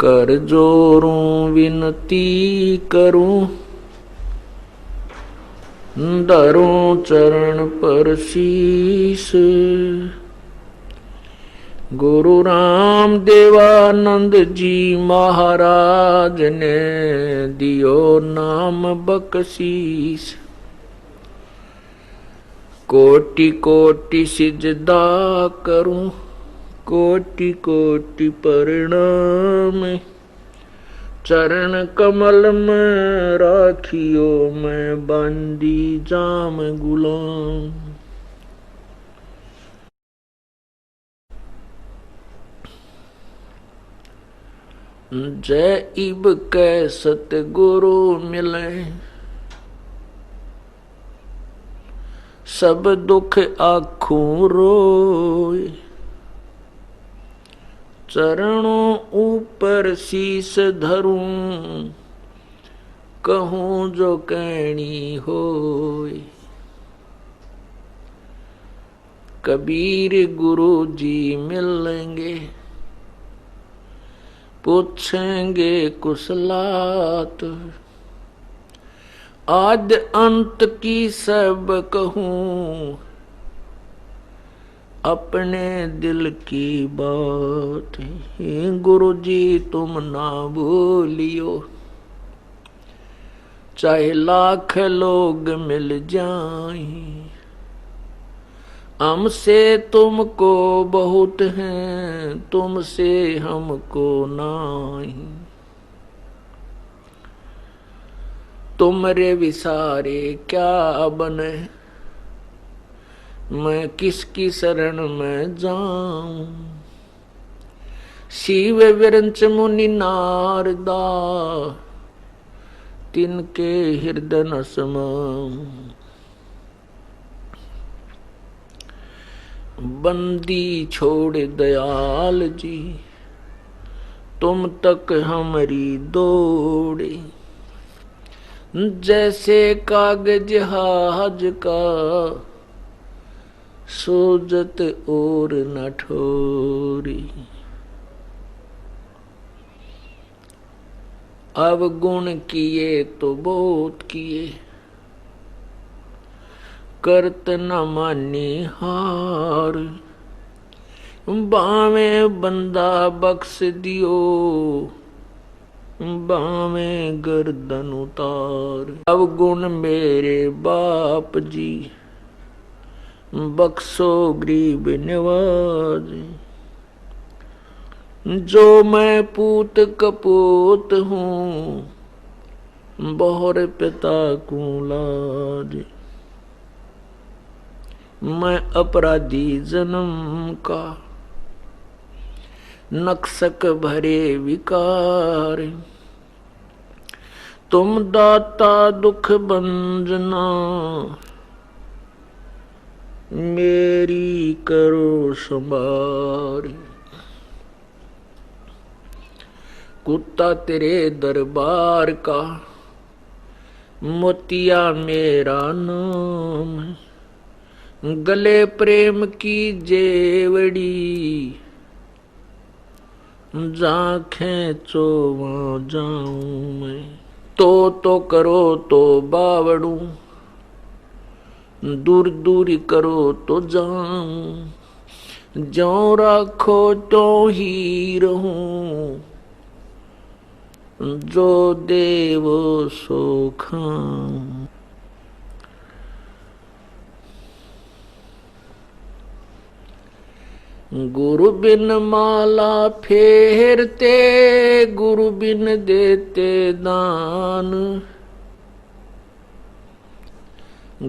कर जोरूं विनती करूं, धरूं चरण पर शीस। गुरु राम देवानंद जी महाराज ने दियो नाम बख्शीस। कोटि कोटि सिजदा करूं, कोटि कोटि प्रणाम। चरण कमल में राखियो, मैं बांदी जाम गुलाम। जय इब कै सतगुरु मिले, सब दुख आखूं रोए। चरणों ऊपर शीस धरूं, कहूं जो कहनी होए। कबीर गुरु जी मिलेंगे, पूछेंगे कुशलात। आद अंत की सब कहूं, अपने दिल की बात। गुरु जी तुम ना भूलियो, चाहे लाख लोग मिल जाएं। हमसे तुमको बहुत हैं, तुमसे हमको नहीं। तुमरे विसारे क्या बने, मैं किसकी शरण में जाऊं। शिव विरंच मुनि नारदा, तिनके हृदय न समाऊं। बंदी छोड़ दयाल जी, तुम तक हमारी दौड़े। जैसे कागज जहाज का, सोजत और न ठोरी। अवगुण किए तो बहुत किए, करत न मानी हार। बावे बंदा बख्श दियो, बावे गर्दन उतार। अवगुण मेरे बाप जी, बख्शो गरीब नवाज। जो मैं पूत कपूत हूँ, बहुर पिता को लाज। मैं अपराधी जन्म का, नक्सक भरे विकार। तुम दाता दुख भंजना, मेरी करो संभार। कुत्ता तेरे दरबार का, मोतिया मेरा नाम। गले प्रेम की जेवड़ी, जा खेचो वहाँ जाऊं मैं। तो करो तो बावड़ू, दूर दूर करो तो जाऊं। जो राखो तो ही रहूं, जो देव सो खाऊं। गुरु बिन माला फेरते, गुरु बिन देते दान।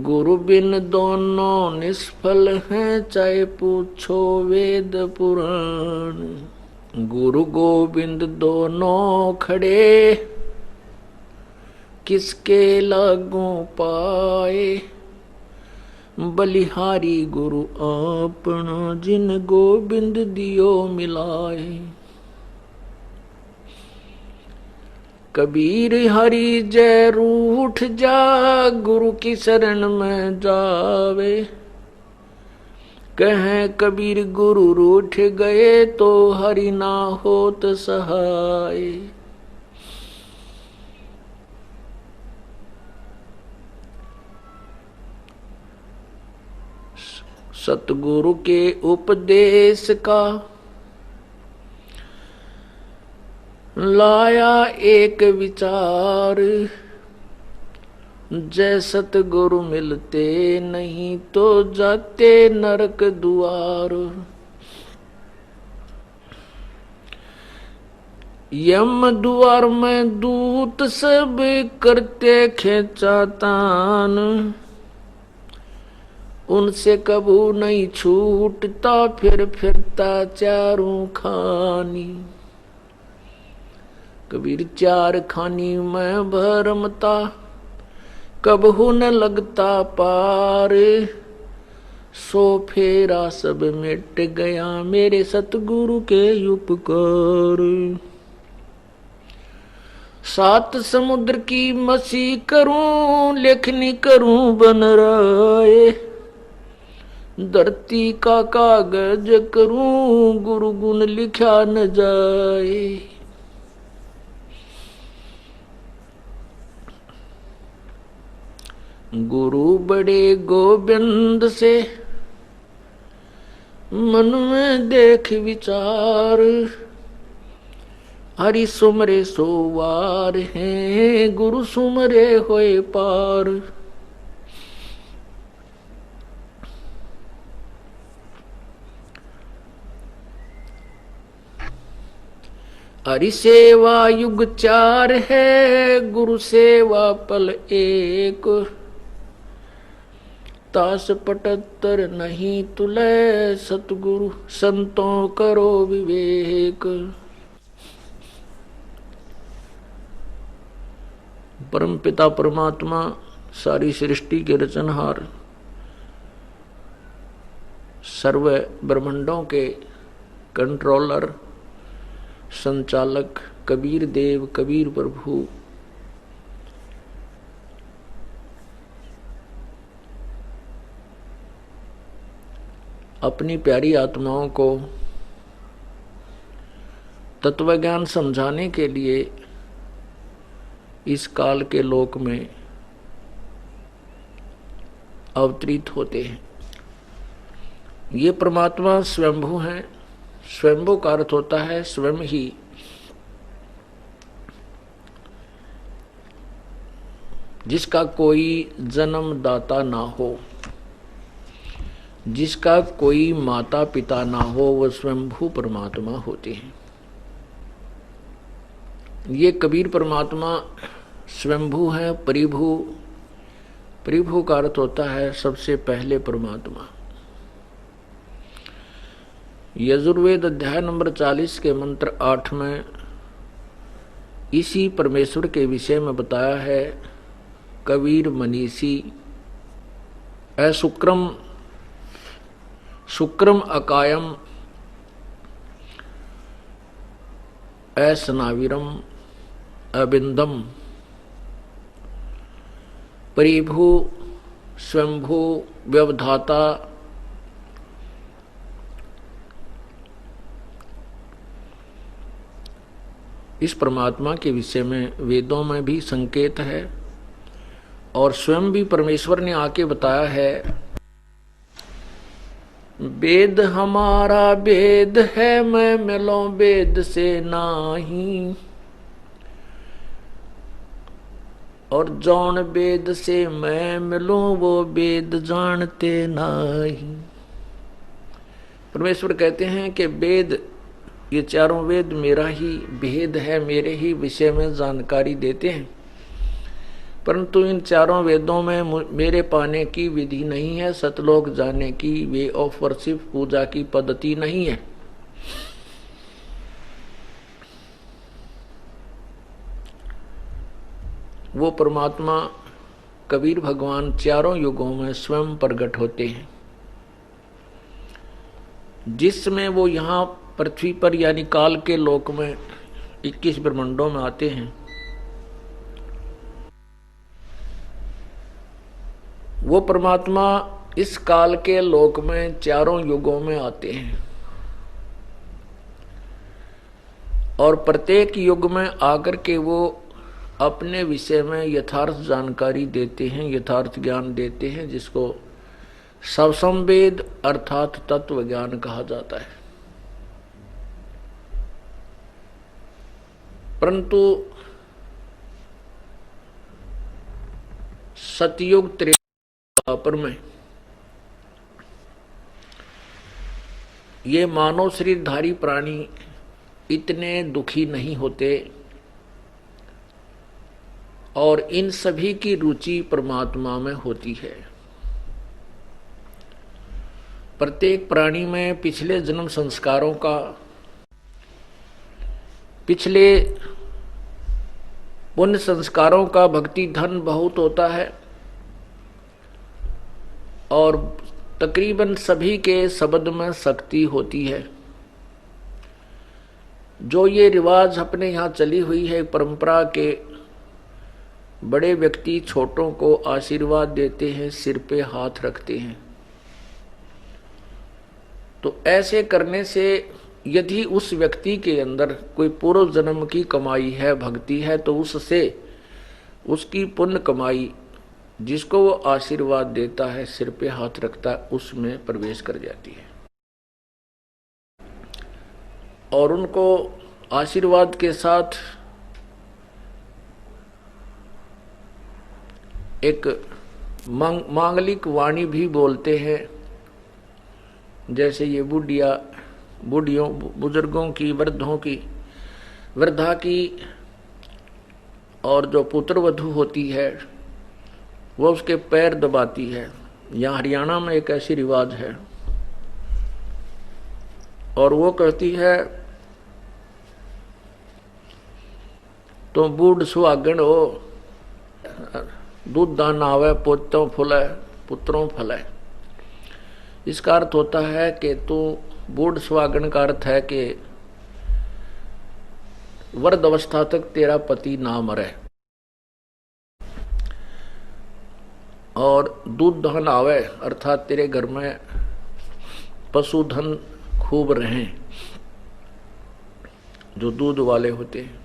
गुरु बिन दोनों निष्फल हैं, चाहे पूछो वेद पुराण। गुरु गोविंद दोनों खड़े, किसके लागू पाए। बलिहारी गुरु अपना, जिन गोविंद दियो मिलाए। कबीर हरि जय रूठ जा, गुरु की शरण में जावे। कहें कबीर गुरु रूठ गए तो हरि ना होत सहाय। सतगुरु के उपदेश का लाया एक विचार, जय सतगुरु मिलते नहीं तो जाते नरक द्वार। यम द्वार में दूत सब करते खेचा तान, उनसे कबू नहीं छूटता फिर फिरता चारों खानी। कबीर चार खानी में भरमता कबहू न लगता पार, सो फेरा सब मिट गया मेरे सतगुरु के उपकार। सात समुद्र की मसी करूं लेखनी करूं बन राय, धरती का कागज करूं गुरु गुण लिखा न जाए। गुरु बड़े गोविंद से मन में देख विचार, हरि सुमरे सोवार हैं गुरु सुमरे होए पार। हरि सेवा युग चार है गुरु सेवा पल एक, तास 75 नहीं तुले सतगुरु संतों करो विवेक। परम पिता परमात्मा सारी सृष्टि के रचनहार, सर्व ब्रह्मांडों के कंट्रोलर संचालक कबीर देव कबीर प्रभु अपनी प्यारी आत्माओं को तत्वज्ञान समझाने के लिए इस काल के लोक में अवतरित होते हैं। ये परमात्मा स्वयंभू हैं। स्वयंभू का अर्थ होता है स्वयं ही जिसका कोई जन्मदाता ना हो, जिसका कोई माता पिता ना हो, वह स्वयंभू परमात्मा होते हैं। ये कबीर परमात्मा स्वयंभू है। परिभू, परिभू का अर्थ होता है सबसे पहले परमात्मा। यजुर्वेद अध्याय नंबर 40 के मंत्र 8 में इसी परमेश्वर के विषय में बताया है। कबीर मनीषी शुक्रम शुक्रम अकायम सनाविरम अबिंदम। परिभू, स्वयंभू, व्यवधाता, इस परमात्मा के विषय में वेदों में भी संकेत है और स्वयं भी परमेश्वर ने आके बताया है। वेद हमारा वेद है, मैं मिलो वेद से नाही, और जौन वेद से मैं मिलूं वो वेद जानते नाही। परमेश्वर कहते हैं कि वेद, ये चारों वेद मेरा ही भेद है, मेरे ही विषय में जानकारी देते हैं, परंतु इन चारों वेदों में मेरे पाने की विधि नहीं है, सतलोक जाने की वे ऑफ वर्शिप पूजा की पद्धति नहीं है। वो परमात्मा कबीर भगवान चारों युगों में स्वयं प्रकट होते हैं, जिसमें वो यहाँ पृथ्वी पर यानी काल के लोक में 21 ब्रह्मांडों में आते हैं। वो परमात्मा इस काल के लोक में चारों युगों में आते हैं और प्रत्येक युग में आकर के वो अपने विषय में यथार्थ जानकारी देते हैं, यथार्थ ज्ञान देते हैं, जिसको सवसंवेद अर्थात तत्व ज्ञान कहा जाता है। परंतु सतयुग त्रेता द्वापर में ये मानव शरीरधारी प्राणी इतने दुखी नहीं होते और इन सभी की रुचि परमात्मा में होती है। प्रत्येक प्राणी में पिछले जन्म संस्कारों का, पिछले पुण्य संस्कारों का भक्ति धन बहुत होता है और तकरीबन सभी के शब्द में शक्ति होती है। जो ये रिवाज अपने यहाँ चली हुई है परंपरा के, बड़े व्यक्ति छोटों को आशीर्वाद देते हैं, सिर पे हाथ रखते हैं, तो ऐसे करने से यदि उस व्यक्ति के अंदर कोई पूर्व जन्म की कमाई है, भक्ति है, तो उससे उसकी पुण्य कमाई जिसको वो आशीर्वाद देता है, सिर पे हाथ रखता है, उसमें प्रवेश कर जाती है और उनको आशीर्वाद के साथ एक मांगलिक वाणी भी बोलते हैं। जैसे ये बूढ़ियों बुजुर्गों की, वृद्धों की, वृद्धा की और जो पुत्र वधू होती है वो उसके पैर दबाती है। यहाँ हरियाणा में एक ऐसी रिवाज है और वो कहती है तो बूढ़ सुहागण हो, दूध दान आवे, पोतों फुले, पुत्रों फले। इसका अर्थ होता है कि तू बूढ़ सुहागण का अर्थ है कि वृद्ध अवस्था तक तेरा पति ना मरे और दूध धन आवे अर्थात तेरे घर में पशुधन खूब रहें जो दूध वाले होते हैं,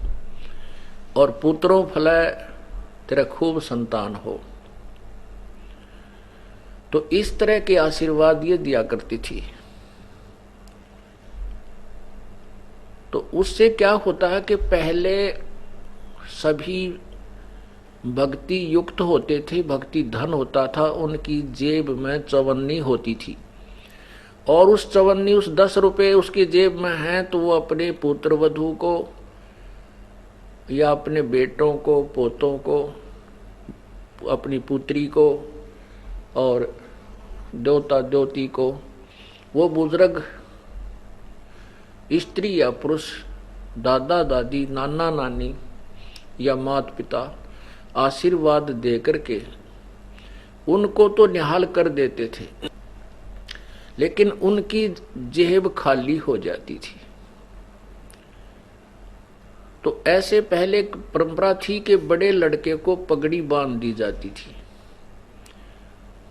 और पुत्रों फले तेरा खूब संतान हो। तो इस तरह के आशीर्वाद ये दिया करती थी। तो उससे क्या होता है कि पहले सभी भक्ति युक्त होते थे, भक्ति धन होता था, उनकी जेब में चवन्नी होती थी और उस चवन्नी, उस 10 रुपए उसकी जेब में हैं तो वो अपने पुत्र वधू को या अपने बेटों को, पोतों को, अपनी पुत्री को और देवता देवती को, वो बुजुर्ग स्त्री या पुरुष, दादा दादी, नाना नानी या माता पिता आशीर्वाद दे करके उनको तो निहाल कर देते थे, लेकिन उनकी जेब खाली हो जाती थी। तो ऐसे पहले एक परंपरा थी कि बड़े लड़के को पगड़ी बांध दी जाती थी,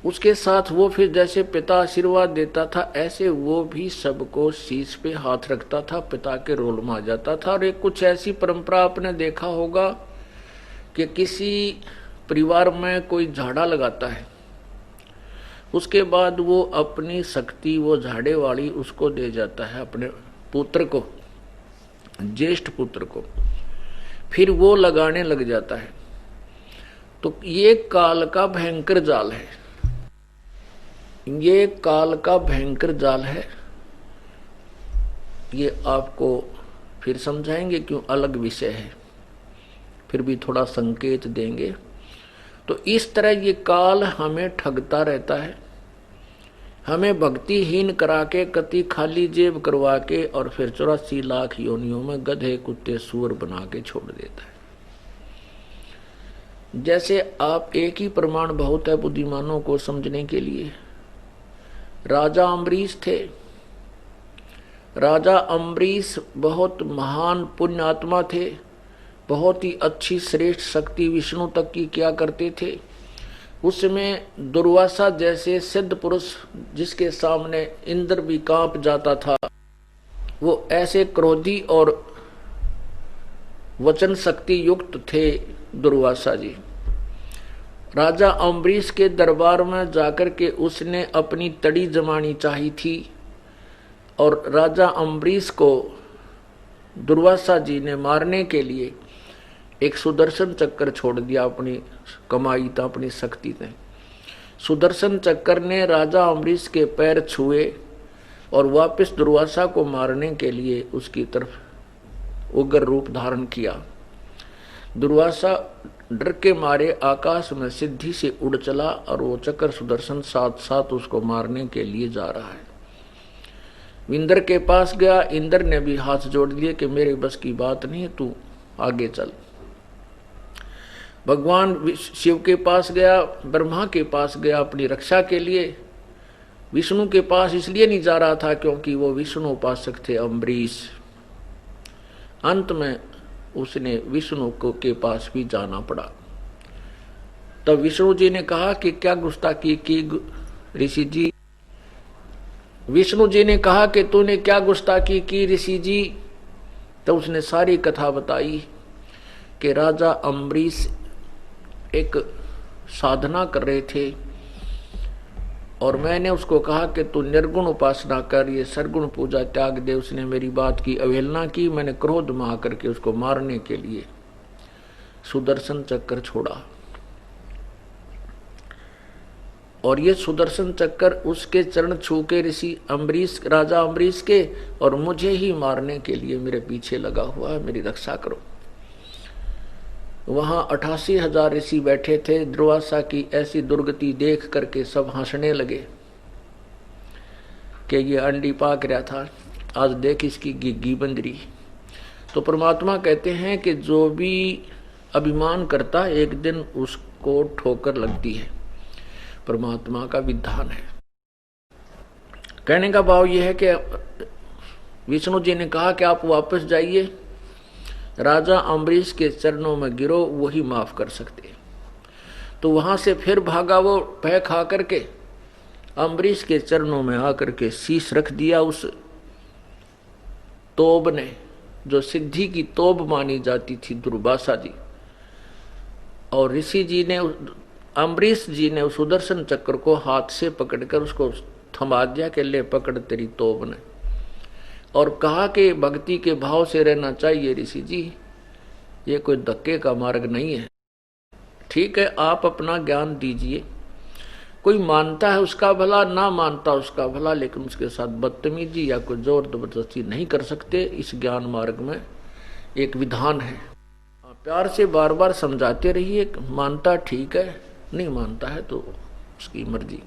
उसके साथ वो फिर जैसे पिता आशीर्वाद देता था ऐसे वो भी सबको शीश पे हाथ रखता था, पिता के रोल में आ जाता था। और एक कुछ ऐसी परंपरा आपने देखा होगा कि किसी परिवार में कोई झाड़ा लगाता है, उसके बाद वो अपनी शक्ति, वो झाड़े वाली उसको दे जाता है अपने पुत्र को, ज्येष्ठ पुत्र को, फिर वो लगाने लग जाता है। तो ये काल का भयंकर जाल है, ये काल का भयंकर जाल है। ये आपको फिर समझाएंगे क्यों, अलग विषय है, फिर भी थोड़ा संकेत देंगे। तो इस तरह ये काल हमें ठगता रहता है, हमें भक्तिहीन करा के, कति खाली जेब करवा के और फिर 84 लाख योनियों में गधे कुत्ते सूअर बना के छोड़ देता है। जैसे आप एक ही प्रमाण बहुत है बुद्धिमानों को समझने के लिए। राजा अम्बरीश थे। राजा अम्बरीश बहुत महान पुण्यात्मा थे, बहुत ही अच्छी श्रेष्ठ शक्ति विष्णु तक की किया करते थे। उसमें दुर्वासा जैसे सिद्ध पुरुष जिसके सामने इंद्र भी कांप जाता था, वो ऐसे क्रोधी और वचन शक्ति युक्त थे दुर्वासा जी। राजा अम्बरीश के दरबार में जाकर के उसने अपनी तड़ी जमानी चाही थी और राजा अम्बरीश को दुर्वासा जी ने मारने के लिए एक सुदर्शन चक्कर छोड़ दिया। अपनी कमाई था, अपनी शक्ति ने सुदर्शन चक्कर ने राजा अम्बरीश के पैर छुए और वापस दुर्वासा को मारने के लिए उसकी तरफ उग्र रूप धारण किया। दुर्वासा डर के मारे आकाश में सिद्धि से उड़ चला और वो चक्र सुदर्शन साथ साथ उसको मारने के लिए जा रहा है। इंद्र के पास गया, इंद्र ने भी हाथ जोड़ लिए कि मेरे बस की बात नहीं है, तू आगे चल। भगवान शिव के पास गया, ब्रह्मा के पास गया अपनी रक्षा के लिए। विष्णु के पास इसलिए नहीं जा रहा था क्योंकि वो विष्णु उपासक थे अम्बरीश। अंत में उसने विष्णु को के पास भी जाना पड़ा। तब विष्णु जी ने कहा कि क्या गुस्ताखी की ऋषि जी। विष्णु जी ने कहा कि तूने क्या गुस्ताखी की ऋषि जी। तो उसने सारी कथा बताई कि राजा अम्बरीश एक साधना कर रहे थे और मैंने उसको कहा कि तू निर्गुण उपासना कर, ये सरगुण पूजा त्याग दे। उसने मेरी बात की अवहेलना की। मैंने क्रोध में आकर के उसको मारने के लिए सुदर्शन चक्कर छोड़ा और ये सुदर्शन चक्कर उसके चरण छू के ऋषि अम्बरीश, राजा अम्बरीश के, और मुझे ही मारने के लिए मेरे पीछे लगा हुआ है, मेरी रक्षा करो। वहां 88,000 ऋषि बैठे थे। दुर्वासा की ऐसी दुर्गति देख करके सब हंसने लगे कि ये अंडी पाक रहा था, आज देख इसकी गिग्गी बंदरी। तो परमात्मा कहते हैं कि जो भी अभिमान करता एक दिन उसको ठोकर लगती है। परमात्मा का विधान है। कहने का भाव यह है कि विष्णु जी ने कहा कि आप वापस जाइए, राजा अम्बरीश के चरणों में गिरो, वही माफ कर सकते। तो वहां से फिर भागा वो भय खा करके, अम्बरीश के चरणों में आकर के शीश रख दिया उस तोब ने, जो सिद्धि की तोब मानी जाती थी दुर्वासा जी। और ऋषि जी ने, अम्बरीश जी ने उस सुदर्शन चक्र को हाथ से पकड़कर उसको थमा दिया कि ले पकड़ तेरी तोब ने, और कहा कि भक्ति के भाव से रहना चाहिए ऋषि जी, ये कोई धक्के का मार्ग नहीं है। ठीक है, आप अपना ज्ञान दीजिए, कोई मानता है उसका भला, ना मानता उसका भला, लेकिन उसके साथ बदतमीजी या कोई जोर जबरदस्ती नहीं कर सकते। इस ज्ञान मार्ग में एक विधान है। प्यार से बार बार समझाते रहिए, मानता ठीक है, नहीं मानता है तो उसकी मर्जी।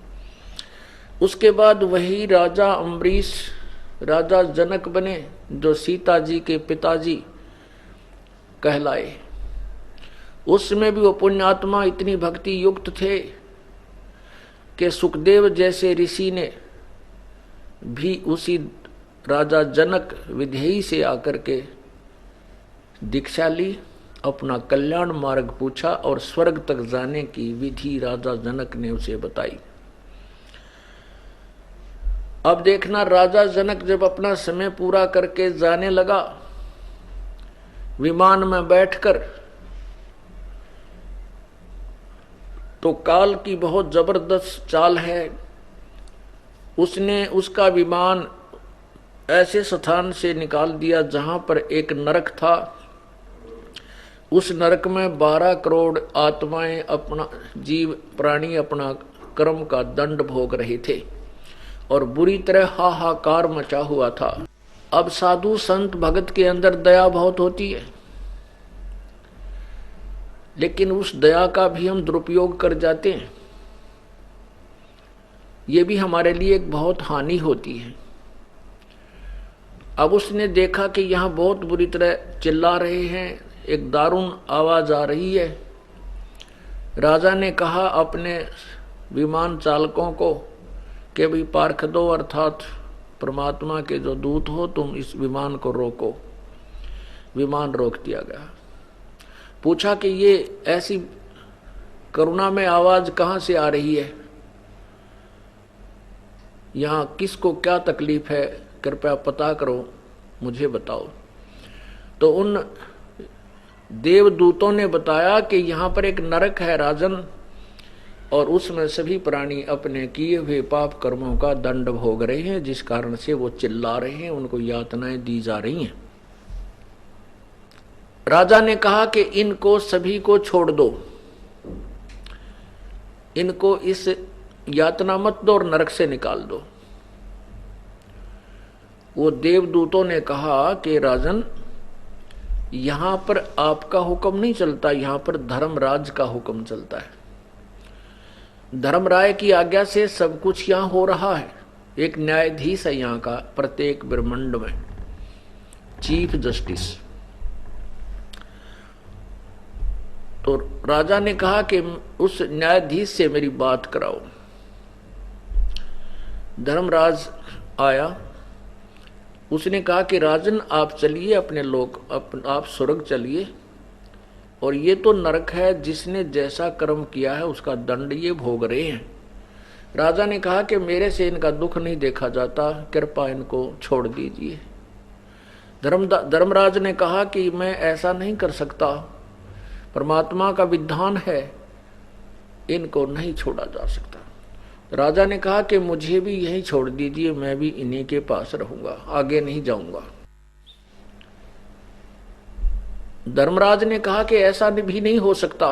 उसके बाद वही राजा अम्बरीश राजा जनक बने, जो सीता जी के पिताजी कहलाए। उसमें भी वो पुण्यात्मा इतनी भक्ति युक्त थे कि सुखदेव जैसे ऋषि ने भी उसी राजा जनक विधेयी से आकर के दीक्षा ली, अपना कल्याण मार्ग पूछा और स्वर्ग तक जाने की विधि राजा जनक ने उसे बताई। अब देखना, राजा जनक जब अपना समय पूरा करके जाने लगा, विमान में बैठकर, तो काल की बहुत जबरदस्त चाल है। उसने उसका विमान ऐसे स्थान से निकाल दिया जहां पर एक नरक था। उस नरक में 12 करोड़ आत्माएं, अपना जीव प्राणी अपना कर्म का दंड भोग रहे थे और बुरी तरह हाहाकार मचा हुआ था। अब साधु संत भगत के अंदर दया बहुत होती है, लेकिन उस दया का भी हम दुरुपयोग कर जाते हैं। ये भी हमारे लिए एक बहुत हानि होती है। अब उसने देखा कि यहाँ बहुत बुरी तरह चिल्ला रहे हैं, एक दारुण आवाज आ रही है। राजा ने कहा अपने विमान चालकों को कि भाई पार्ख दो, अर्थात परमात्मा के जो दूत हो, तुम इस विमान को रोको। विमान रोक दिया गया। पूछा कि ये ऐसी करुणा में आवाज कहां से आ रही है, यहां किसको क्या तकलीफ है, कृपया पता करो, मुझे बताओ। तो उन देवदूतों ने बताया कि यहां पर एक नरक है राजन, और उसमें सभी प्राणी अपने किए हुए पाप कर्मों का दंड भोग रहे हैं, जिस कारण से वो चिल्ला रहे हैं, उनको यातनाएं दी जा रही हैं। राजा ने कहा कि इनको सभी को छोड़ दो, इनको इस यातना मत दो और नरक से निकाल दो। वो देवदूतों ने कहा कि राजन, यहां पर आपका हुक्म नहीं चलता, यहां पर धर्मराज का हुक्म चलता है। धर्मराय की आज्ञा से सब कुछ यहां हो रहा है। एक न्यायाधीश है यहां का, प्रत्येक ब्रह्मांड में चीफ जस्टिस। तो राजा ने कहा कि उस न्यायाधीश से मेरी बात कराओ। धर्मराज आया, उसने कहा कि राजन आप चलिए अपने लोग, आप स्वर्ग चलिए, और ये तो नरक है, जिसने जैसा कर्म किया है उसका दंड ये भोग रहे हैं। राजा ने कहा कि मेरे से इनका दुख नहीं देखा जाता, कृपा इनको छोड़ दीजिए। धर्मराज ने कहा कि मैं ऐसा नहीं कर सकता, परमात्मा का विधान है, इनको नहीं छोड़ा जा सकता। राजा ने कहा कि मुझे भी यहीं छोड़ दीजिए, मैं भी इन्हीं के पास रहूंगा, आगे नहीं जाऊंगा। धर्मराज ने कहा कि ऐसा भी नहीं हो सकता।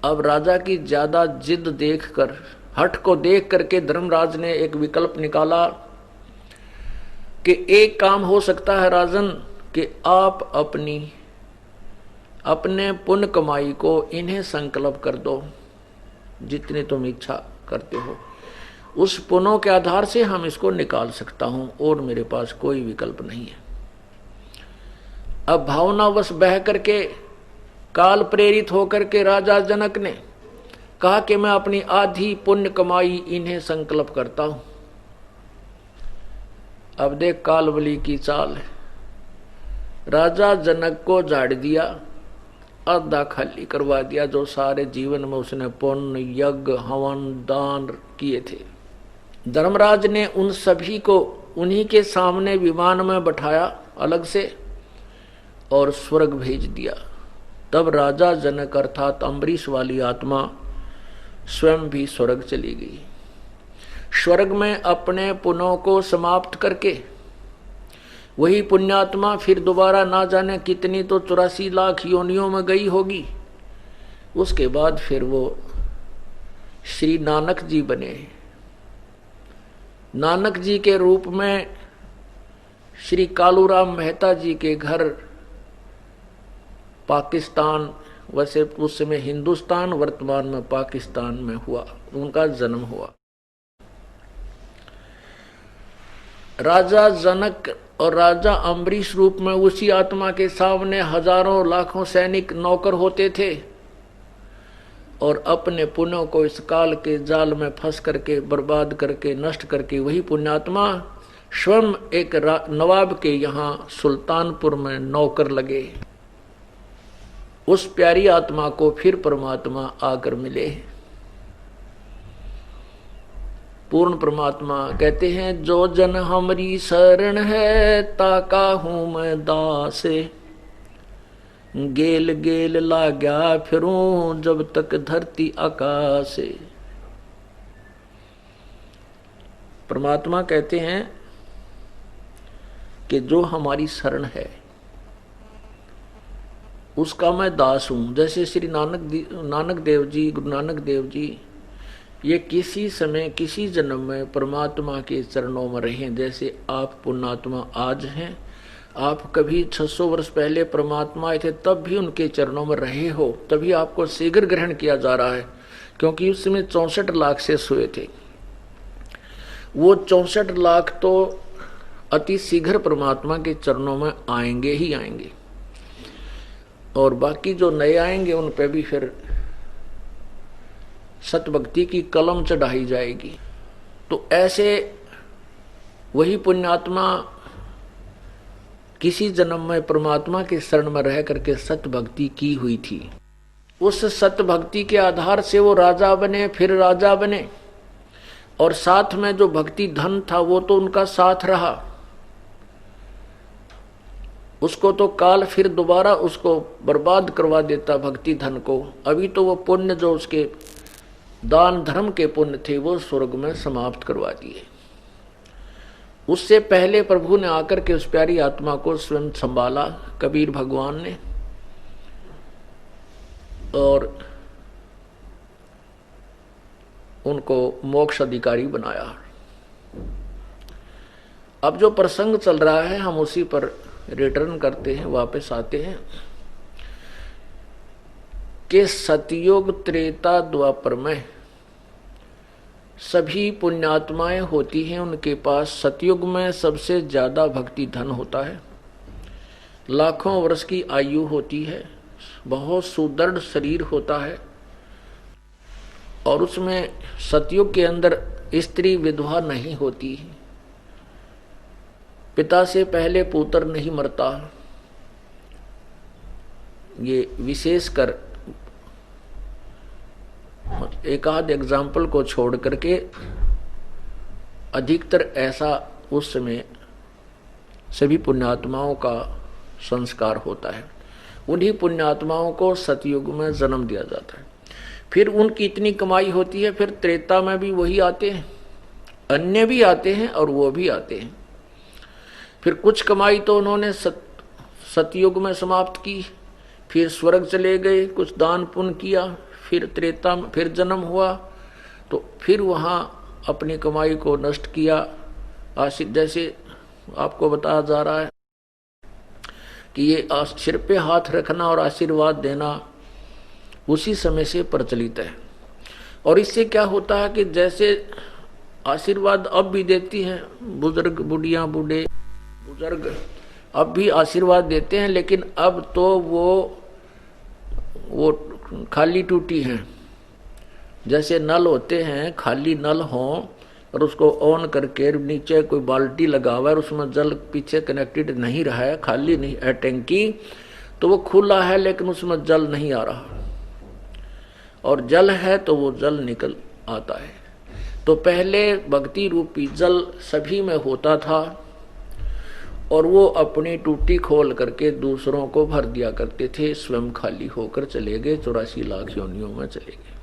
अब राजा की ज्यादा जिद देखकर, हठ को देख करके धर्मराज ने एक विकल्प निकाला कि एक काम हो सकता है राजन, कि आप अपने पुण्य कमाई को इन्हें संकल्प कर दो, जितने तुम इच्छा करते हो, उस पुण्यों के आधार से हम इसको निकाल सकता हूं, और मेरे पास कोई विकल्प नहीं है। अब भावनावश बह करके, काल प्रेरित होकर के राजा जनक ने कहा कि मैं अपनी आधी पुण्य कमाई इन्हें संकल्प करता हूं। अब देख काल बली की चाल है। राजा जनक को झाड़ दिया, आधा खाली करवा दिया, जो सारे जीवन में उसने पुण्य यज्ञ हवन दान किए थे। धर्मराज ने उन सभी को उन्हीं के सामने विमान में बैठाया अलग से, और स्वर्ग भेज दिया। तब राजा जनक अर्थात अम्बरीश वाली आत्मा स्वयं भी स्वर्ग चली गई। स्वर्ग में अपने पुण्यों को समाप्त करके वही पुण्यात्मा फिर दोबारा ना जाने कितनी तो 84 लाख योनियों में गई होगी। उसके बाद फिर वो श्री नानक जी बने। नानक जी के रूप में श्री कालूराम मेहता जी के घर पाकिस्तान, वैसे उस समय हिंदुस्तान, वर्तमान में पाकिस्तान में हुआ, उनका जन्म हुआ। राजा जनक और राजा अम्बरीश रूप में उसी आत्मा के सामने हजारों लाखों सैनिक नौकर होते थे, और अपने पुण्यों को इस काल के जाल में फंस करके बर्बाद करके नष्ट करके वही पुण्यात्मा स्वयं एक नवाब के यहाँ सुल्तानपुर में नौकर लगे। उस प्यारी आत्मा को फिर परमात्मा आकर मिले। पूर्ण परमात्मा कहते हैं, जो जन हमारी शरण है ताका हूं मैं दासे, गेल गेल लाग्या फिरूं जब तक धरती आकाशे। परमात्मा कहते हैं कि जो हमारी शरण है उसका मैं दास हूं। जैसे श्री नानक देव जी, गुरु नानक देव जी, ये किसी समय किसी जन्म में परमात्मा के चरणों में रहे। जैसे आप पुण्यात्मा आज हैं, आप कभी 600 वर्ष पहले परमात्मा आए थे, तब भी उनके चरणों में रहे हो, तभी आपको शीघ्र ग्रहण किया जा रहा है, क्योंकि उस समय 64 लाख से सोए थे। वो 64 लाख तो अति शीघ्र परमात्मा के चरणों में आएंगे ही आएंगे, और बाकी जो नए आएंगे उन पे भी फिर सतभक्ति की कलम चढ़ाई जाएगी। तो ऐसे वही पुण्यात्मा किसी जन्म में परमात्मा के शरण में रह करके सतभक्ति की हुई थी। उस सत भक्ति के आधार से वो राजा बने, फिर राजा बने, और साथ में जो भक्ति धन था वो तो उनका साथ रहा। उसको तो काल फिर दोबारा उसको बर्बाद करवा देता भक्ति धन को। अभी तो वो पुण्य जो उसके दान धर्म के पुण्य थे वो स्वर्ग में समाप्त करवा दिए। उससे पहले प्रभु ने आकर के उस प्यारी आत्मा को स्वयं संभाला, कबीर भगवान ने, और उनको मोक्ष अधिकारी बनाया। अब जो प्रसंग चल रहा है हम उसी पर रिटर्न करते हैं, वापस आते हैं कि सतयुग त्रेता द्वापर में सभी पुण्यात्माएं होती हैं, उनके पास सतयुग में सबसे ज्यादा भक्ति धन होता है, लाखों वर्ष की आयु होती है, बहुत सुदृढ़ शरीर होता है, और उसमें सतयुग के अंदर स्त्री विधवा नहीं होती, पिता से पहले पुत्र नहीं मरता। ये विशेषकर एक आध एग्जाम्पल को छोड़ करके अधिकतर ऐसा उस समय सभी पुण्यात्माओं का संस्कार होता है। उन्हीं पुण्यात्माओं को सतयुग में जन्म दिया जाता है। फिर उनकी इतनी कमाई होती है, फिर त्रेता में भी वही आते हैं, अन्य भी आते हैं और वो भी आते हैं। फिर कुछ कमाई तो उन्होंने सतयुग में समाप्त की, फिर स्वर्ग चले गए, कुछ दान पुण्य किया, फिर त्रेता में फिर जन्म हुआ, तो फिर वहाँ अपनी कमाई को नष्ट किया। जैसे आपको बताया जा रहा है कि ये सिर पे हाथ रखना और आशीर्वाद देना उसी समय से प्रचलित है। और इससे क्या होता है कि जैसे आशीर्वाद अब भी देती हैं बुजुर्ग, बुढ़िया बूढ़े बुजुर्ग अब भी आशीर्वाद देते हैं, लेकिन अब तो वो खाली टूटी हैं। जैसे नल होते हैं, खाली नल हों और उसको ऑन करके नीचे कोई बाल्टी लगा हुआ है और उसमें जल पीछे कनेक्टेड नहीं रहा है, खाली नहीं है टैंकी, तो वो खुला है लेकिन उसमें जल नहीं आ रहा, और जल है तो वो जल निकल आता है। तो पहले भक्ति रूपी जल सभी में होता था और वो अपनी टूटी खोल करके दूसरों को भर दिया करते थे, स्वयं खाली होकर चले गए, 84 लाख योनियों में चले गए।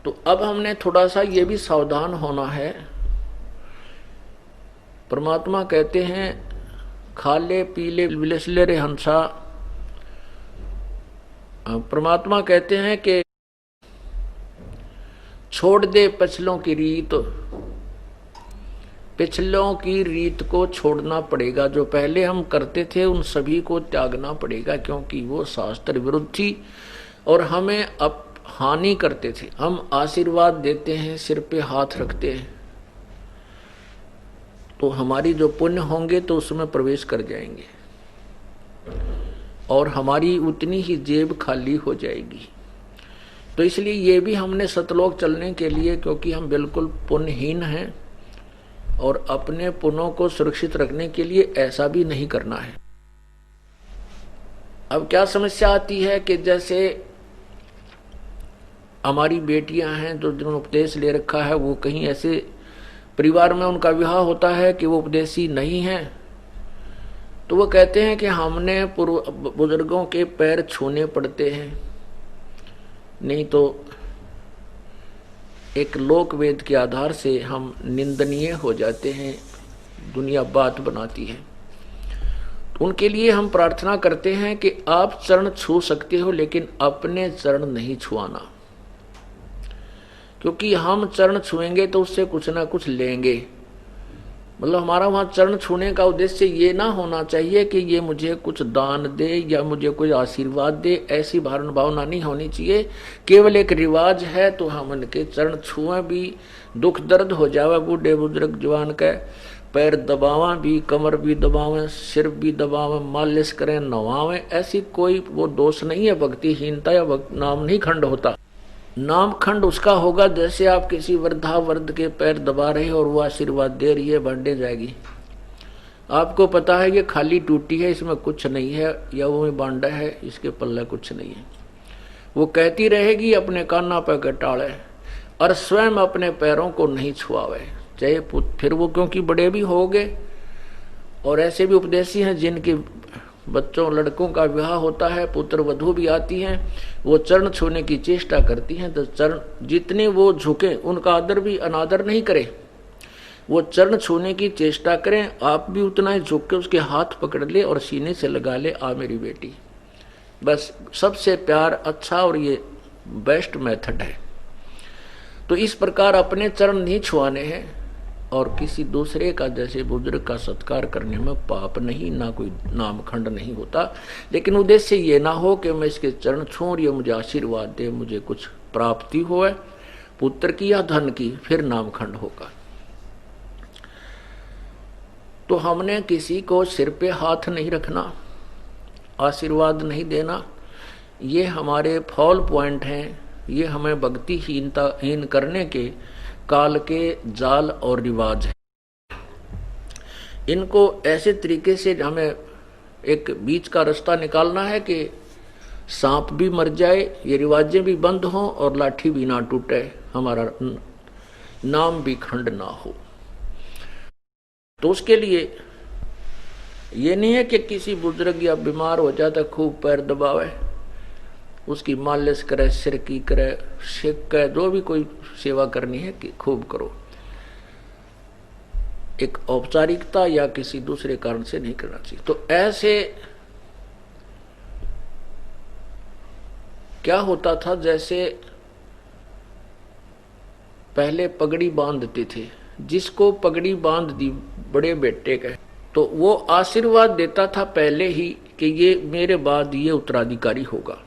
तो अब हमने थोड़ा सा ये भी सावधान होना है। परमात्मा कहते हैं खाले पीले विलसले रे हंसा। परमात्मा कहते हैं कि छोड़ दे पछलों की रीत, पिछलों की रीत को छोड़ना पड़ेगा। जो पहले हम करते थे उन सभी को त्यागना पड़ेगा, क्योंकि वो शास्त्र विरुद्ध थी और हमें अब हानि करते थे। हम आशीर्वाद देते हैं, सिर पे हाथ रखते हैं, तो हमारी जो पुण्य होंगे तो उसमें प्रवेश कर जाएंगे और हमारी उतनी ही जेब खाली हो जाएगी। तो इसलिए ये भी हमने सतलोक चलने के लिए, क्योंकि हम बिल्कुल पुण्यहीन हैं और अपने पुण्यों को सुरक्षित रखने के लिए ऐसा भी नहीं करना है। अब क्या समस्या आती है कि जैसे हमारी बेटियां हैं जो जिन्होंने उपदेश ले रखा है, वो कहीं ऐसे परिवार में उनका विवाह होता है कि वो उपदेशी नहीं है, तो वो कहते हैं कि हमने बुजुर्गों के पैर छूने पड़ते हैं, नहीं तो एक लोक वेद के आधार से हम निंदनीय हो जाते हैं, दुनिया बात बनाती है। तो उनके लिए हम प्रार्थना करते हैं कि आप चरण छू सकते हो लेकिन अपने चरण नहीं छुआना, क्योंकि हम चरण छुएंगे तो उससे कुछ ना कुछ लेंगे। मतलब हमारा वहां चरण छूने का उद्देश्य ये ना होना चाहिए कि ये मुझे कुछ दान दे या मुझे कोई आशीर्वाद दे, ऐसी भावना नहीं होनी चाहिए। केवल एक रिवाज है तो हम उनके चरण छुएं भी, दुख दर्द हो जावे बूढ़े बुजुर्ग जवान के पैर दबावा भी, कमर भी दबावें, सिर भी दबावें, मालिश करें, नवावें, ऐसी कोई वो दोष नहीं है। भक्तिहीनता या नाम नहीं खंड होता। नाम खंड उसका होगा जैसे आप किसी वृद्धा वर्द के पैर दबा रहे हो और वो आशीर्वाद दे रही है, बढ़ने जाएगी, आपको पता है ये खाली टूटी है, इसमें कुछ नहीं है, या वो बांडा है, इसके पल्ले कुछ नहीं है। वो कहती रहेगी अपने काना पे कटाड़े, और स्वयं अपने पैरों को नहीं छुआवे। चाहे फिर वो क्योंकि बड़े भी हो गए, और ऐसे भी उपदेशी हैं जिनके बच्चों लड़कों का विवाह होता है, पुत्र वधू भी आती हैं, वो चरण छूने की चेष्टा करती हैं, तो चरण जितने वो झुके उनका आदर भी अनादर नहीं करे, वो चरण छूने की चेष्टा करें, आप भी उतना ही झुक के उसके हाथ पकड़ ले और सीने से लगा ले, आ मेरी बेटी। बस सबसे प्यार अच्छा और ये बेस्ट मेथड है। तो इस प्रकार अपने चरण नहीं छुआने हैं, और किसी दूसरे का जैसे बुजुर्ग का सत्कार करने में पाप नहीं, ना कोई नामखंड नहीं होता। लेकिन उद्देश्य ये ना हो कि मैं इसके चरण छूं और ये मुझे आशीर्वाद दे, मुझे कुछ प्राप्ति हो पुत्र की या धन की, फिर नामखंड होगा। तो हमने किसी को सिर पे हाथ नहीं रखना, आशीर्वाद नहीं देना, ये हमारे फॉल पॉइंट हैं। ये हमें भक्तिहीन करने के काल के जाल और रिवाज है। इनको ऐसे तरीके से हमें एक बीच का रास्ता निकालना है कि सांप भी मर जाए, ये रिवाजें भी बंद हों और लाठी भी ना टूटे, हमारा नाम भी खंड ना हो। तो उसके लिए ये नहीं है कि किसी बुजुर्ग या बीमार हो जाता खूब पैर दबावे, उसकी मालिश करे, सिर की करे, शेक करे, जो भी कोई सेवा करनी है कि खूब करो। एक औपचारिकता या किसी दूसरे कारण से नहीं करना चाहिए। तो ऐसे क्या होता था, जैसे पहले पगड़ी बांधते थे, जिसको पगड़ी बांध दी बड़े बेटे का, तो वो आशीर्वाद देता था पहले ही कि ये मेरे बाद ये उत्तराधिकारी होगा।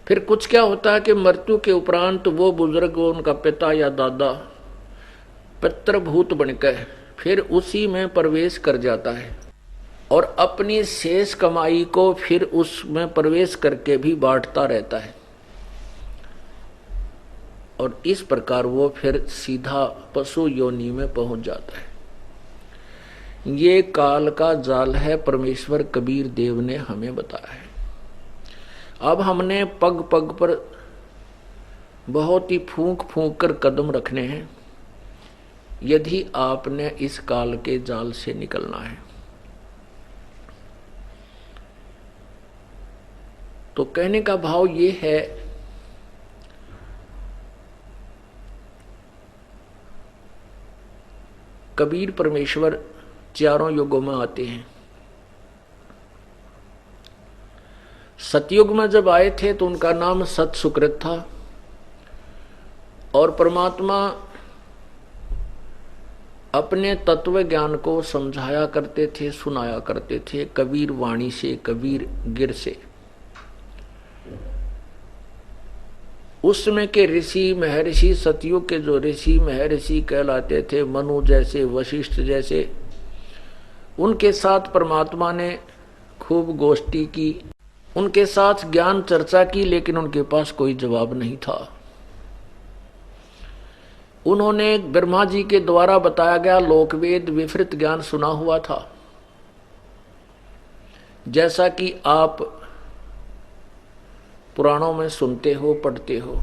फिर कुछ क्या होता है कि मृत्यु के उपरांत वो बुजुर्ग, उनका पिता या दादा पितृभूत बनकर फिर उसी में प्रवेश कर जाता है, और अपनी शेष कमाई को फिर उसमें प्रवेश करके भी बांटता रहता है, और इस प्रकार वो फिर सीधा पशु योनि में पहुंच जाता है। ये काल का जाल है, परमेश्वर कबीर देव ने हमें बताया है। अब हमने पग पग पर बहुत ही फूंक फूंक कर कदम रखने हैं, यदि आपने इस काल के जाल से निकलना है। तो कहने का भाव ये है, कबीर परमेश्वर चारों युगों में आते हैं। सतयुग में जब आए थे तो उनका नाम सत सुकृत था, और परमात्मा अपने तत्व ज्ञान को समझाया करते थे, सुनाया करते थे, कबीर वाणी से, कबीर गिर से। उस समय के ऋषि महर्षि, सतयुग के जो ऋषि महर्षि कहलाते थे, मनु जैसे, वशिष्ठ जैसे, उनके साथ परमात्मा ने खूब गोष्ठी की, उनके साथ ज्ञान चर्चा की, लेकिन उनके पास कोई जवाब नहीं था। उन्होंने ब्रह्मा जी के द्वारा बताया गया लोकवेद विपरीत ज्ञान सुना हुआ था, जैसा कि आप पुराणों में सुनते हो, पढ़ते हो।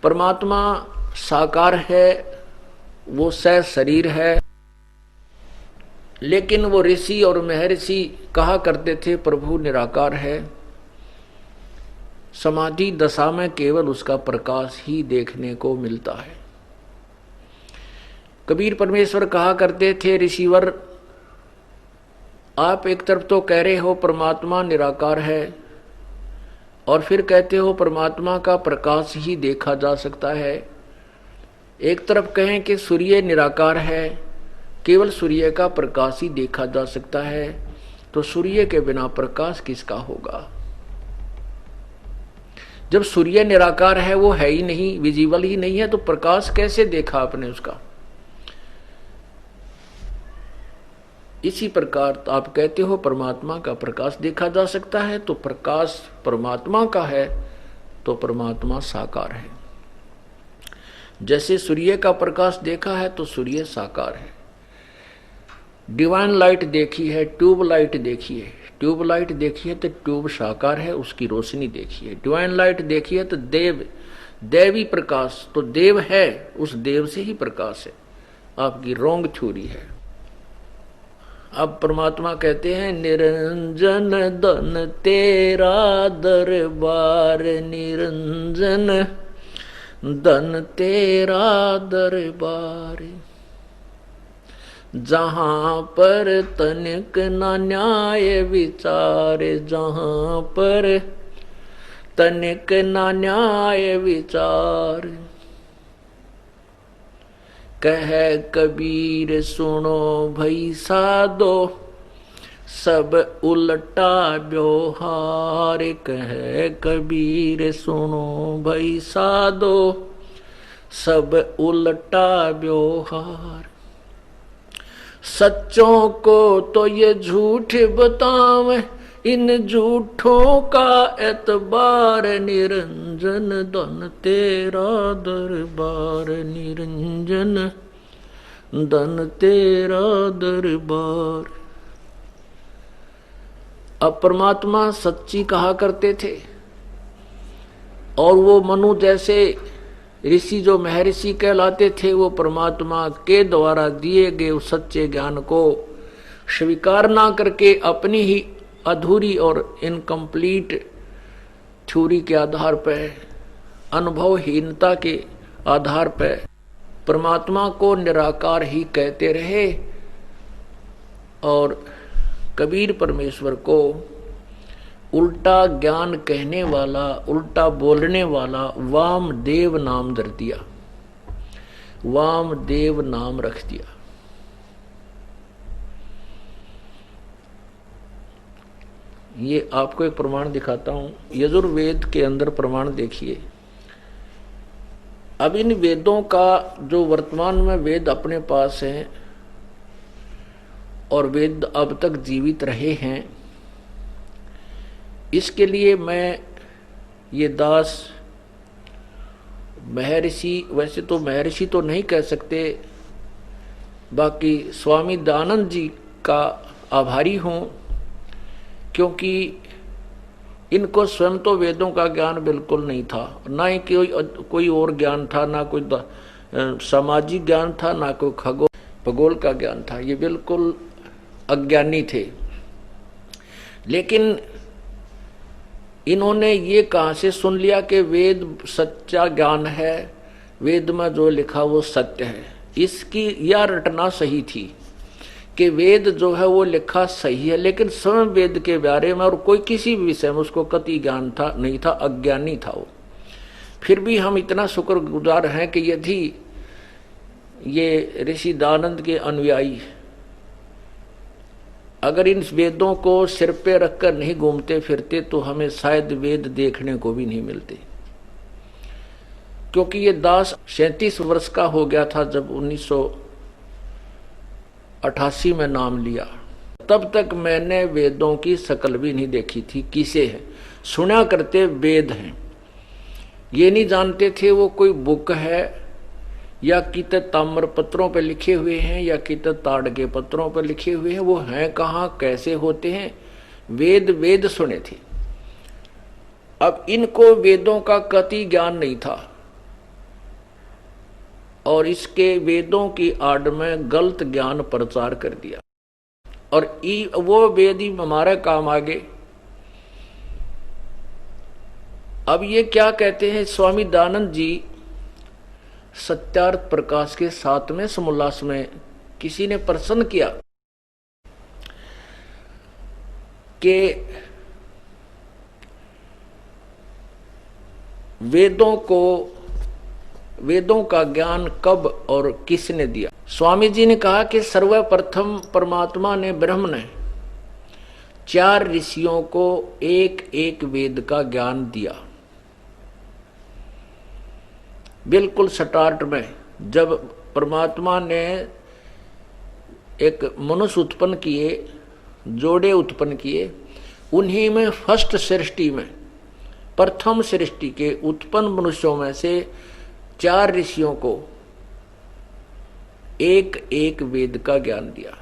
परमात्मा साकार है, वो शरीर है, लेकिन वो ऋषि और महर्षि कहा करते थे प्रभु निराकार है। समाधि दशा में केवल उसका प्रकाश ही देखने को मिलता है। कबीर परमेश्वर कहा करते थे, ऋषिवर आप एक तरफ तो कह रहे हो परमात्मा निराकार है, और फिर कहते हो परमात्मा का प्रकाश ही देखा जा सकता है। एक तरफ कहें कि सूर्य निराकार है, केवल सूर्य का प्रकाश ही देखा जा सकता है, तो सूर्य के बिना प्रकाश किसका होगा? जब सूर्य निराकार है, वो है ही नहीं, विजिबल ही नहीं है, तो प्रकाश कैसे देखा आपने उसका? इसी प्रकार आप कहते हो परमात्मा का प्रकाश देखा जा सकता है, तो प्रकाश परमात्मा का है, तो परमात्मा साकार है। जैसे सूर्य का प्रकाश देखा है तो सूर्य साकार है, डिवाइन लाइट देखी है, ट्यूब लाइट देखी है। ट्यूब लाइट देखी है तो ट्यूब साकार है, उसकी रोशनी देखी है। डिवाइन लाइट देखी है तो देव, देवी प्रकाश, तो देव है, उस देव से ही प्रकाश है। आपकी रोंग थ्योरी है। अब परमात्मा कहते हैं निरंजन धन तेरा दरबार, निरंजन धन तेरा दरबार, जहां पर तनिक न न्याय विचार, जहां पर तनिक न न्याय विचार। कह कबीर सुनो भई साधो, सब उल्टा व्यवहार। कह कबीर सुनो भई साधो, सब उल्टा व्यवहार। सच्चों को तो ये झूठ बतावे, इन झूठों का एतबार। निरंजन धन तेरा दरबार, निरंजन धन तेरा दरबार। अब परमात्मा सच्ची कहा करते थे, और वो मनु जैसे ऋषि जो महर्षि कहलाते थे, वो परमात्मा के द्वारा दिए गए उस सच्चे ज्ञान को स्वीकार ना करके अपनी ही अधूरी और इनकम्प्लीट थ्योरी के आधार पर, अनुभवहीनता के आधार पर परमात्मा को निराकार ही कहते रहे। और कबीर परमेश्वर को उल्टा ज्ञान कहने वाला, उल्टा बोलने वाला वामदेव नाम धर दिया, वामदेव नाम रख दिया। ये आपको एक प्रमाण दिखाता हूं, यजुर्वेद के अंदर प्रमाण देखिए। अब इन वेदों का जो वर्तमान में वेद अपने पास हैं और वेद अब तक जीवित रहे हैं, इसके लिए मैं ये दास महर्षि, वैसे तो महर्षि तो नहीं कह सकते, बाकी स्वामी दयानंद जी का आभारी हूँ, क्योंकि इनको स्वयं तो वेदों का ज्ञान बिल्कुल नहीं था, ना ही कोई और ज्ञान था, ना कोई सामाजिक ज्ञान था, ना कोई भूगोल का ज्ञान था। ये बिल्कुल अज्ञानी थे। लेकिन इन्होंने ये कहाँ से सुन लिया कि वेद सच्चा ज्ञान है, वेद में जो लिखा वो सत्य है। इसकी यह रटना सही थी कि वेद जो है वो लिखा सही है, लेकिन स्वयं वेद के बारे में और कोई किसी भी विषय में उसको कतई ज्ञान था नहीं था, अज्ञानी था वो। फिर भी हम इतना शुक्रगुजार हैं कि यदि ये ऋषि दयानंद के अनुयायी अगर इन वेदों को सिर पे रखकर नहीं घूमते फिरते तो हमें शायद वेद देखने को भी नहीं मिलते। क्योंकि ये दास 37 वर्ष का हो गया था जब 1988 में नाम लिया। तब तक मैंने वेदों की शक्ल भी नहीं देखी थी, किसे है सुना करते वेद हैं, ये नहीं जानते थे वो कोई बुक है या कित ताम्र पत्रों पर लिखे हुए हैं या कित ताड़ के पत्रों पर लिखे हुए हैं, वो हैं कहाँ, कैसे होते हैं। वेद वेद सुने थे। अब इनको वेदों का कति ज्ञान नहीं था और इसके वेदों की आड़ में गलत ज्ञान प्रचार कर दिया और वो वेद ही हमारे काम आ गए। अब ये क्या कहते हैं स्वामी दयानंद जी, सत्यार्थ प्रकाश के 7वें समोल्लास में किसी ने प्रश्न किया कि वेदों का ज्ञान कब और किसने दिया। स्वामी जी ने कहा कि सर्वप्रथम परमात्मा ने, ब्रह्म ने 4 ऋषियों को एक एक वेद का ज्ञान दिया। बिल्कुल स्टार्ट में जब परमात्मा ने एक मनुष्य उत्पन्न किए, जोड़े उत्पन्न किए, उन्हीं में फर्स्ट सृष्टि में, प्रथम सृष्टि के उत्पन्न मनुष्यों में से 4 ऋषियों को एक एक वेद का ज्ञान दिया।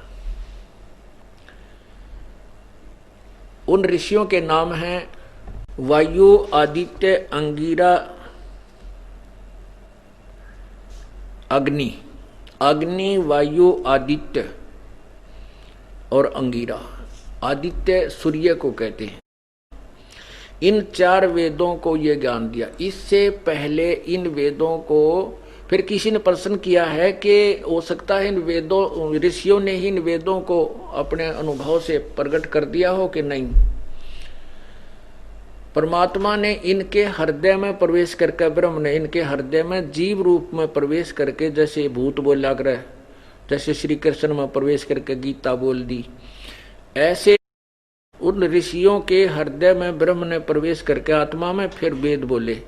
उन ऋषियों के नाम हैं वायु, आदित्य, अंगिरा, अग्नि। अग्नि, वायु, आदित्य और अंगिरा। आदित्य सूर्य को कहते हैं। इन 4 वेदों को यह ज्ञान दिया। इससे पहले इन वेदों को फिर किसी ने प्रश्न किया है कि हो सकता है इन वेदों, ऋषियों ने ही इन वेदों को अपने अनुभव से प्रकट कर दिया हो कि नहीं। परमात्मा ने इनके हृदय में प्रवेश करके, ब्रह्म ने इनके हृदय में जीव रूप में प्रवेश करके, जैसे भूत बोला कर, जैसे श्री कृष्ण में प्रवेश करके गीता बोल दी, ऐसे उन ऋषियों के हृदय में ब्रह्म ने प्रवेश करके आत्मा में फिर वेद बोले।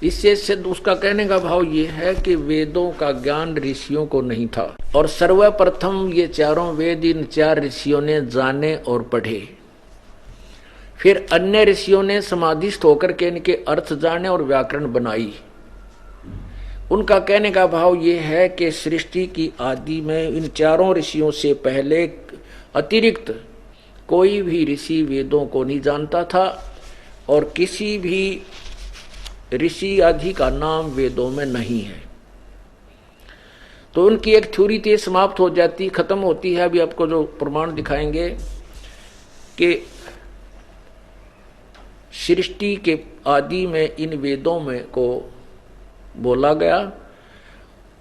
इससे सिद्ध उसका कहने का भाव ये है कि वेदों का ज्ञान ऋषियों को नहीं था, और सर्वप्रथम ये चारों वेद इन 4 ऋषियों ने जाने और पढ़े। फिर अन्य ऋषियों ने समाधिस्थ होकर के इनके अर्थ जाने और व्याकरण बनाई। उनका कहने का भाव ये है कि सृष्टि की आदि में इन 4 ऋषियों से पहले अतिरिक्त कोई भी ऋषि वेदों को नहीं जानता था, और किसी भी ऋषि आदि का नाम वेदों में नहीं है। तो उनकी एक थ्योरी तो समाप्त हो जाती, खत्म होती है। अभी आपको जो प्रमाण दिखाएंगे कि सृष्टि के आदि में इन वेदों में को बोला गया,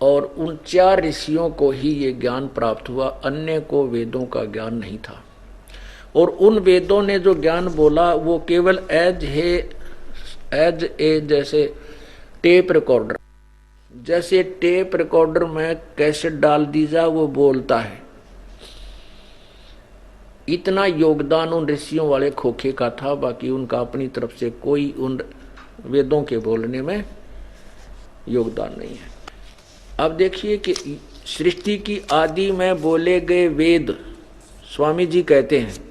और उन 4 ऋषियों को ही ये ज्ञान प्राप्त हुआ, अन्य को वेदों का ज्ञान नहीं था। और उन वेदों ने जो ज्ञान बोला वो केवल एज ए जैसे टेप रिकॉर्डर, जैसे टेप रिकॉर्डर में कैसेट डाल दी जा वो बोलता है, इतना योगदान उन ऋषियों वाले खोखे का था। बाकी उनका अपनी तरफ से कोई उन वेदों के बोलने में योगदान नहीं है। अब देखिए कि सृष्टि की आदि में बोले गए वेद, स्वामी जी कहते हैं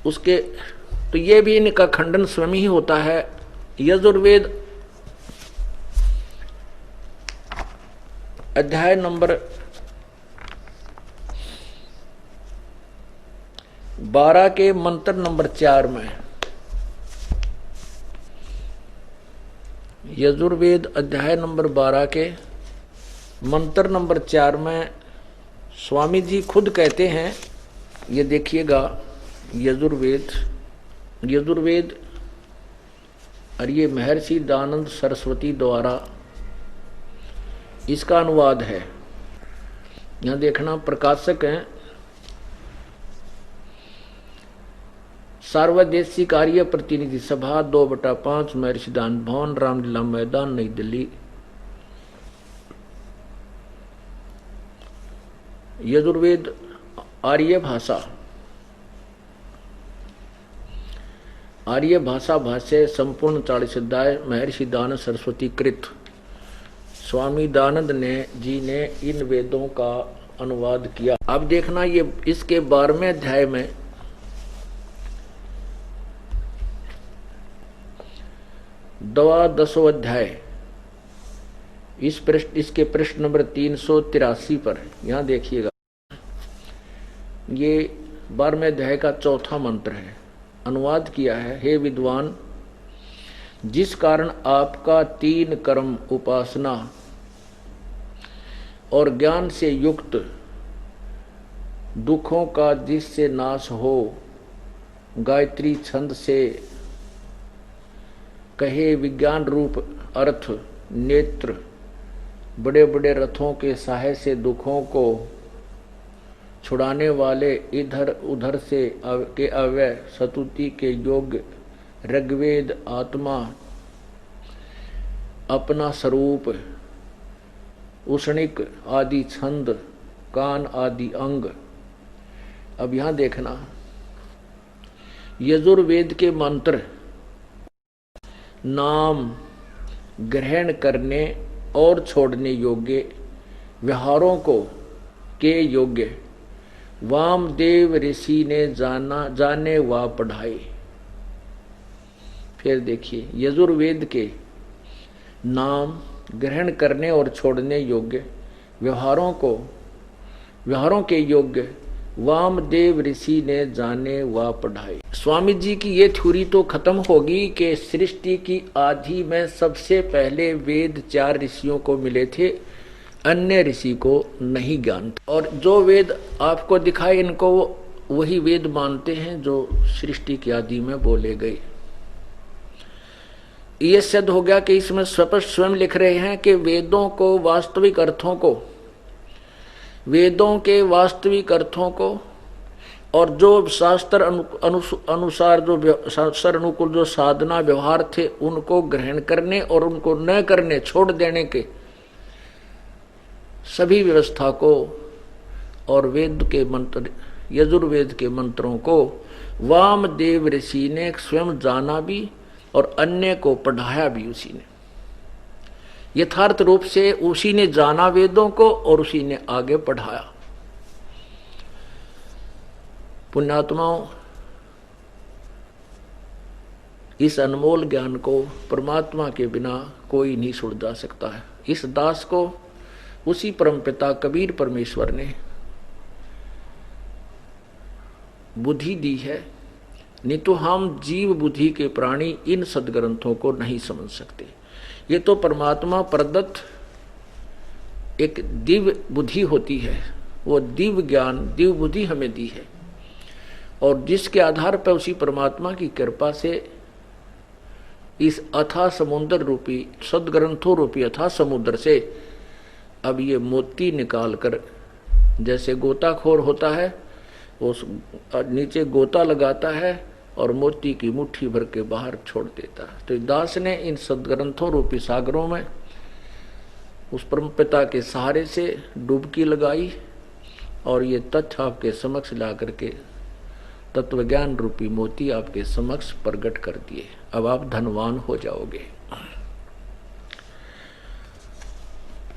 उसके, तो ये भी इनका खंडन स्वयं ही होता है। यजुर्वेद अध्याय नंबर 12 के मंत्र नंबर 4 में, यजुर्वेद अध्याय नंबर 12 के मंत्र नंबर 4 में स्वामी जी खुद कहते हैं, ये देखिएगा, यजुर्वेद और ये महर्षि दयानंद सरस्वती द्वारा इसका अनुवाद है। यहां देखना, प्रकाशक हैं सार्वदेशीय कार्य प्रतिनिधि सभा 2/5 महर्षि दयानंद भवन, रामलीला मैदान, नई दिल्ली। यजुर्वेद आर्य भाषा भाष्य संपूर्ण 40 अध्याय महर्षि दयानंद सरस्वती कृत। स्वामी दयानंद जी ने इन वेदों का अनुवाद किया। अब देखना, ये इसके 12वें अध्याय में द्वादशो अध्याय, इसके पृष्ठ नंबर 383 पर यहां देखिएगा, ये 12वें अध्याय का 4था मंत्र है। अनुवाद किया है, हे विद्वान, जिस कारण आपका 3 कर्म उपासना और ज्ञान से युक्त दुखों का जिससे नाश हो, गायत्री छंद से कहे विज्ञान रूप अर्थ नेत्र बड़े बड़े रथों के सहाय से दुखों को छुड़ाने वाले इधर उधर से के अव्यय स्तुति के योग्य ऋग्वेद आत्मा अपना स्वरूप उष्णिक आदि छंद कान आदि अंग। अब यहां देखना, यजुर्वेद के मंत्र नाम ग्रहण करने और छोड़ने योग्य व्यवहारों को के योग्य वामदेव ऋषि ने जाने व पढ़ाए। फिर देखिए, यजुर्वेद के नाम ग्रहण करने और छोड़ने योग्य व्यवहारों के योग्य वामदेव ऋषि ने जाने व पढ़ाए। स्वामी जी की ये थ्योरी तो खत्म होगी कि सृष्टि की आदि में सबसे पहले वेद 4 ऋषियों को मिले थे, अन्य ऋषि को नहीं ज्ञान था। और जो वेद आपको दिखाए इनको वही वेद मानते हैं जो सृष्टि की आदि में बोले गए। ये सिद्ध हो गया कि इसमें स्पष्ट स्वयं लिख रहे हैं कि वेदों को वास्तविक अर्थों को, वेदों के वास्तविक अर्थों को और जो शास्त्र अनुसार जो शास्त्र अनुकूल जो साधना व्यवहार थे उनको ग्रहण करने और उनको न करने छोड़ देने के सभी व्यवस्था को और वेद के मंत्र यजुर्वेद के मंत्रों को वामदेव ऋषि ने स्वयं जाना भी और अन्य को पढ़ाया भी उसी ने। यथार्थ रूप से उसी ने जाना वेदों को और उसी ने आगे पढ़ाया। पुण्यात्माओं, इस अनमोल ज्ञान को परमात्मा के बिना कोई नहीं सुलझा सकता है। इस दास को उसी परमपिता कबीर परमेश्वर ने बुद्धि दी है, नहीं तो हम जीव बुद्धि के प्राणी इन सदग्रंथों को नहीं समझ सकते। ये तो परमात्मा प्रदत्त एक दिव्य बुद्धि होती है, वो दिव्य ज्ञान दिव्य बुद्धि हमें दी है और जिसके आधार पर उसी परमात्मा की कृपा से इस अथाह समुद्र रूपी सदग्रंथों रूपी अथाह समुद्र से अब ये मोती निकाल कर, जैसे गोताखोर होता है उस नीचे गोता लगाता है और मोती की मुट्ठी भर के बाहर छोड़ देता है। तो दास ने इन सदग्रंथों रूपी सागरों में उस परमपिता के सहारे से डुबकी लगाई और ये तथ्य आपके समक्ष ला करके तत्वज्ञान रूपी मोती आपके समक्ष प्रकट कर दिए। अब आप धनवान हो जाओगे।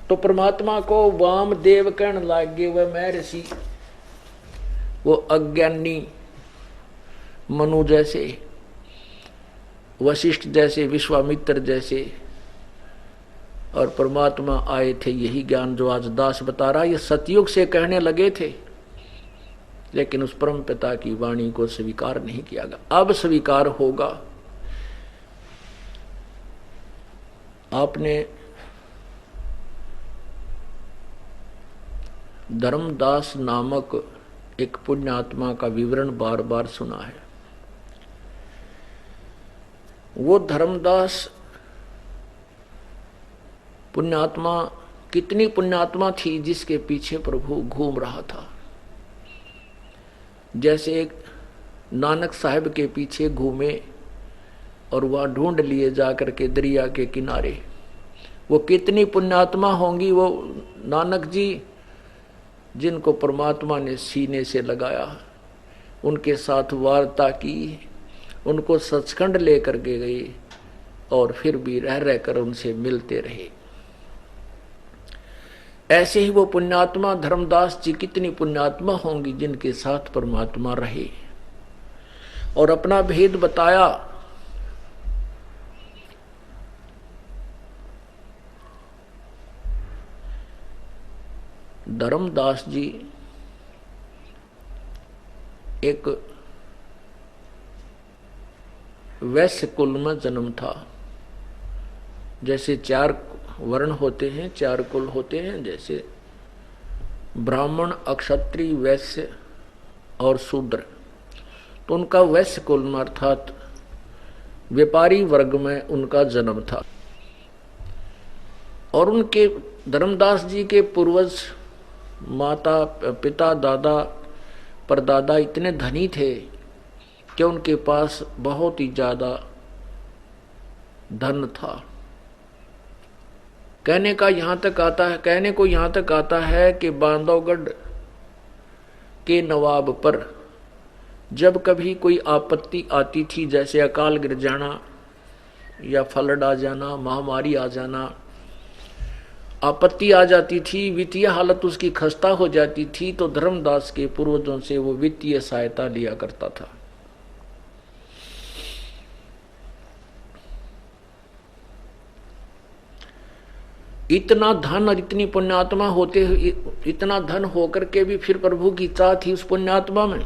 तो परमात्मा को वामदेव कहने लागे वह मैं ऋषि, वो अज्ञानी मनु जैसे, वशिष्ठ जैसे, विश्वामित्र जैसे, और परमात्मा आए थे यही ज्ञान जो आज दास बता रहा, ये सतयुग से कहने लगे थे, लेकिन उस परम पिता की वाणी को स्वीकार नहीं किया गया। अब स्वीकार होगा। आपने धर्मदास नामक एक पुण्यात्मा का विवरण बार बार सुना है। वो धर्मदास पुण्यात्मा कितनी पुण्यात्मा थी जिसके पीछे प्रभु घूम रहा था। जैसे एक नानक साहब के पीछे घूमे और वह ढूंढ लिए जाकर के दरिया के किनारे। वो कितनी पुण्यात्मा होंगी वो नानक जी, जिनको परमात्मा ने सीने से लगाया, उनके साथ वार्ता की, उनको सचखंड लेकर के गए और फिर भी रह रहकर उनसे मिलते रहे। ऐसे ही वो पुण्यात्मा धर्मदास जी कितनी पुण्यात्मा होंगी जिनके साथ परमात्मा रहे और अपना भेद बताया। धर्मदास जी एक वैश्य कुल में जन्म था। जैसे 4 वर्ण होते हैं, 4 कुल होते हैं, जैसे ब्राह्मण, अक्षत्रिय, वैश्य और शूद्र। तो उनका वैश्य कुल में अर्थात व्यापारी वर्ग में उनका जन्म था। और उनके धर्मदास जी के पूर्वज माता पिता दादा परदादा इतने धनी थे कि उनके पास बहुत ही ज्यादा धन था। कहने को यहाँ तक आता है कि बांधवगढ़ के नवाब पर जब कभी कोई आपत्ति आती थी, जैसे अकाल गिर जाना या फ्लड आ जाना, महामारी आ जाना, आपत्ति आ जाती थी, वित्तीय हालत उसकी खस्ता हो जाती थी, तो धर्मदास के पूर्वजों से वो वित्तीय सहायता लिया करता था। इतना धन और इतनी पुण्यात्मा होते, इतना धन होकर के भी फिर प्रभु की चाह थी उस पुण्यात्मा में।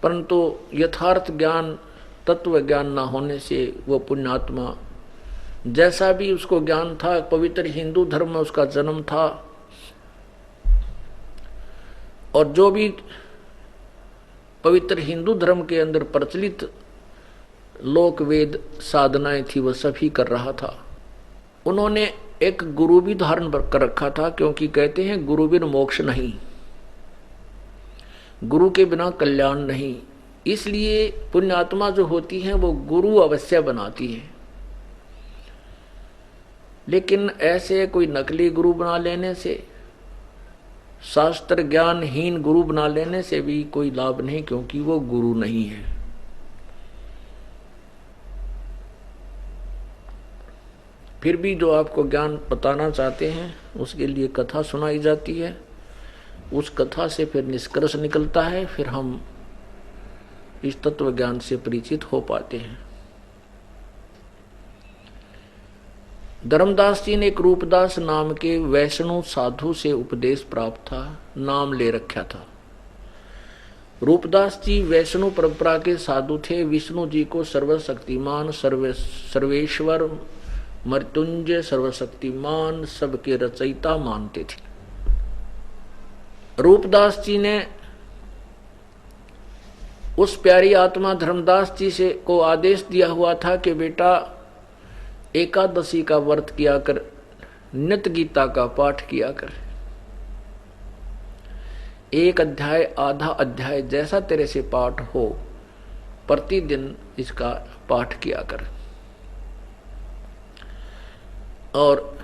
परंतु यथार्थ ज्ञान, तत्व ज्ञान न होने से वो पुण्यात्मा, जैसा भी उसको ज्ञान था, पवित्र हिंदू धर्म में उसका जन्म था, और जो भी पवित्र हिंदू धर्म के अंदर प्रचलित लोक वेद साधनाएं थी वह सभी कर रहा था। उन्होंने एक गुरु भी धारण कर रखा था, क्योंकि कहते हैं गुरु बिन मोक्ष नहीं, गुरु के बिना कल्याण नहीं। इसलिए पुण्यात्मा जो होती हैं वो गुरु अवश्य बनाती हैं। लेकिन ऐसे कोई नकली गुरु बना लेने से, शास्त्र ज्ञानहीन गुरु बना लेने से भी कोई लाभ नहीं, क्योंकि वो गुरु नहीं है। फिर भी जो आपको ज्ञान बताना चाहते हैं उसके लिए कथा सुनाई जाती है, उस कथा से फिर निष्कर्ष निकलता है, फिर हम इस तत्व ज्ञान से परिचित हो पाते हैं। धर्मदास जी ने एक रूपदास नाम के वैष्णव साधु से उपदेश प्राप्त था, नाम ले रखा था। रूपदास जी वैष्णव परंपरा के साधु थे। विष्णु जी को सर्वशक्तिमान, सर्वेश्वर, मृत्युंजय, सर्वशक्तिमान, सबके रचयिता मानते थे। रूपदास जी ने उस प्यारी आत्मा धर्मदास जी से को आदेश दिया हुआ था कि बेटा एकादशी का व्रत किया कर, नित्य गीता का पाठ किया कर, एक अध्याय आधा अध्याय जैसा तेरे से पाठ हो प्रतिदिन इसका पाठ किया कर, और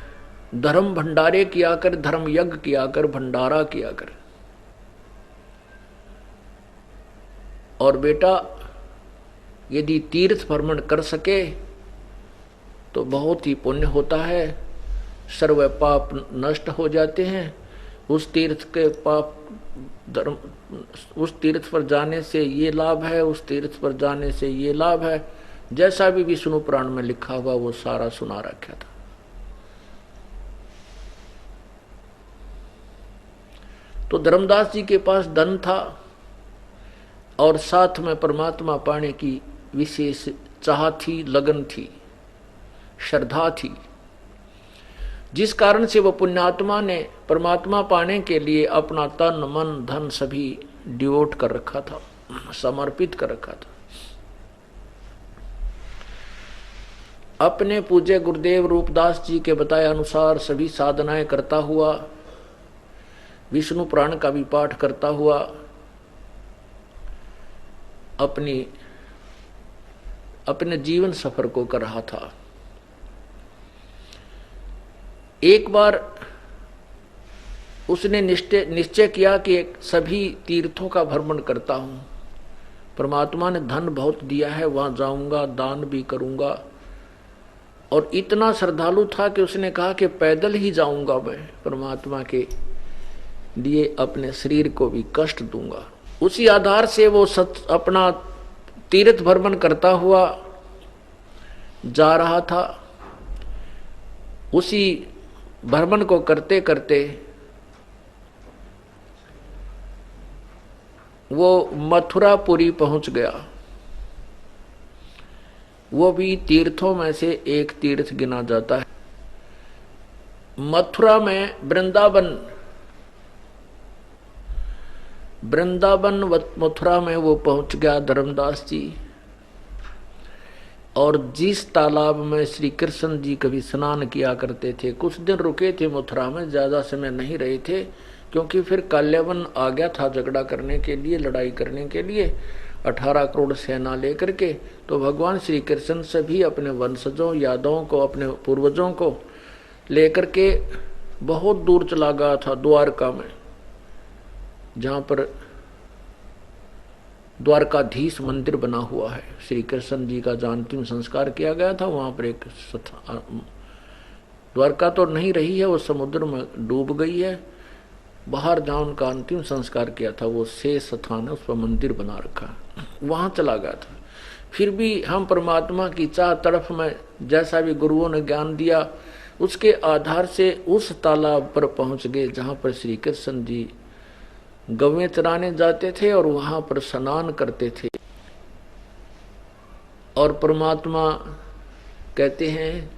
धर्म भंडारे किया कर, धर्म यज्ञ किया कर, भंडारा किया कर। और बेटा यदि तीर्थ भ्रमण कर सके तो बहुत ही पुण्य होता है, सर्व पाप नष्ट हो जाते हैं। उस तीर्थ के पाप धर्म, उस तीर्थ पर जाने से ये लाभ है, उस तीर्थ पर जाने से ये लाभ है, जैसा भी विष्णु पुराण में लिखा हुआ वो सारा सुना रखा था। तो धर्मदास जी के पास धन था और साथ में परमात्मा पाने की विशेष चाह थी, लगन थी, श्रद्धा थी, जिस कारण से वह पुण्यात्मा ने परमात्मा पाने के लिए अपना तन मन धन सभी डिवोट कर रखा था, समर्पित कर रखा था। अपने पूज्य गुरुदेव रूपदास जी के बताए अनुसार सभी साधनाएं करता हुआ, विष्णु पुराण का भी पाठ करता हुआ अपने जीवन सफर को कर रहा था। एक बार उसने निश्चय किया कि सभी तीर्थों का भ्रमण करता हूं, परमात्मा ने धन बहुत दिया है, वहां जाऊंगा, दान भी करूंगा। और इतना श्रद्धालु था कि उसने कहा कि पैदल ही जाऊंगा, मैं परमात्मा के लिए अपने शरीर को भी कष्ट दूंगा। उसी आधार से वो अपना तीर्थ भ्रमण करता हुआ जा रहा था। उसी भ्रमण को करते करते वो मथुरापुरी पहुंच गया। वो भी तीर्थों में से एक तीर्थ गिना जाता है। मथुरा में वृंदावन मथुरा में वो पहुंच गया धर्मदास जी। और जिस तालाब में श्री कृष्ण जी कभी स्नान किया करते थे, कुछ दिन रुके थे मथुरा में, ज्यादा समय नहीं रहे थे, क्योंकि फिर काल्यावन आ गया था झगड़ा करने के लिए, लड़ाई करने के लिए 18 करोड़ सेना लेकर के। तो भगवान श्री कृष्ण सभी अपने वंशजों, यादवों को, अपने पूर्वजों को लेकर के बहुत दूर चला गया था, द्वारका में, जहां पर द्वारकाधीश मंदिर बना हुआ है। श्री कृष्ण जी का जहां अंतिम संस्कार किया गया था, वहां पर एक द्वारका तो नहीं रही है, वो समुद्र में डूब गई है। बाहर जहां उनका अंतिम संस्कार किया था वो शेष स्थान है, उस पर मंदिर बना रखा है, वहां चला गया था। फिर भी हम परमात्मा की चाह तड़फ में जैसा भी गुरुओं ने ज्ञान दिया उसके आधार से उस तालाब पर पहुंच गए जहां पर श्री कृष्ण जी गवें चराने जाते थे और वहां पर स्नान करते थे। और परमात्मा कहते हैं,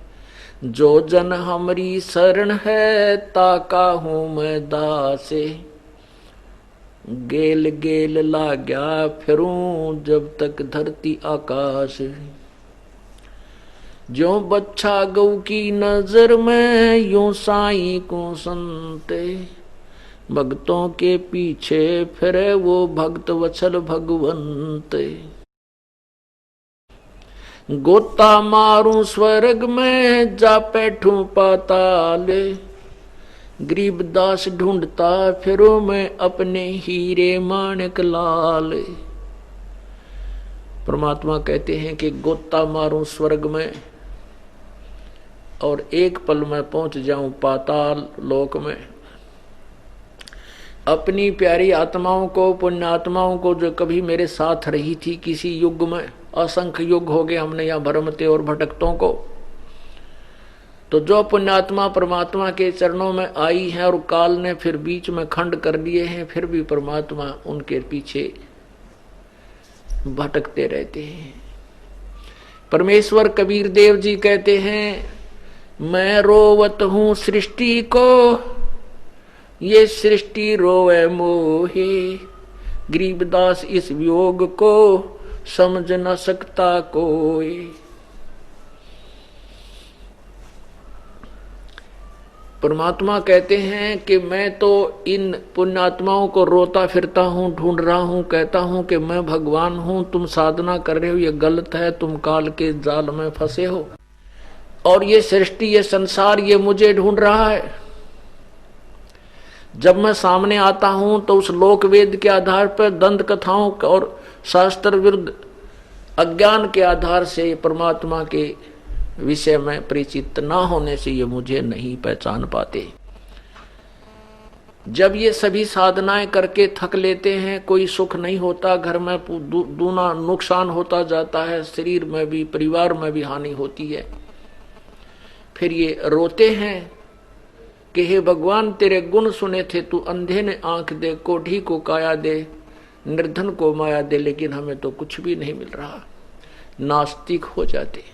जो जन हमारी शरण है ताका हूं मैं दासे, गेल गेल लाग्या फिरूं जब तक धरती आकाश। जो बच्चा गौ की नजर में यूं साईं को संते, भक्तों के पीछे फिरे वो भक्त वत्सल भगवंत। गोता मारूं स्वर्ग में जा बैठूं पाताल, गरीबदास ढूंढता फिरो मैं अपने हीरे माणिक लाल। परमात्मा कहते हैं कि गोता मारूं स्वर्ग में और एक पल में पहुंच जाऊं पाताल लोक में। अपनी प्यारी आत्माओं को, पुण्य आत्माओं को जो कभी मेरे साथ रही थी किसी युग में, असंख्य युग हो गए हमने यहाँ भरमते और भटकतों को, तो जो पुण्यात्मा परमात्मा के चरणों में आई है और काल ने फिर बीच में खंड कर दिए हैं, फिर भी परमात्मा उनके पीछे भटकते रहते हैं। परमेश्वर कबीर देव जी कहते हैं, मैं रोवत हूं सृष्टि को, ये सृष्टि रोवे मोहे, गरीबदास इस वियोग को समझ न सकता कोई। परमात्मा कहते हैं कि मैं तो इन पुण्यात्माओं को रोता फिरता हूँ, ढूंढ रहा हूँ, कहता हूँ कि मैं भगवान हूँ, तुम साधना कर रहे हो, ये गलत है, तुम काल के जाल में फंसे हो और ये सृष्टि, ये संसार, ये मुझे ढूंढ रहा है। जब मैं सामने आता हूँ तो उस लोक वेद के आधार पर, दंत कथाओं और शास्त्र विरुद्ध अज्ञान के आधार से परमात्मा के विषय में परिचित न होने से ये मुझे नहीं पहचान पाते। जब ये सभी साधनाएं करके थक लेते हैं, कोई सुख नहीं होता, घर में दूना नुकसान होता जाता है, शरीर में भी परिवार में भी हानि होती है, फिर ये रोते हैं कि हे भगवान तेरे गुण सुने थे, तू अंधे ने आंख दे, कोढ़ी को काया दे, निर्धन को माया दे, लेकिन हमें तो कुछ भी नहीं मिल रहा। नास्तिक हो जाते।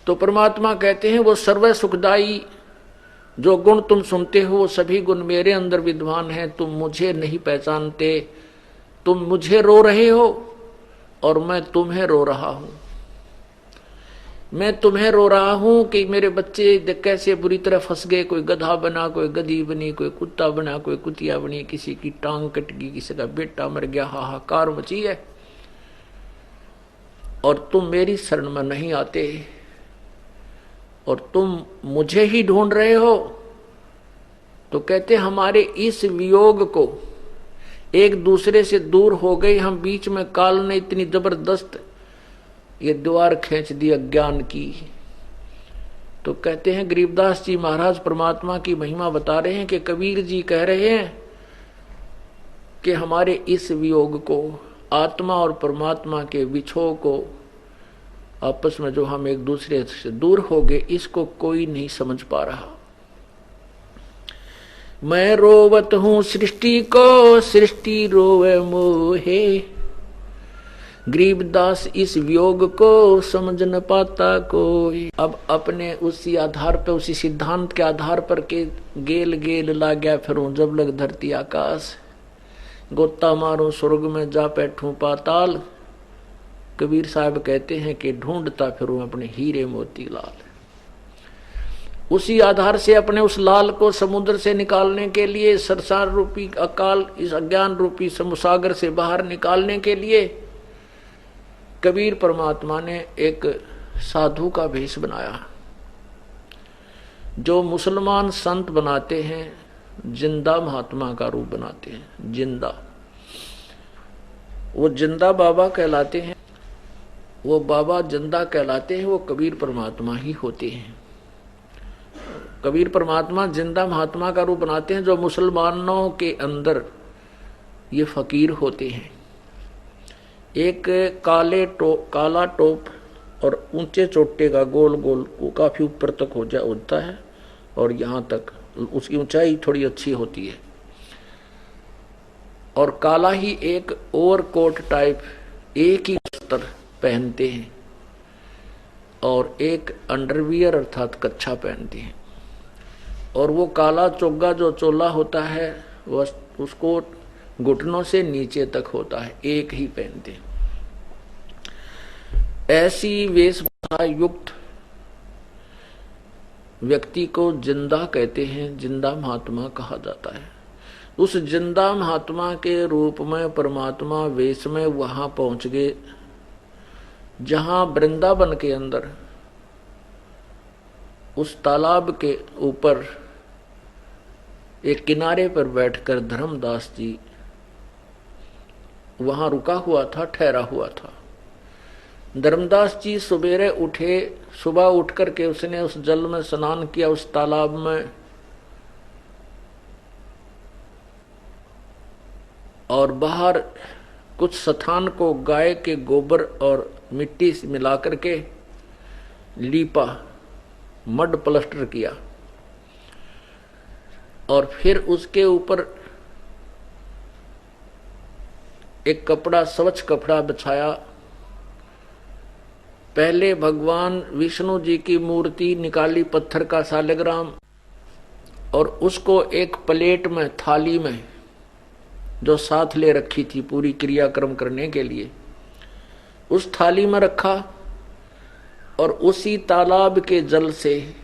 तो परमात्मा कहते हैं, वो सर्व सुखदाई जो गुण तुम सुनते हो वो सभी गुण मेरे अंदर विद्वान हैं, तुम मुझे नहीं पहचानते, तुम मुझे रो रहे हो और मैं तुम्हें रो रहा हूं। मैं तुम्हें रो रहा हूं कि मेरे बच्चे कैसे बुरी तरह फंस गए, कोई गधा बना, कोई गधी बनी, कोई कुत्ता बना, कोई कुतिया बनी, किसी की टांग कट गई, किसी का बेटा मर गया, हाहाकार मची है, और तुम मेरी शरण में नहीं आते और तुम मुझे ही ढूंढ रहे हो। तो कहते हमारे इस वियोग को एक दूसरे से दूर हो गए हम, बीच में काल ने इतनी जबरदस्त ये द्वार खींच दी अज्ञान की। तो कहते हैं गरीबदास जी महाराज परमात्मा की महिमा बता रहे हैं कि कबीर जी कह रहे हैं कि हमारे इस वियोग को, आत्मा और परमात्मा के विछोह को, आपस में जो हम एक दूसरे से दूर हो गए, इसको कोई नहीं समझ पा रहा। मैं रोवत हूं सृष्टि को, सृष्टि रोवे मोहे, गरीबदास इस वियोग को समझ न पाता कोई। अब अपने उसी आधार पर, उसी सिद्धांत के आधार पर के गेल गेल ला गया फिरूं जब लग धरती आकाश, गोता मारूं स्वर्ग में जा बैठूं पाताल। कबीर साहब कहते हैं कि ढूंढता फिरूं अपने हीरे मोती लाल। उसी आधार से अपने उस लाल को समुद्र से निकालने के लिए, संसार रूपी अकाल, इस अज्ञान रूपी समुसागर से बाहर निकालने के लिए कबीर परमात्मा ने एक साधु का भेष बनाया। जो मुसलमान संत बनाते हैं, जिंदा महात्मा का रूप बनाते हैं, जिंदा, वो जिंदा बाबा कहलाते हैं, वो बाबा जिंदा कहलाते हैं, वो कबीर परमात्मा ही होते हैं। कबीर परमात्मा जिंदा महात्मा का रूप बनाते हैं, जो मुसलमानों के अंदर ये फकीर होते हैं। एक काला टोप और ऊंचे चोटे का गोल गोल वो काफी ऊपर तक होता है और यहाँ तक उसकी ऊंचाई थोड़ी अच्छी होती है। और काला ही एक ओवरकोट टाइप एक ही वस्त्र पहनते हैं और एक अंडरवियर अर्थात कच्छा पहनते हैं। और वो काला चोगा जो चोला होता है वह उसको घुटनों से नीचे तक होता है, एक ही पहनते हैं। ऐसी वेशभूषा युक्त व्यक्ति को जिंदा कहते हैं, जिंदा महात्मा कहा जाता है। उस जिंदा महात्मा के रूप में परमात्मा वेश में वहां पहुंच गए जहां वृंदावन के अंदर उस तालाब के ऊपर एक किनारे पर बैठकर धर्मदास जी वहां रुका हुआ था, ठहरा हुआ था। धर्मदास जी सुबेरे उठे, सुबह उठ करके उसने उस जल में स्नान किया, उस तालाब में, और बाहर कुछ स्थान को गाय के गोबर और मिट्टी से मिला करके लीपा, मड प्लास्टर किया और फिर उसके ऊपर एक कपड़ा, स्वच्छ कपड़ा बिछाया। पहले भगवान विष्णु जी की मूर्ति निकाली, पत्थर का सालग्राम, और उसको एक प्लेट में, थाली में जो साथ ले रखी थी पूरी क्रियाक्रम करने के लिए, उस थाली में रखा और उसी तालाब के जल से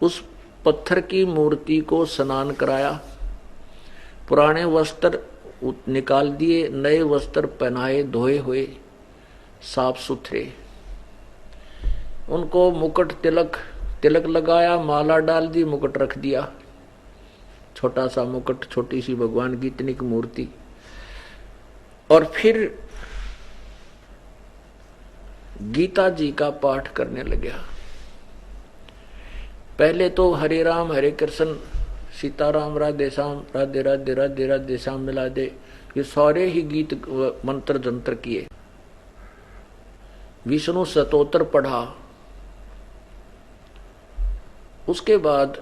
उस पत्थर की मूर्ति को स्नान कराया। पुराने वस्त्र निकाल दिए, नए वस्त्र पहनाए, धोए हुए, साफ सुथरे। उनको मुकुट तिलक लगाया, माला डाल दी, मुकुट रख दिया, छोटा सा मुकुट, छोटी सी भगवान की इतनी की मूर्ति। और फिर गीता जी का पाठ करने लगा। पहले तो हरे राम हरे कृष्ण, सीताराम राधे श्याम, राधे राधे राधे राधे श्याम मिला दे, ये सारे ही गीत मंत्र जंत्र किए। विष्णु स्तोत्र पढ़ा। उसके बाद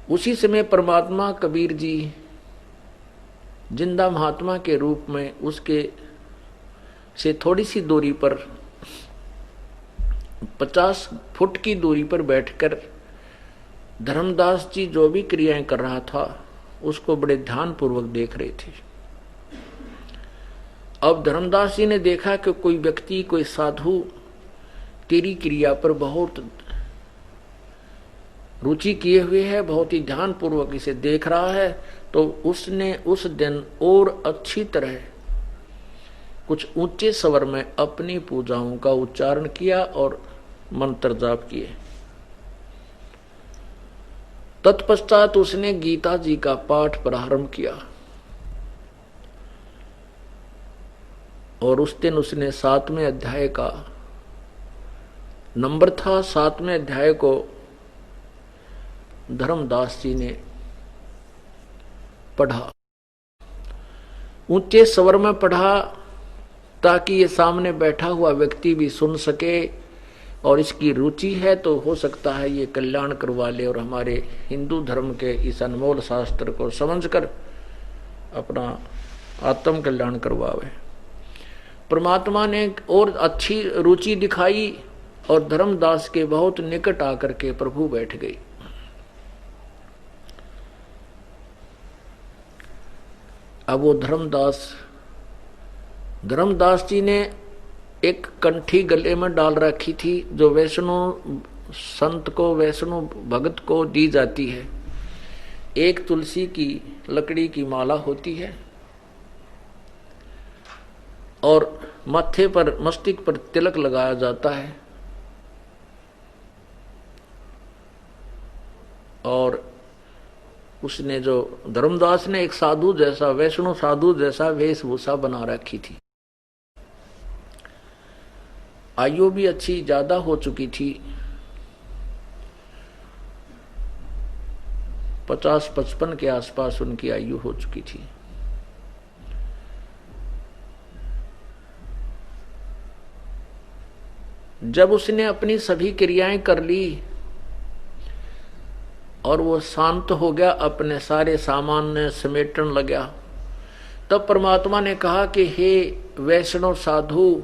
उसी समय परमात्मा कबीर जी जिंदा महात्मा के रूप में उसके से थोड़ी सी दूरी पर 50 फुट की दूरी पर बैठकर धर्मदास जी जो भी क्रियाएं कर रहा था उसको बड़े ध्यान पूर्वक देख रहे थे। अब धर्मदास जी ने देखा कि कोई व्यक्ति, कोई साधु तेरी क्रिया पर बहुत रुचि किए हुए है, बहुत ही ध्यान पूर्वक इसे देख रहा है। तो उसने उस दिन और अच्छी तरह कुछ ऊंचे स्वर में अपनी पूजाओं का उच्चारण किया और मंत्र जाप किए। तत्पश्चात उसने गीता जी का पाठ प्रारंभ किया और उस दिन उसने 7वें अध्याय का नंबर था, 7वें अध्याय को धर्मदास जी ने पढ़ा। ऊंचे स्वर में पढ़ा ताकि ये सामने बैठा हुआ व्यक्ति भी सुन सके, और इसकी रुचि है तो हो सकता है ये कल्याण करवा ले और हमारे हिंदू धर्म के इस अनमोल शास्त्र को समझकर अपना आत्म कल्याण करवावे। परमात्मा ने और अच्छी रुचि दिखाई और धर्मदास के बहुत निकट आकर के प्रभु बैठ गई। अब वो धर्मदास जी ने एक कंठी गले में डाल रखी थी जो वैष्णव संत को, वैष्णव भगत को दी जाती है। एक तुलसी की लकड़ी की माला होती है और माथे पर, मस्तिष्क पर तिलक लगाया जाता है और उसने जो धर्मदास ने एक साधु जैसा, वैष्णव साधु जैसा वेशभूषा बना रखी थी। आयु भी अच्छी ज्यादा हो चुकी थी, 50-55 के आसपास उनकी आयु हो चुकी थी। जब उसने अपनी सभी क्रियाएं कर ली और वो शांत हो गया, अपने सारे सामान ने समेटने लगा, तब परमात्मा ने कहा कि हे वैष्णव साधु,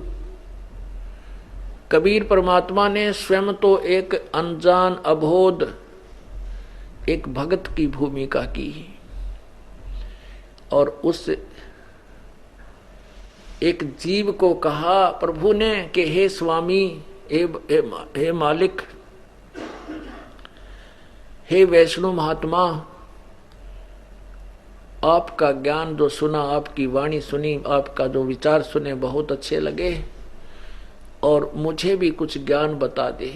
कबीर परमात्मा ने स्वयं तो एक अनजान अबोध एक भगत की भूमिका की और उस एक जीव को कहा प्रभु ने कि हे स्वामी, हे मालिक, हे वैष्णव महात्मा, आपका ज्ञान जो सुना, आपकी वाणी सुनी, आपका जो विचार सुने बहुत अच्छे लगे और मुझे भी कुछ ज्ञान बता दे।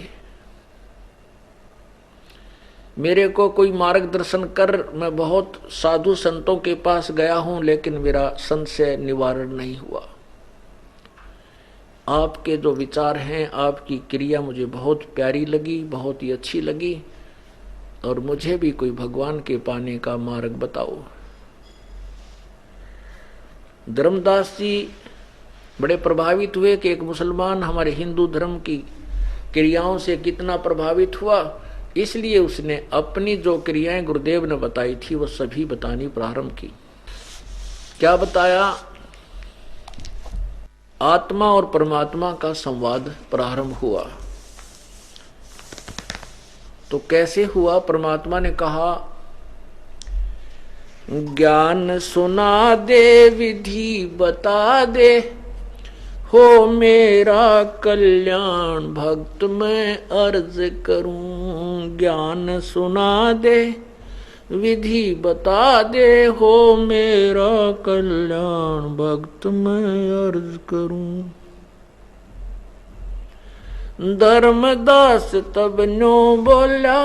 मेरे को कोई मार्गदर्शन कर। मैं बहुत साधु संतों के पास गया हूं लेकिन मेरा संशय निवारण नहीं हुआ। आपके जो विचार हैं, आपकी क्रिया मुझे बहुत प्यारी लगी, बहुत ही अच्छी लगी और मुझे भी कोई भगवान के पाने का मार्ग बताओ। धर्मदास जी बड़े प्रभावित हुए कि एक मुसलमान हमारे हिंदू धर्म की क्रियाओं से कितना प्रभावित हुआ, इसलिए उसने अपनी जो क्रियाएं गुरुदेव ने बताई थी वो सभी बतानी प्रारंभ की। क्या बताया? आत्मा और परमात्मा का संवाद प्रारंभ हुआ। तो कैसे हुआ? परमात्मा ने कहा, ज्ञान सुना दे, विधि बता दे, हो मेरा कल्याण भक्त मैं अर्ज करूं। ज्ञान सुना दे, विधि बता दे, हो मेरा कल्याण भक्त मैं अर्ज करूं। धर्मदास तब न्यो बोला,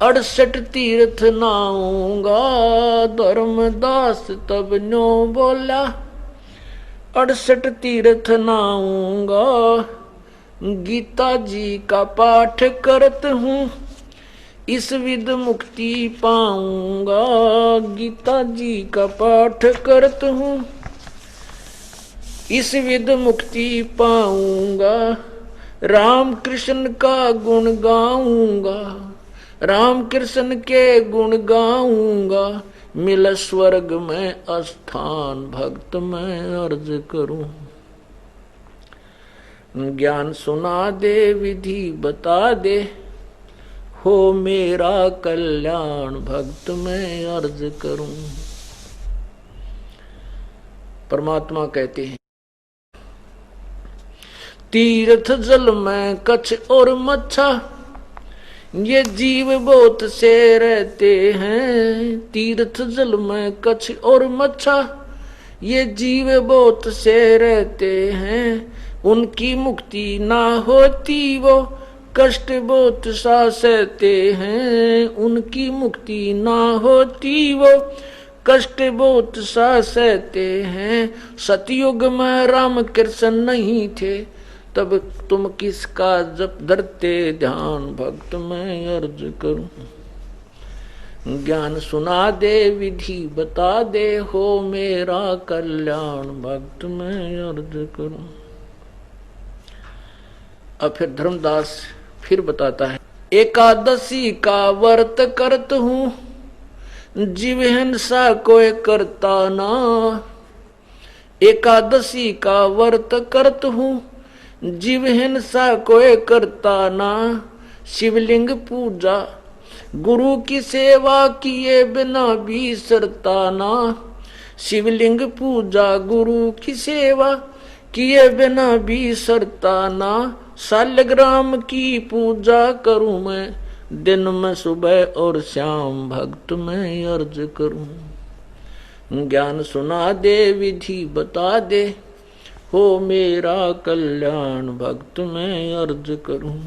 68 तीर्थ नाऊंगा। धर्मदास तब न्यो बोला, 68 तीर्थ नाऊंगा। गीता जी का पाठ करत हूँ, इस विद मुक्ति पाऊंगा। गीता जी का पाठ करत हूँ, इस विद मुक्ति पाऊंगा। राम कृष्ण का गुण गाऊंगा, राम कृष्ण के गुण गाऊंगा। मिल स्वर्ग में स्थान भक्त मैं अर्ज करूं। ज्ञान सुना दे, विधि बता दे, हो मेरा कल्याण भक्त मैं अर्ज करूं। परमात्मा कहते हैं, तीर्थ जल में कच्छ और मच्छा, ये जीव बहुत से रहते हैं। तीर्थ जल में कच्छ और मच्छा, ये जीव बहुत से रहते हैं। उनकी मुक्ति ना होती वो कष्ट बहुत सा सहते हैं। उनकी मुक्ति ना होती वो कष्ट बहुत सा सहते हैं। सतयुग में राम कृष्ण नहीं थे, तब तुम किसका जप धरते ध्यान भक्त मैं अर्ज करूं। ज्ञान सुना दे, विधि बता दे, हो मेरा कल्याण भक्त मैं अर्ज करूं। अब फिर धर्मदास फिर बताता है, एकादशी का व्रत करत हूँ, जीव हिंसा कोई करता ना। एकादशी का व्रत करत हूँ, जीव हिंसा कोई करता ना। शिवलिंग पूजा गुरु की सेवा किए बिना भी सरता ना। शिवलिंग पूजा गुरु की सेवा किए बिना भी सरता ना। शालिग्राम की पूजा करूं मैं, दिन में सुबह और शाम भक्त मैं अर्ज करूं। ज्ञान सुना दे, विधि बता दे, हो मेरा कल्याण भक्त मैं अर्ज करूं।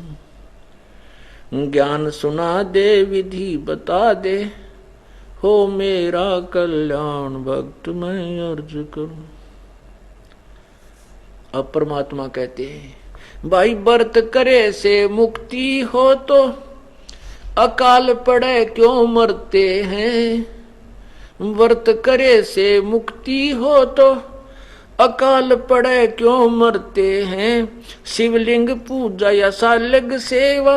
ज्ञान सुना दे, विधि बता दे, हो मेरा कल्याण भक्त मैं अर्ज करूं। अब परमात्मा कहते हैं, भाई व्रत करे से मुक्ति हो तो अकाल पड़े क्यों मरते हैं। व्रत करे से मुक्ति हो तो अकाल पड़े क्यों मरते हैं, शिवलिंग पूजा या सालग सेवा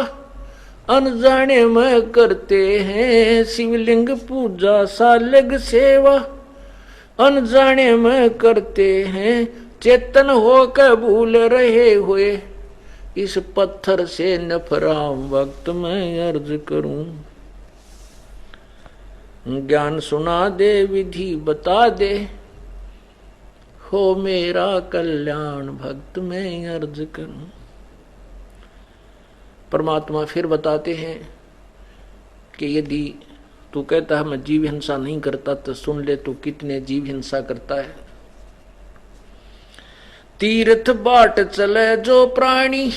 अनजाने में करते हैं। शिवलिंग पूजा सालग सेवा अनजाने में करते हैं। चेतन होकर भूल रहे हुए इस पत्थर से नफराम वक्त में अर्ज करूं। ज्ञान सुना दे विधि बता दे, हो मेरा कल्याण भक्त में अर्ज करूं। परमात्मा फिर बताते हैं कि यदि तू कहता है मैं जीव हिंसा नहीं करता तो सुन ले तू कितने जीव हिंसा करता है। तीर्थ बाट चले जो प्राणी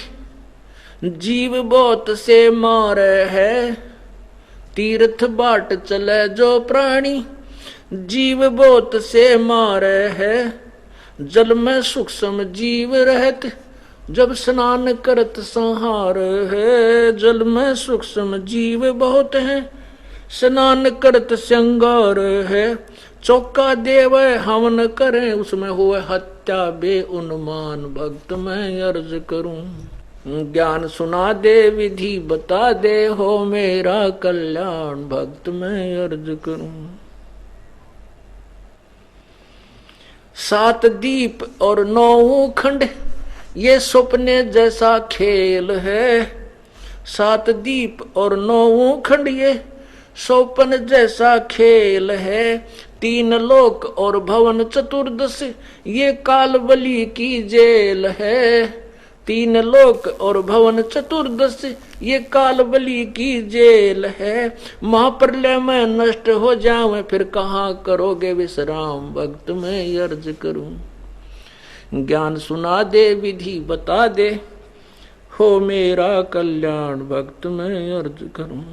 जीव बहुत से मारे है। तीर्थ बाट चले जो प्राणी जीव बहुत से मारे है। जल में सूक्ष्म जीव रहत जब स्नान करत संहार है। जल में सूक्ष्म जीव बहुत है स्नान करत श्रृंगार है। चौका देव हवन करें उसमें हो हत्या बे उन्मान भक्त मैं अर्ज करूं। ज्ञान सुना दे विधि बता दे, हो मेरा कल्याण भक्त मैं अर्ज करूं। 7 दीप और 9 खंड ये सपने जैसा खेल है। 7 दीप और 9 खंड ये स्वप्न जैसा खेल है। 3 लोक और भवन चतुर्दश ये काल बलि की जेल है। 3 लोक और भवन चतुर्दश ये काल बलि की जेल है। महाप्रलय में नष्ट हो जाऊं फिर कहाँ करोगे विश्राम भक्त में अर्ज करूं। ज्ञान सुना दे विधि बता दे, हो मेरा कल्याण भक्त में अर्ज करूं।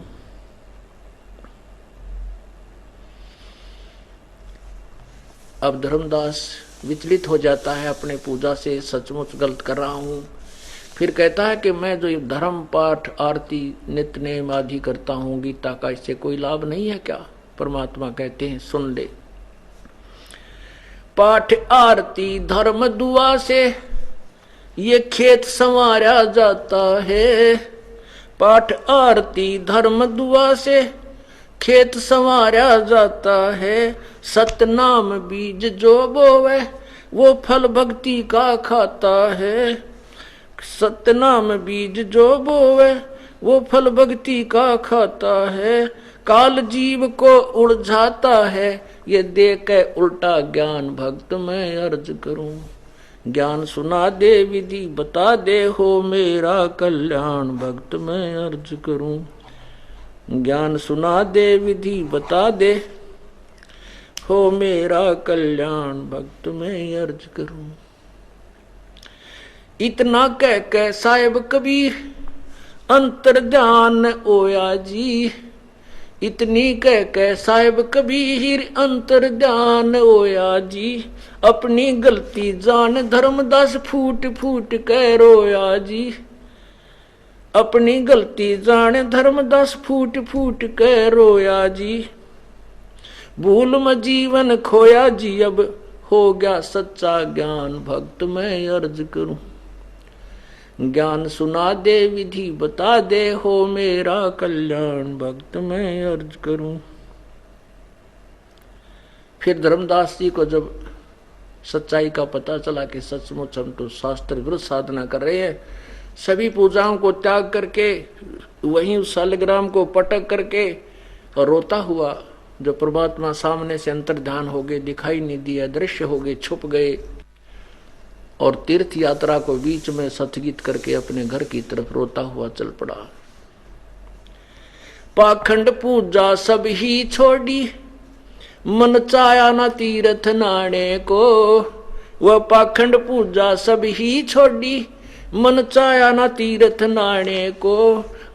अब धर्मदास विचलित हो जाता है अपने पूजा से, सचमुच गलत कर रहा हूं। फिर कहता है कि मैं जो धर्म पाठ आरती नित्य नेम आदि करता हूं गीता का, इससे कोई लाभ नहीं है क्या? परमात्मा कहते हैं सुन ले। पाठ आरती धर्म दुआ से ये खेत संवारा जाता है। पाठ आरती धर्म दुआ से खेत संवारा जाता है। सतनाम बीज जो बोवे वो फल भक्ति का खाता है। सतनाम बीज जो बोवे वो फल भक्ति का खाता है। काल जीव को उलझाता है ये देख उल्टा ज्ञान भक्त मैं अर्ज करूं। ज्ञान सुना दे विधि बता दे, हो मेरा कल्याण भक्त मैं अर्ज करूं। ज्ञान सुना दे विधि बता दे, हो मेरा कल्याण भक्त मैं अर्ज करूं। इतना कह के साहिब कबीर अंतर ध्यान ओया जी। इतनी कह के साहिब कबीर अंतर ध्यान ओया जी। अपनी गलती जान धर्मदास फूट फूट के रोया जी। अपनी गलती जान धर्मदास फूट फूट के रोया जी। भूल में जीवन खोया जी अब हो गया सच्चा ज्ञान भक्त मैं अर्ज करूं। ज्ञान सुना दे विधि बता दे, हो मेरा कल्याण भक्त मैं अर्ज करूं। फिर धर्मदास जी को जब सच्चाई का पता चला कि सचमुच हम तो शास्त्र विरुद्ध साधना कर रहे हैं, सभी पूजाओं को त्याग करके वहीं उस शालिग्राम को पटक करके और रोता हुआ जो परमात्मा सामने से अंतर्ध्यान हो गए, दिखाई नहीं दिया, दृश्य हो गए, छुप गए और तीर्थ यात्रा को बीच में सतगीत करके अपने घर की तरफ रोता हुआ चल पड़ा। पाखंड पूजा सब ही छोड़ी मन चाया ना तीर्थ नाने को। वह पाखंड पूजा सब ही छोड़ी मन चाया ना तीर्थ नाने को।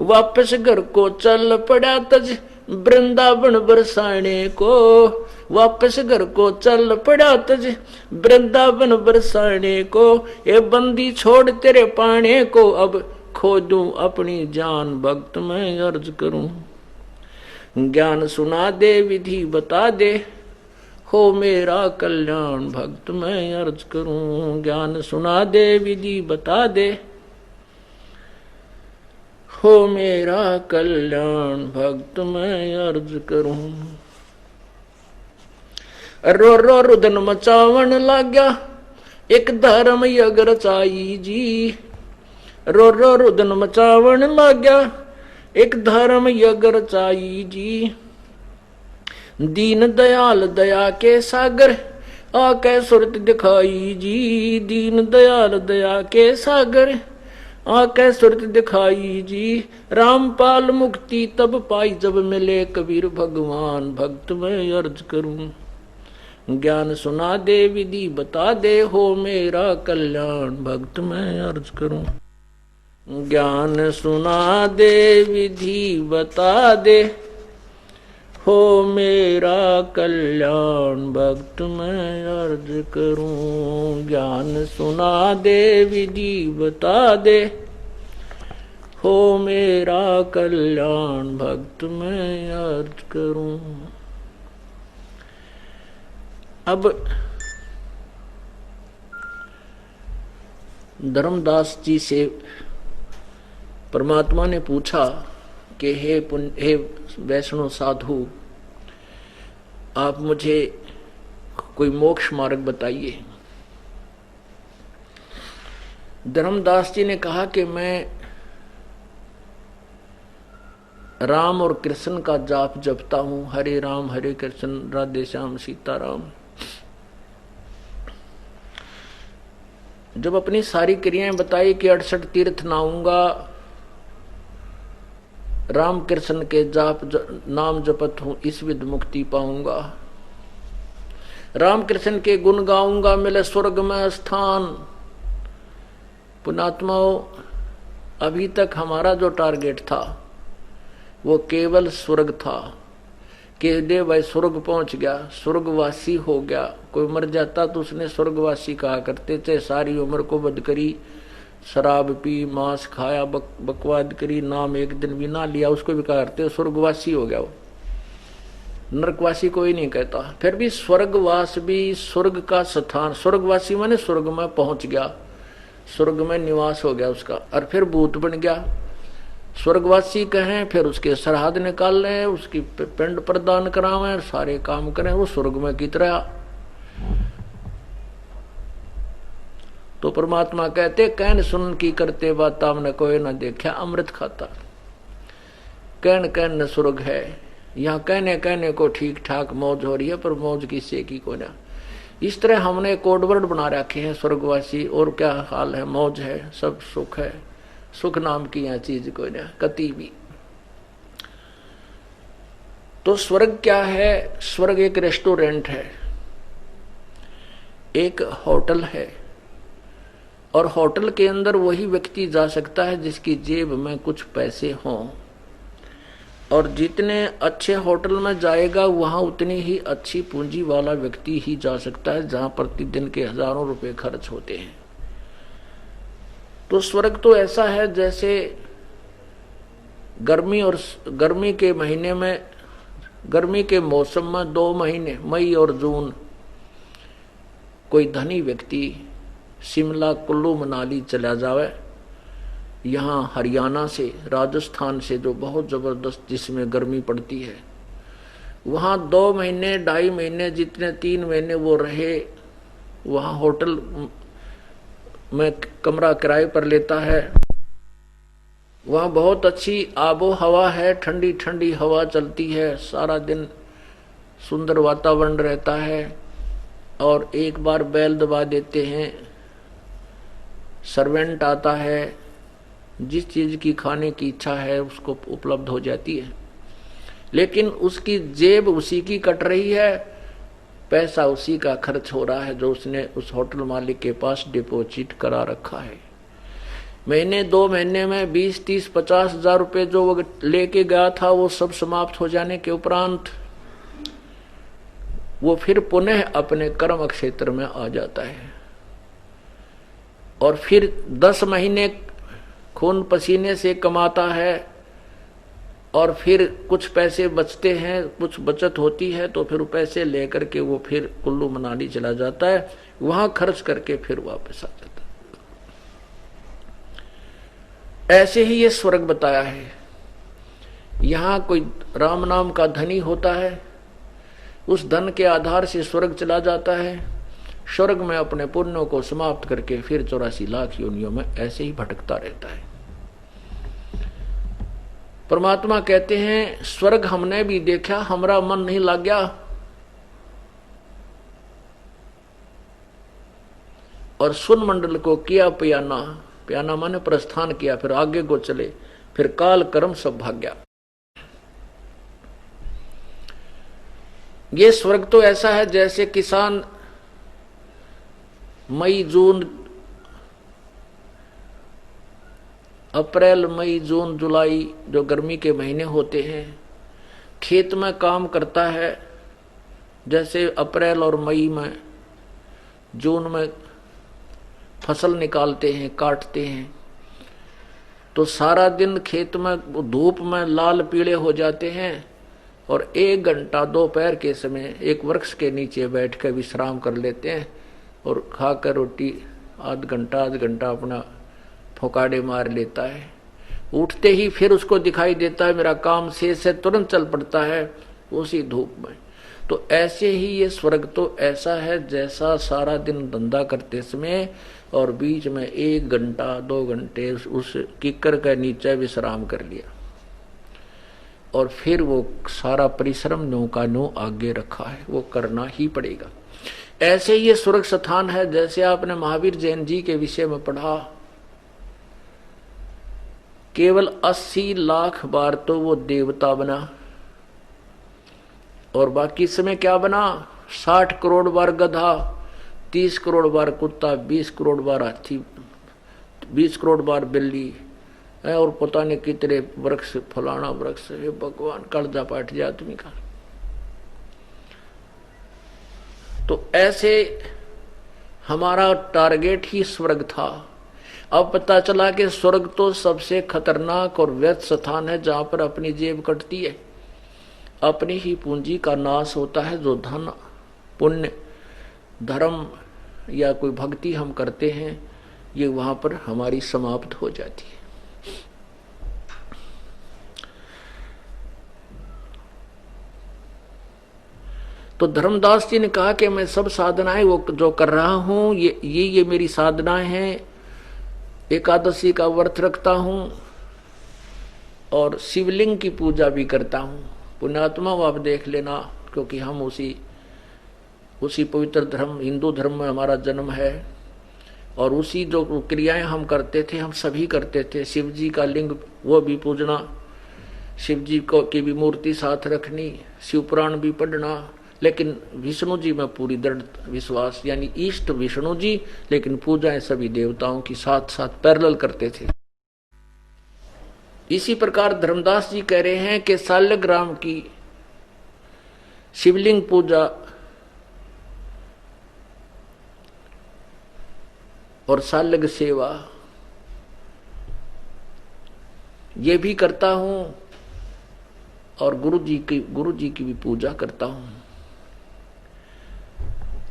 वापस घर को चल पड़ा तज वृंदावन बरसाने को। वापस घर को चल पड़ा तज वृंदावन बरसाने को। ये बंदी छोड़ तेरे पाने को अब खो दूं अपनी जान भक्त मैं अर्ज करूं। ज्ञान सुना दे विधि बता दे, हो मेरा कल्याण भक्त मैं अर्ज करूं। ज्ञान सुना दे विधि बता दे, हो मेरा कल्याण भक्त मैं अर्ज करूं। रो रो रुदन मचावन लाग्या एक धर्म यग रचाई जी। रो रो रुदन मचावन लाग्या एक धर्म यग रचाई जी। दीन दयाल दया के सागर आके सुरत दिखाई जी। दीन दयाल दया के सागर आके सुरत दिखाई जी। रामपाल मुक्ति तब पाई जब मिले कबीर भगवान भक्त मैं अर्ज करूं। ज्ञान सुना दे विधि बता दे, हो मेरा कल्याण भक्त मैं अर्ज करूं। ज्ञान सुना दे विधि बता दे, हो मेरा कल्याण भक्त मैं अर्ज करूं। ज्ञान सुना दे विधि बता दे, हो मेरा कल्याण भक्त मैं अर्ज करूं। अब धर्मदास जी से परमात्मा ने पूछा कि हे वैष्णव साधु, आप मुझे कोई मोक्ष मार्ग बताइए। धर्मदास जी ने कहा कि मैं राम और कृष्ण का जाप जपता हूं, हरे राम हरे कृष्ण राधे श्याम सीताराम। जब अपनी सारी क्रियाएं बताई कि 68 तीर्थ नाऊंगा, राम कृष्ण के जाप नाम जपत हूं, इस विध मुक्ति पाऊंगा। राम कृष्ण के गुण गाऊंगा, मिले स्वर्ग में स्थान। पुणात्माओं, अभी तक हमारा जो टारगेट था वो केवल स्वर्ग था कि दे भाई स्वर्ग पहुंच गया, स्वर्गवासी हो गया। कोई मर जाता तो उसने स्वर्गवासी कहा करते थे। सारी उम्र को बद करी, शराब पी, मांस खाया, बकवाद करी, नाम एक दिन भी ना लिया, उसको भी कहा करते स्वर्गवासी हो गया। वो नरकवासी कोई नहीं कहता। फिर भी स्वर्गवास भी स्वर्ग का स्थान, स्वर्गवासी माने स्वर्ग में पहुंच गया, स्वर्ग में निवास हो गया उसका। और फिर भूत बन गया, स्वर्गवासी कहें, फिर उसके सरहद निकाल लें, उसकी पिंड प्रदान करावें, सारे काम करें, वो स्वर्ग में की तरह। तो परमात्मा कहते कहन सुन की करते बात हमने कोई न देखा अमृत खाता। कहन कहन न स्वर्ग है, यहाँ कहने कहने को ठीक ठाक मौज हो रही है, पर मौज किसी की को ना। इस तरह हमने कोडवर्ड बना रखे हैं स्वर्गवासी, और क्या हाल है, मौज है, सब सुख है। सुख नाम की यहाँ चीज को ना कति भी। तो स्वर्ग क्या है? स्वर्ग एक रेस्टोरेंट है, एक होटल है, और होटल के अंदर वही व्यक्ति जा सकता है जिसकी जेब में कुछ पैसे हों। और जितने अच्छे होटल में जाएगा वहां उतनी ही अच्छी पूंजी वाला व्यक्ति ही जा सकता है, जहां प्रतिदिन के हजारों रुपए खर्च होते हैं। तो स्वर्ग तो ऐसा है जैसे गर्मी के महीने में, गर्मी के मौसम में 2 महीने मई और जून, कोई धनी व्यक्ति शिमला कुल्लू मनाली चला जावे, यहाँ हरियाणा से राजस्थान से जो बहुत जबरदस्त जिसमें गर्मी पड़ती है, वहाँ 2 महीने 2.5 महीने जितने 3 महीने वो रहे, वहाँ होटल में कमरा किराए पर लेता है। वहाँ बहुत अच्छी आबो हवा है, ठंडी ठंडी हवा चलती है, सारा दिन सुंदर वातावरण रहता है। और एक बार बैल दबा देते हैं, सर्वेंट आता है, जिस चीज की खाने की इच्छा है उसको उपलब्ध हो जाती है। लेकिन उसकी जेब उसी की कट रही है, पैसा उसी का खर्च हो रहा है जो उसने उस होटल मालिक के पास डिपॉजिट करा रखा है। महीने 2 महीने में 20, 30, 50 हजार रुपये जो वो लेके गया था, वो सब समाप्त हो जाने के उपरांत वो फिर पुनः अपने कर्म क्षेत्र में आ जाता है। और फिर 10 महीने खून पसीने से कमाता है, और फिर कुछ पैसे बचते हैं, कुछ बचत होती है, तो फिर पैसे लेकर के वो फिर कुल्लू मनाली चला जाता है, वहां खर्च करके फिर वापस आ जाता है। ऐसे ही ये स्वर्ग बताया है। यहां कोई राम नाम का धनी होता है, उस धन के आधार से स्वर्ग चला जाता है, स्वर्ग में अपने पुण्यों को समाप्त करके फिर 84 लाख योनियों में ऐसे ही भटकता रहता है। परमात्मा कहते हैं स्वर्ग हमने भी देखा, हमारा मन नहीं लग गया, और सुन मंडल को किया पियाना, पियाना माने प्रस्थान किया, फिर आगे को चले, फिर काल कर्म सब भाग गया। ये स्वर्ग तो ऐसा है जैसे किसान मई जून, अप्रैल मई जून जुलाई जो गर्मी के महीने होते हैं, खेत में काम करता है। जैसे अप्रैल और मई में, जून में फसल निकालते हैं, काटते हैं, तो सारा दिन खेत में धूप में लाल पीले हो जाते हैं, और 1 घंटा दोपहर के समय एक वृक्ष के नीचे बैठकर विश्राम कर लेते हैं, और खाकर रोटी आध घंटा अपना फोकाड़े मार लेता है। उठते ही फिर उसको दिखाई देता है मेरा काम शेष है, तुरंत चल पड़ता है उसी धूप में। तो ऐसे ही ये स्वर्ग तो ऐसा है जैसा सारा दिन धंधा करते समय और बीच में 1 घंटा 2 घंटे उस किक्कर के नीचे विश्राम कर लिया, और फिर वो सारा परिश्रम नो का नो आगे रखा है, वो करना ही पड़ेगा। ऐसे ये स्वर्ग स्थान है। जैसे आपने महावीर जैन जी के विषय में पढ़ा, केवल 80 लाख बार तो वो देवता बना, और बाकी समय क्या बना? 60 करोड़ बार गधा, 30 करोड़ बार कुत्ता, 20 करोड़ बार हाथी, 20 करोड़ बार बिल्ली, और पता नहीं कितने वृक्ष, फलाना वृक्ष। हे भगवान, कलजा पाट जाए आदमी का। तो ऐसे हमारा टारगेट ही स्वर्ग था। अब पता चला कि स्वर्ग तो सबसे खतरनाक और व्यर्थ स्थान है, जहां पर अपनी जेब कटती है, अपनी ही पूंजी का नाश होता है। जो धन, पुण्य, धर्म या कोई भक्ति हम करते हैं, ये वहां पर हमारी समाप्त हो जाती है। तो धर्मदास जी ने कहा कि मैं सब साधनाएं वो जो कर रहा हूं, ये मेरी साधनाएं हैं। एकादशी का व्रत रखता हूं और शिवलिंग की पूजा भी करता हूं। पुण्यात्मा वो आप देख लेना, क्योंकि हम उसी पवित्र धर्म, हिंदू धर्म में हमारा जन्म है, और उसी जो क्रियाएं हम करते थे, हम सभी करते थे। शिव जी का लिंग वो भी पूजना, शिव जी को की भी मूर्ति साथ रखनी, शिव पुराण भी पढ़ना, लेकिन विष्णु जी में पूरी दृढ़ विश्वास, यानी ईष्ट विष्णु जी, लेकिन पूजाएं सभी देवताओं की साथ साथ पैरेलल करते थे। इसी प्रकार धर्मदास जी कह रहे हैं कि शाल्यग्राम की शिवलिंग पूजा और शाल्यग सेवा ये भी करता हूं, और गुरु जी की भी पूजा करता हूं।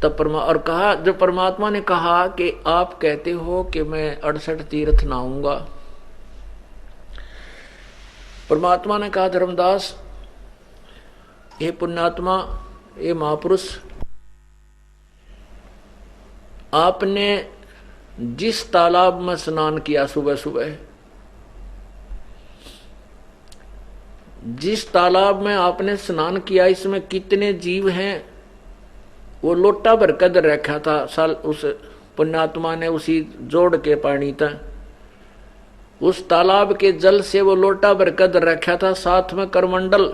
तब और कहा, जब परमात्मा ने कहा कि आप कहते हो कि मैं 68 तीर्थ नहाऊंगा, परमात्मा ने कहा धर्मदास, हे पुण्यात्मा, हे महापुरुष, आपने जिस तालाब में स्नान किया सुबह सुबह, जिस तालाब में आपने स्नान किया, इसमें कितने जीव हैं, वो लोटा भर कर रखा था। साल उस पुण्यात्मा ने उसी जोड़ के पानी तक, उस तालाब के जल से वो लोटा भर कर रखा था, साथ में करमंडल,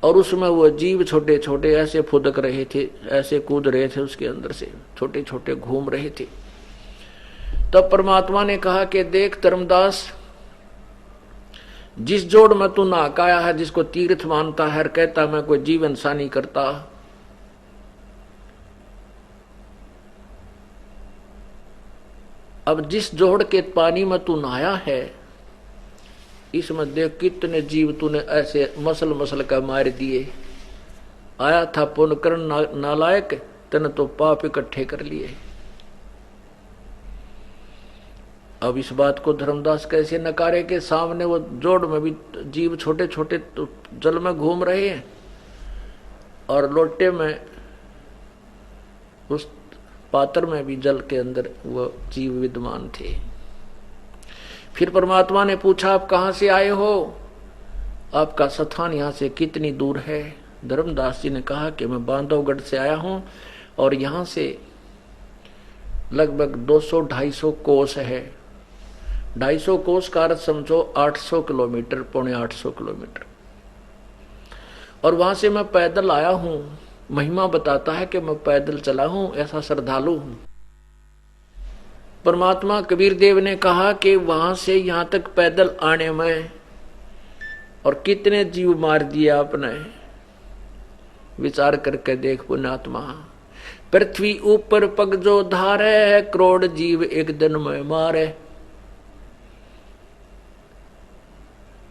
और उसमें वो जीव छोटे छोटे ऐसे फुदक रहे थे, ऐसे कूद रहे थे, उसके अंदर से छोटे छोटे घूम रहे थे। तब परमात्मा ने कहा कि देख धर्मदास, जिस जोड़ में तू नहा आया है, जिसको तीर्थ मानता है, कहता मैं कोई जीवन सा नहीं करता, अब जिस जोड़ के पानी में तू नहाया है, इसमें देख कितने जीव तूने ऐसे मसल मसल का मार दिए। आया था पुण्य करन नालायक, तने तो पाप इकट्ठे कर लिए। अब इस बात को धर्मदास कैसे नकारे के सामने वो जोड़ में भी जीव छोटे छोटे तो जल में घूम रहे हैं और लोटे में उस पात्र में भी जल के अंदर वो जीव विद्यमान थे। फिर परमात्मा ने पूछा, आप कहां से आए हो? आपका स्थान यहां से कितनी दूर है? धर्मदास जी ने कहा कि मैं बांधवगढ़ से आया हूं और यहां से लगभग 200-250 कोस है। 250 कोस का अर्थ समझो 800 किलोमीटर, 750 किलोमीटर। और वहां से मैं पैदल आया हूं। महिमा बताता है कि मैं पैदल चला हूं, ऐसा श्रद्धालु हूं। परमात्मा कबीर देव ने कहा कि वहां से यहां तक पैदल आने में और कितने जीव मार दिए आपने, विचार करके देख पुण्यात्मा। पृथ्वी ऊपर पग जो धारे, करोड़ जीव एक दिन में मारे।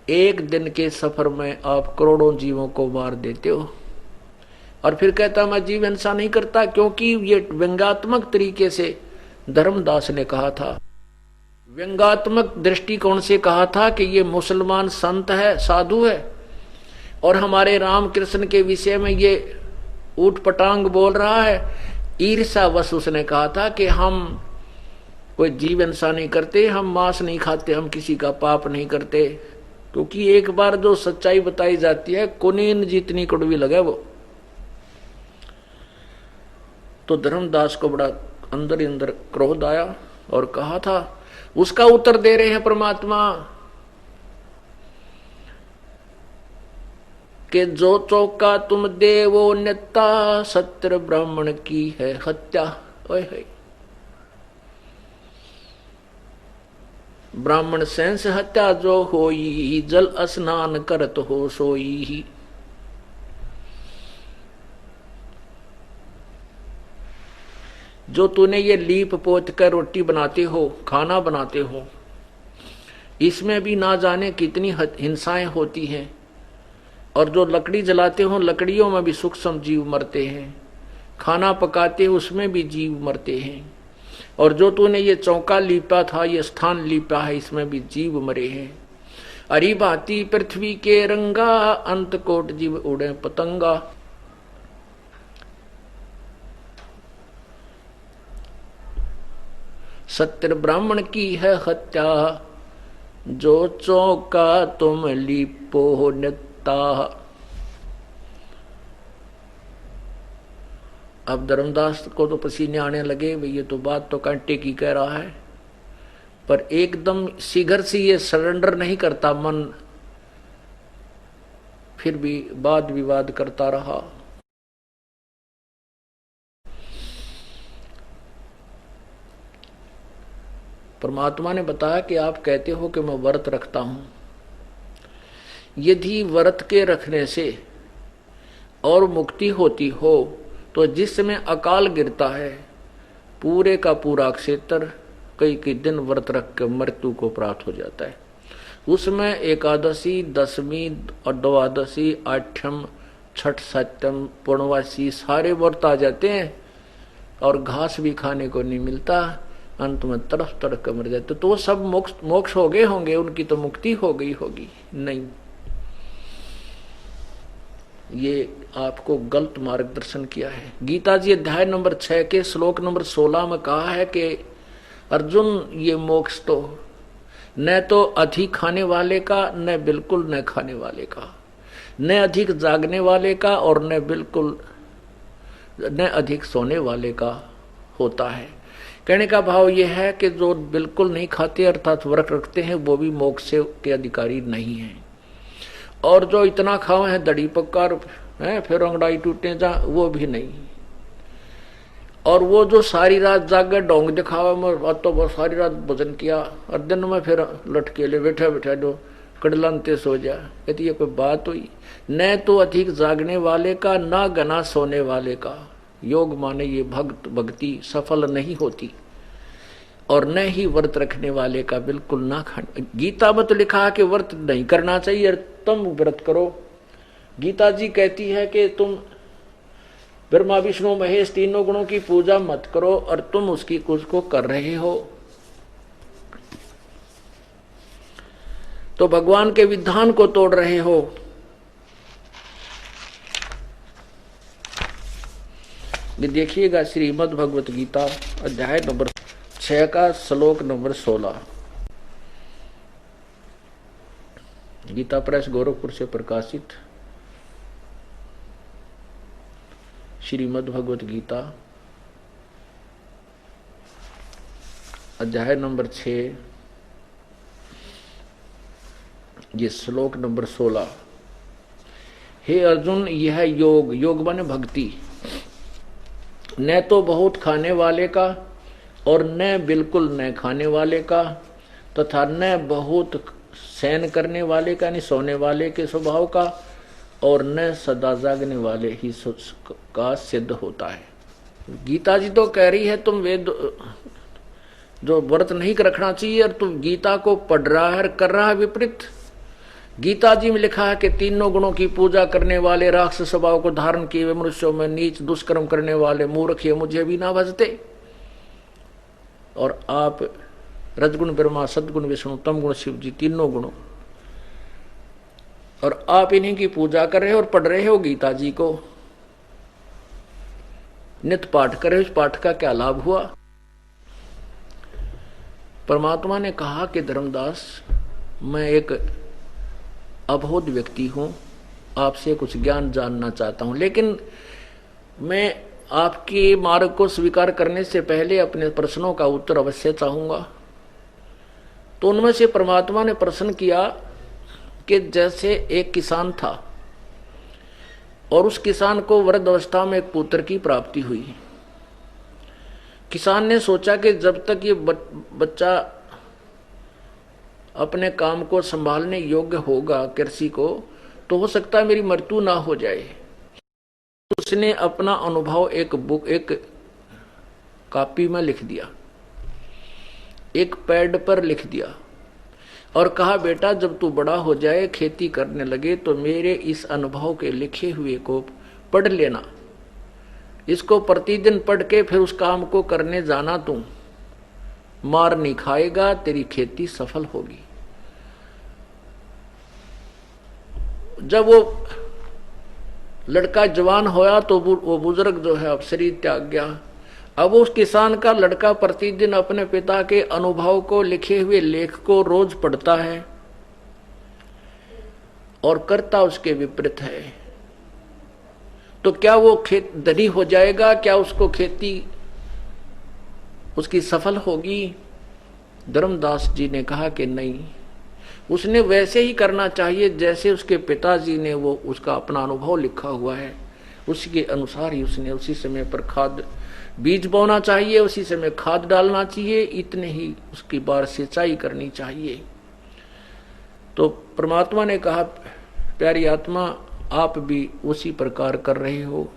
एक दिन के सफर में आप करोड़ों जीवों को मार देते हो। और फिर कहता मैं जीव हिंसा नहीं करता, क्योंकि ये व्यंग्यात्मक तरीके से धर्मदास ने कहा था, व्यंग्यात्मक दृष्टिकोण से कहा था कि ये मुसलमान संत है, साधु है, और हमारे रामकृष्ण के विषय में ये ऊट पटांग बोल रहा है। ईर्ष्यावश उसने कहा था कि हम कोई जीव हिंसा नहीं करते, हम मांस नहीं खाते, हम किसी का पाप नहीं करते। क्योंकि एक बार जो सच्चाई बताई जाती है, कुनीन जितनी कड़वी लगे वो। तो धर्मदास को बड़ा अंदर ही अंदर क्रोध आया और कहा था, उसका उत्तर दे रहे हैं परमात्मा कि जो चौका तुम देवो नेता, सत्र ब्राह्मण की है हत्या। ओए है ब्राह्मण सेंस हत्या जो होई, जल स्नान करत हो सोई। जो तूने ये लीप पोत कर रोटी बनाते हो, खाना बनाते हो, इसमें भी ना जाने कितनी हिंसाएं होती हैं। और जो लकड़ी जलाते हो, लकड़ियों में भी सूक्ष्म जीव मरते हैं। खाना पकाते हो, उसमें भी जीव मरते हैं। और जो तूने ये चौका लीपा था, ये स्थान लीपा है, इसमें भी जीव मरे हैं। अरी भांति पृथ्वी के रंगा, अंत कोट जीव उड़े पतंगा। सत्य ब्राह्मण की है हत्या, जो चौका तुम लीपो नेता। अब धर्मदास को तो पसीने आने लगे, भाई ये तो बात तो कांटे की कह रहा है, पर एकदम शीघ्र से ये सरेंडर नहीं करता मन। फिर भी वाद विवाद करता रहा। परमात्मा ने बताया कि आप कहते हो कि मैं व्रत रखता हूं। यदि व्रत के रखने से और मुक्ति होती हो तो जिसमें अकाल गिरता है, पूरे का पूरा क्षेत्र कई कई दिन व्रत रख के मृत्यु को प्राप्त हो जाता है। उसमें एकादशी, दशमी और द्वादशी, आठम, छठ, सप्तम, पूर्णवासी सारे व्रत आ जाते हैं और घास भी खाने को नहीं मिलता। अंत में तड़फ तड़फ कर मर जाते। तो वो सब मोक्ष हो गए होंगे, उनकी तो मुक्ति हो गई होगी। नहीं, ये आपको गलत मार्गदर्शन किया है। गीता जी अध्याय नंबर 6 के श्लोक नंबर 16 में कहा है कि अर्जुन, ये मोक्ष तो न तो अधिक खाने वाले का, न बिल्कुल न खाने वाले का, न अधिक जागने वाले का और न बिल्कुल न अधिक सोने वाले का होता है। कहने का भाव यह है कि जो बिल्कुल नहीं खाते अर्थात व्रत रखते हैं, वो भी मोक्ष के अधिकारी नहीं हैं। और जो इतना खावे हैं दड़ी पक्का है, फिर अंगड़ाई टूटे जा, वो भी नहीं। और वो जो सारी रात जागे डोंग दिखावा, तो वो सारी रात भोजन किया और दिन में फिर लटके ले बैठा बैठा जो कड़लनते सो जा, कहती ये कोई बात हुई? न तो अधिक जागने वाले का, ना गना सोने वाले का योग माने ये भक्ति सफल नहीं होती। और न ही व्रत रखने वाले का बिल्कुल ना खाना। गीता में तो लिखा है कि व्रत नहीं करना चाहिए और तुम व्रत करो। गीता जी कहती है कि तुम ब्रह्मा विष्णु महेश तीनों गुणों की पूजा मत करो और तुम उसको कर रहे हो। तो भगवान के विधान को तोड़ रहे हो। ये देखिएगा श्रीमद् भगवत गीता अध्याय नंबर 6 का श्लोक नंबर 16। गीता प्रेस गोरखपुर से प्रकाशित श्रीमद् भगवत गीता अध्याय नंबर 6 ये श्लोक नंबर 16। हे अर्जुन, यह योग माने भक्ति, न तो बहुत खाने वाले का और न बिल्कुल न खाने वाले का, तथा न बहुत सहन करने वाले का यानी सोने वाले के स्वभाव का, और न सदा जागने वाले ही का सिद्ध होता है। गीता जी तो कह रही है तुम वेद जो व्रत नहीं रखना चाहिए और तुम गीता को पढ़ रहा है, कर रहा है विपरीत। गीता जी में लिखा है कि तीनों गुणों की पूजा करने वाले, राक्षस स्वभाव को धारण किए हुए मनुष्यों में नीच दुष्कर्म करने वाले मूर्ख ये मुझे भी ना भजते। और आप रजगुण ब्रह्मा, सदगुण विष्णु, तमगुण शिव जी, तीनों गुणों, और आप इन्हीं की पूजा कर रहे हो और पढ़ रहे हो गीता जी को, नित्य पाठ कर रहे हो। इस पाठ का क्या लाभ हुआ? परमात्मा ने कहा कि धर्मदास, मैं एक अबोध व्यक्ति हूं, आपसे कुछ ज्ञान जानना चाहता हूं, लेकिन मैं आपके मार्ग को स्वीकार करने से पहले अपने प्रश्नों का उत्तर अवश्य चाहूंगा। तो उनमें से परमात्मा ने प्रश्न किया कि जैसे एक किसान था और उस किसान को वृद्ध अवस्था में एक पुत्र की प्राप्ति हुई। किसान ने सोचा कि जब तक ये बच्चा अपने काम को संभालने योग्य होगा कृषि को, तो हो सकता है मेरी मृत्यु ना हो जाए। उसने अपना अनुभव एक कॉपी में लिख दिया, एक पैड पर लिख दिया और कहा, बेटा जब तू बड़ा हो जाए, खेती करने लगे, तो मेरे इस अनुभव के लिखे हुए को पढ़ लेना। इसको प्रतिदिन पढ़ के फिर उस काम को करने जाना। तू मार नहीं खाएगा, तेरी खेती सफल होगी। जब वो लड़का जवान होया तो वो बुजुर्ग जो है अब शरीर त्याग गया। अब उस किसान का लड़का प्रतिदिन अपने पिता के अनुभव को, लिखे हुए लेख को रोज पढ़ता है और करता उसके विपरीत है। तो क्या वो खेत धनी हो जाएगा? क्या उसको खेती उसकी सफल होगी? धर्मदास जी ने कहा कि नहीं, उसने वैसे ही करना चाहिए जैसे उसके पिताजी ने वो उसका अपना अनुभव लिखा हुआ है, उसके अनुसार ही उसने उसी समय पर खाद बीज बोना चाहिए, उसी समय खाद डालना चाहिए, इतने ही उसकी बार सिंचाई करनी चाहिए। तो परमात्मा ने कहा, प्यारी आत्मा, आप भी उसी प्रकार कर रहे हो।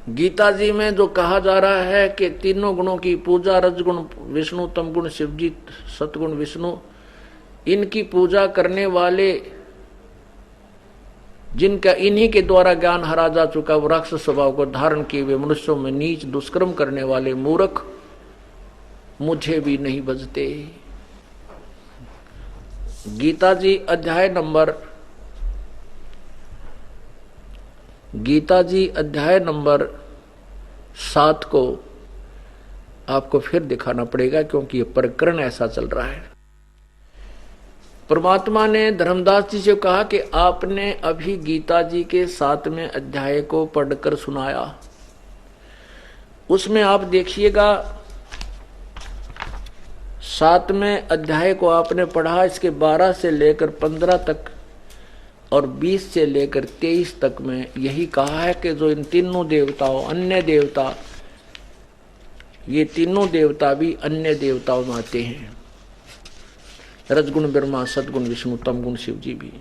गीता जी में जो कहा जा रहा है कि तीनों गुणों की पूजा, रजगुण विष्णु, तमगुण शिवजी, सतगुण विष्णु, इनकी पूजा करने वाले, जिनका इन्हीं के द्वारा ज्ञान हरा जा चुका, वो राक्षस स्वभाव को धारण किए हुए मनुष्यों में नीच दुष्कर्म करने वाले मूर्ख मुझे भी नहीं बजते। गीता जी अध्याय नंबर 7 को आपको फिर दिखाना पड़ेगा, क्योंकि ये प्रकरण ऐसा चल रहा है। परमात्मा ने धर्मदास जी से कहा कि आपने अभी गीता जी के 7वें अध्याय को पढ़कर सुनाया, उसमें आप देखिएगा 7वें अध्याय को आपने पढ़ा, इसके 12 से लेकर 15 तक और 20 से लेकर 23 तक में यही कहा है कि जो इन तीनों देवताओं, अन्य देवता, ये तीनों देवता भी अन्य देवताओं में आते हैं। रजगुण ब्रह्मा, सदगुण विष्णु, तमगुण शिव जी भी।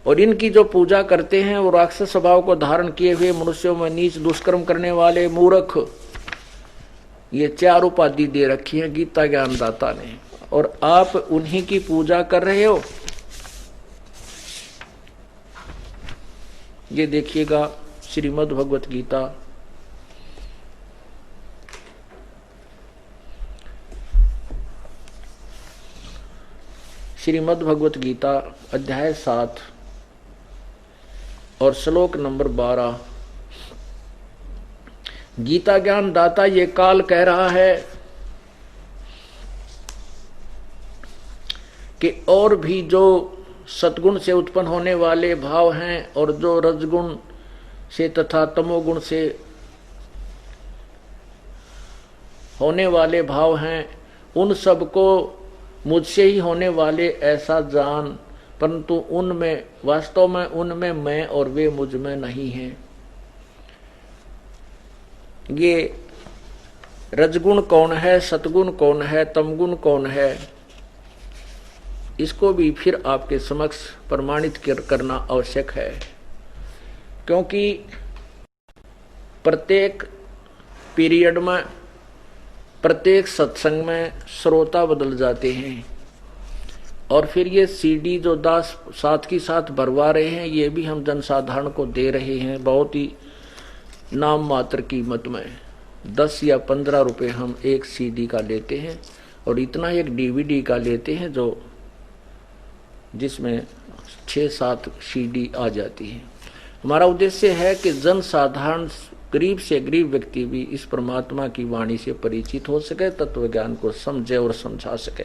और इनकी जो पूजा करते हैं वो राक्षस स्वभाव को धारण किए हुए मनुष्यों में नीच दुष्कर्म करने वाले मूर्ख ये 4 उपाधि दे रखी है गीता ज्ञानदाता ने, और आप उन्हीं की पूजा कर रहे हो। ये देखिएगा श्रीमद् भगवत गीता श्रीमद् भगवत गीता अध्याय 7 और श्लोक नंबर 12। गीता ज्ञान दाता ये काल कह रहा है कि और भी जो सतगुण से उत्पन्न होने वाले भाव हैं और जो रजगुण से तथा तमोगुण से होने वाले भाव हैं, उन सबको मुझसे ही होने वाले ऐसा जान, परंतु उनमें वास्तव में उनमें मैं और वे मुझ में नहीं हैं। ये रजगुण कौन है, सतगुण कौन है, तमगुण कौन है, इसको भी फिर आपके समक्ष प्रमाणित करना आवश्यक है, क्योंकि प्रत्येक पीरियड में, प्रत्येक सत्संग में श्रोता बदल जाते हैं, और फिर ये सीडी जो दास साथ की साथ भरवा रहे हैं, ये भी हम जनसाधारण को दे रहे हैं बहुत ही नाम मात्र कीमत में। 10 या 15 रुपए हम एक सीडी का लेते हैं, और इतना एक डीवीडी का लेते हैं जो जिसमें 6-7 सीडी आ जाती है। हमारा उद्देश्य है कि जनसाधारण गरीब से गरीब व्यक्ति भी इस परमात्मा की वाणी से परिचित हो सके, तत्व ज्ञान को समझे और समझा सके।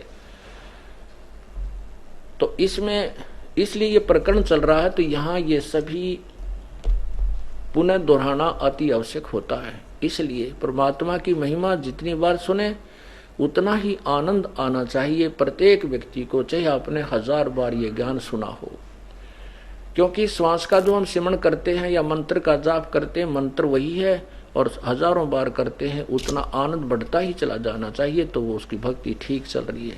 तो इसमें इसलिए ये प्रकरण चल रहा है, तो यहाँ ये सभी पुनः दोहराना अति आवश्यक होता है। इसलिए परमात्मा की महिमा जितनी बार सुने उतना ही आनंद आना चाहिए प्रत्येक व्यक्ति को, चाहे आपने 1000 बार ये ज्ञान सुना हो। क्योंकि श्वास का जो हम सिमरण करते हैं या मंत्र का जाप करते हैं, मंत्र वही है, और 1000 बार करते हैं, उतना आनंद बढ़ता ही चला जाना चाहिए, तो वो उसकी भक्ति ठीक चल रही है।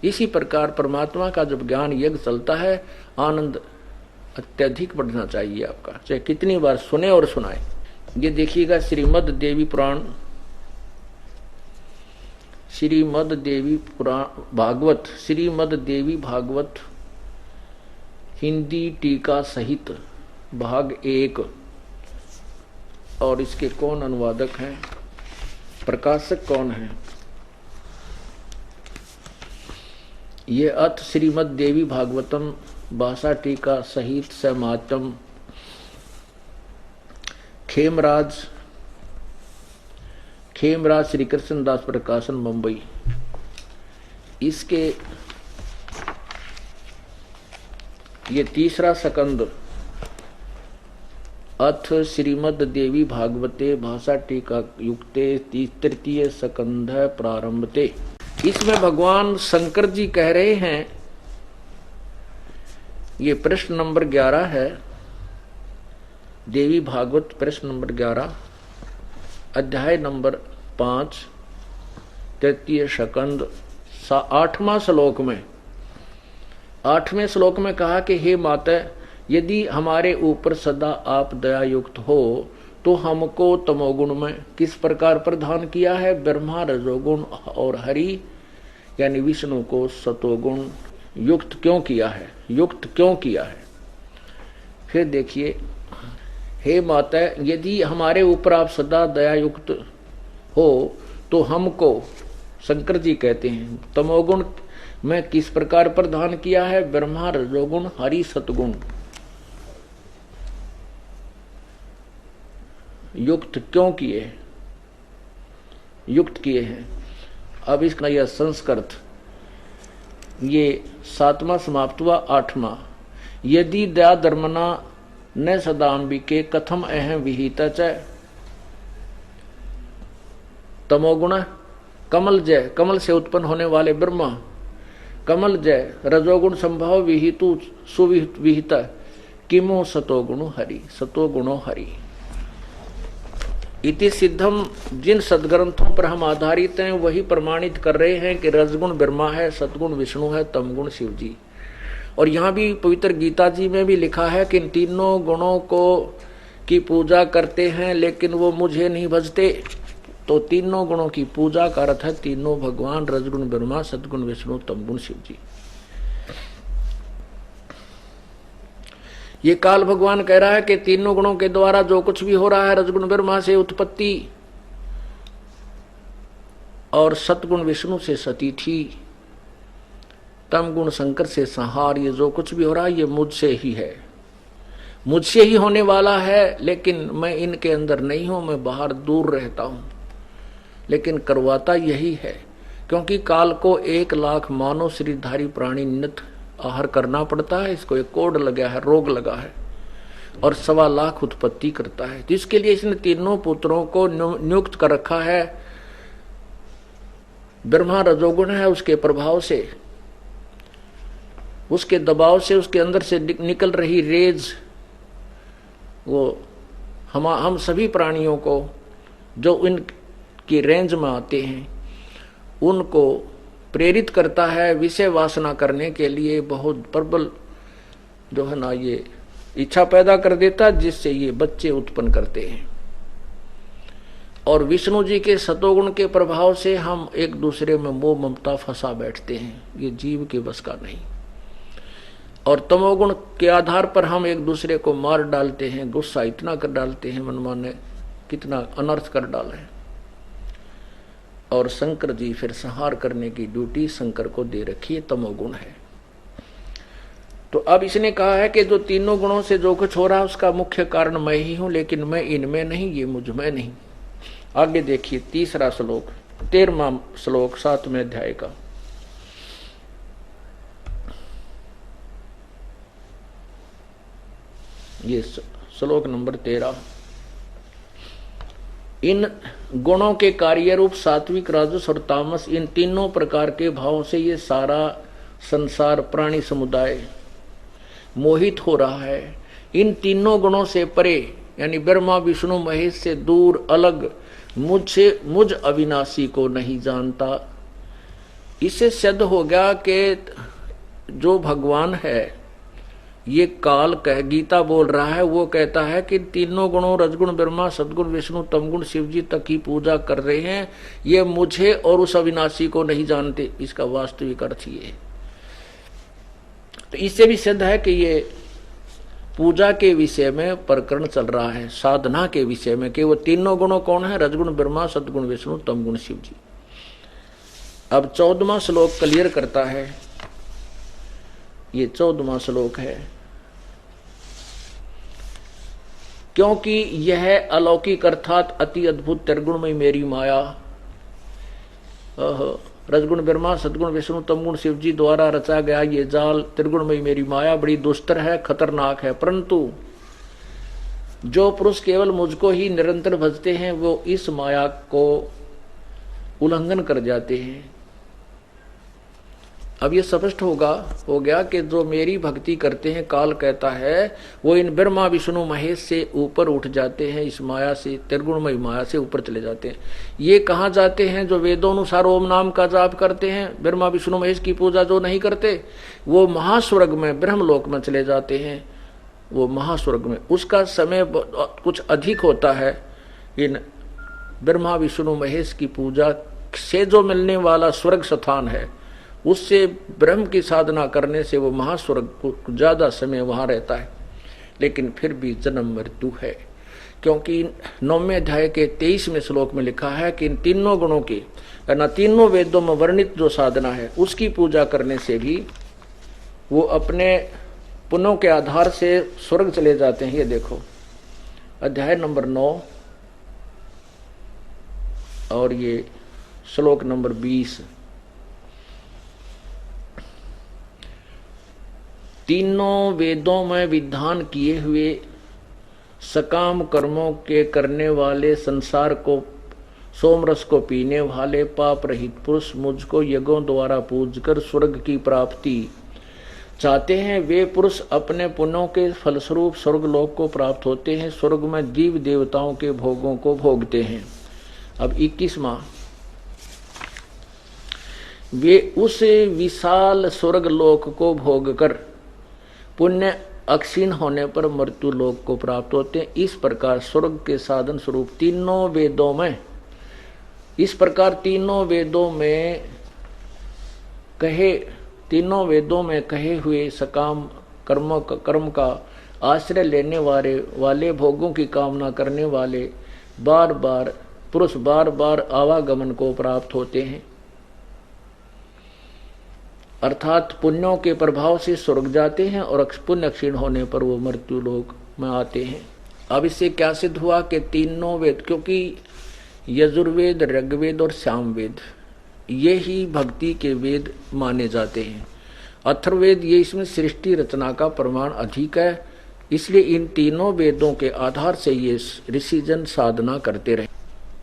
इसी प्रकार परमात्मा का जब ज्ञान यज्ञ चलता है, आनंद अत्यधिक बढ़ना चाहिए आपका, चाहे कितनी बार सुने और सुनाए। ये देखिएगा श्रीमद् देवी पुराण, श्रीमद् देवी पुराण भागवत, श्रीमद् देवी भागवत हिंदी टीका सहित भाग 1, और इसके कौन अनुवादक हैं, प्रकाशक कौन है? ये अथ श्रीमद् देवी भागवतम भाषा टीका सहित समातम खेमराज श्री कृष्ण दास प्रकाशन मुंबई। इसके ये 3रा सकंद अथ श्रीमद् देवी भागवते भाषा टीका युक्ते 3य सकंद प्रारंभते। इसमें भगवान शंकर जी कह रहे हैं, ये प्रश्न नंबर 11 है, देवी भागवत प्रश्न नंबर 11, अध्याय नंबर 5, 3य सकंद 8वां श्लोक में। 8वें श्लोक में कहा कि हे माता, यदि हमारे ऊपर सदा आप दयायुक्त हो तो हमको तमोगुण में किस प्रकार प्रदान किया है, ब्रह्मा रजोगुण और हरि यानी विष्णु को सतोगुण युक्त क्यों किया है, युक्त क्यों किया है। फिर देखिए, हे माता, यदि हमारे ऊपर आप सदा दयायुक्त हो तो हमको, शंकर जी कहते हैं, तमोगुण में किस प्रकार प्रदान किया है, ब्रह्मा रजोगुण हरि सतगुण युक्त क्यों किए, युक्त किए हैं। अब इसका यह संस्कृत, ये 7वां समाप्त हुआ। 8वां, यदि दया धर्मना न सदाम्बिके कथम अहम विहिता च तमोगुण कमल जय, कमल से उत्पन्न होने वाले ब्रह्मा, कमल जय रजोगुण संभव विहितु सुविहित किमो सतोगुणो हरि, सतोगुणो हरि इति सिद्धम। जिन सदग्रंथों पर हम आधारित हैं वही प्रमाणित कर रहे हैं कि रजगुण ब्रह्मा है, सतगुण विष्णु है, तमगुण शिव जी। और यहाँ भी पवित्र गीता जी में भी लिखा है कि इन तीनों गुणों को की पूजा करते हैं लेकिन वो मुझे नहीं भजते, तो तीनों गुणों की पूजा का अर्थ है तीनों भगवान, रजगुण ब्रह्मा, सदगुण विष्णु, तमगुण शिव जी। ये काल भगवान कह रहा है कि तीनों गुणों के द्वारा जो कुछ भी हो रहा है, रजगुण ब्रह्मा से उत्पत्ति और सतगुण विष्णु से सतीथि, तमगुण शंकर से संहार, ये जो कुछ भी हो रहा है ये मुझसे ही है, मुझसे ही होने वाला है। लेकिन मैं इनके अंदर नहीं हूं, मैं बाहर दूर रहता हूं, लेकिन करवाता यही है। क्योंकि काल को 1,00,000 मानव शरीरधारी प्राणी नित आहार करना पड़ता है। इसको एक कोड लगा है, रोग लगा है, और 1,25,00,000 उत्पत्ति करता है। तो इसके लिए इसने तीनों पुत्रों को नियुक्त कर रखा है। ब्रह्मा रजोगुण है, उसके प्रभाव से, उसके दबाव से, उसके अंदर से निकल रही रेज वो हम सभी प्राणियों को जो इनकी रेंज में आते हैं उनको प्रेरित करता है विषय वासना करने के लिए। बहुत प्रबल जो है ना ये इच्छा पैदा कर देता है, जिससे ये बच्चे उत्पन्न करते हैं। और विष्णु जी के सतोगुण के प्रभाव से हम एक दूसरे में मोह ममता फंसा बैठते हैं, ये जीव के बस का नहीं। और तमोगुण के आधार पर हम एक दूसरे को मार डालते हैं, गुस्सा इतना कर डालते हैं, मनमाने कितना अनर्थ कर डाले। और शंकर जी फिर संहार करने की ड्यूटी शंकर को दे रखी है, तमोगुण है। तो अब इसने कहा है कि जो तीनों गुणों से जो कुछ हो रहा है उसका मुख्य कारण मैं ही हूं, लेकिन मैं इनमें नहीं, ये मुझ में नहीं। आगे देखिए 3रा श्लोक, 13वां श्लोक 7वें अध्याय का। ये श्लोक नंबर 13। इन गुणों के कार्य रूप सात्विक, राजस और तामस, इन तीनों प्रकार के भावों से ये सारा संसार प्राणी समुदाय मोहित हो रहा है। इन तीनों गुणों से परे, यानी ब्रह्मा विष्णु महेश से दूर अलग मुझ अविनाशी को नहीं जानता। इससे सिद्ध हो गया कि जो भगवान है, ये काल कह गीता बोल रहा है, वो कहता है कि तीनों गुणों रजगुण ब्रह्मा, सदगुण विष्णु, तमगुण शिव जी तक की पूजा कर रहे हैं, ये मुझे और उस अविनाशी को नहीं जानते। इसका वास्तविक अर्थ ये है। तो इससे भी सिद्ध है कि ये पूजा के विषय में प्रकरण चल रहा है, साधना के विषय में, कि वो तीनों गुणों कौन है, रजगुण ब्रह्मा, सदगुण विष्णु, तमगुण शिव जी। अब 14वां श्लोक क्लियर करता है। ये 14वां श्लोक है। क्योंकि यह अलौकिक अर्थात अति अद्भुत त्रिगुणमयी मेरी माया, रजगुण ब्रह्मा, सदगुण विष्णु, तमगुण शिव जी द्वारा रचा गया ये जाल त्रिगुणमयी मेरी माया बड़ी दुस्तर है, खतरनाक है। परंतु जो पुरुष केवल मुझको ही निरंतर भजते हैं वो इस माया को उल्लंघन कर जाते हैं। अब ये स्पष्ट हो गया कि जो मेरी भक्ति करते हैं, काल कहता है, वो इन ब्रह्मा विष्णु महेश से ऊपर उठ जाते हैं, इस माया से, त्रिगुणमयी माया से ऊपर चले जाते हैं। ये कहाँ जाते हैं? जो वेदोनुसार ओम नाम का जाप करते हैं, ब्रह्मा विष्णु महेश की पूजा जो नहीं करते, वो महास्वर्ग में, ब्रह्मलोक में चले जाते हैं। वो महास्वर्ग में उसका समय कुछ अधिक होता है। इन ब्रह्मा विष्णु महेश की पूजा से जो मिलने वाला स्वर्ग स्थान है, उससे ब्रह्म की साधना करने से वो महास्वर्ग को ज्यादा समय वहां रहता है। लेकिन फिर भी जन्म मृत्यु है। क्योंकि 9वें अध्याय के 23वें श्लोक में लिखा है कि इन तीनों गुणों की, ना तीनों वेदों में वर्णित जो साधना है उसकी पूजा करने से भी वो अपने पुण्यों के आधार से स्वर्ग चले जाते हैं। ये देखो अध्याय नंबर 9 और ये श्लोक नंबर 20। तीनों वेदों में विधान किए हुए सकाम कर्मों के करने वाले, संसार को सोमरस को पीने वाले पाप रहित पुरुष मुझको यज्ञों द्वारा पूजकर स्वर्ग की प्राप्ति चाहते हैं। वे पुरुष अपने पुण्यों के फलस्वरूप स्वर्गलोक को प्राप्त होते हैं, स्वर्ग में देव देवताओं के भोगों को भोगते हैं। अब 21वां, वे उस विशाल स्वर्गलोक को भोगकर पुण्य अक्षीण होने पर मृत्यु लोक को प्राप्त होते हैं। इस प्रकार स्वर्ग के साधन स्वरूप तीनों वेदों में इस प्रकार तीनों वेदों में कहे हुए सकाम कर्म का आश्रय लेने वाले भोगों की कामना करने वाले पुरुष बार बार आवागमन को प्राप्त होते हैं, अर्थात पुण्यों के प्रभाव से स्वर्ग जाते हैं और पुण्य क्षीण होने पर वो मृत्यु लोक में आते हैं। अब इससे क्या सिद्ध हुआ कि तीनों वेद, क्योंकि यजुर्वेद, ऋग्वेद और सामवेद ये ही भक्ति के वेद माने जाते हैं। अथर्ववेद ये इसमें सृष्टि रचना का प्रमाण अधिक है, इसलिए इन तीनों वेदों के आधार से ये ऋषिजन साधना करते रहे।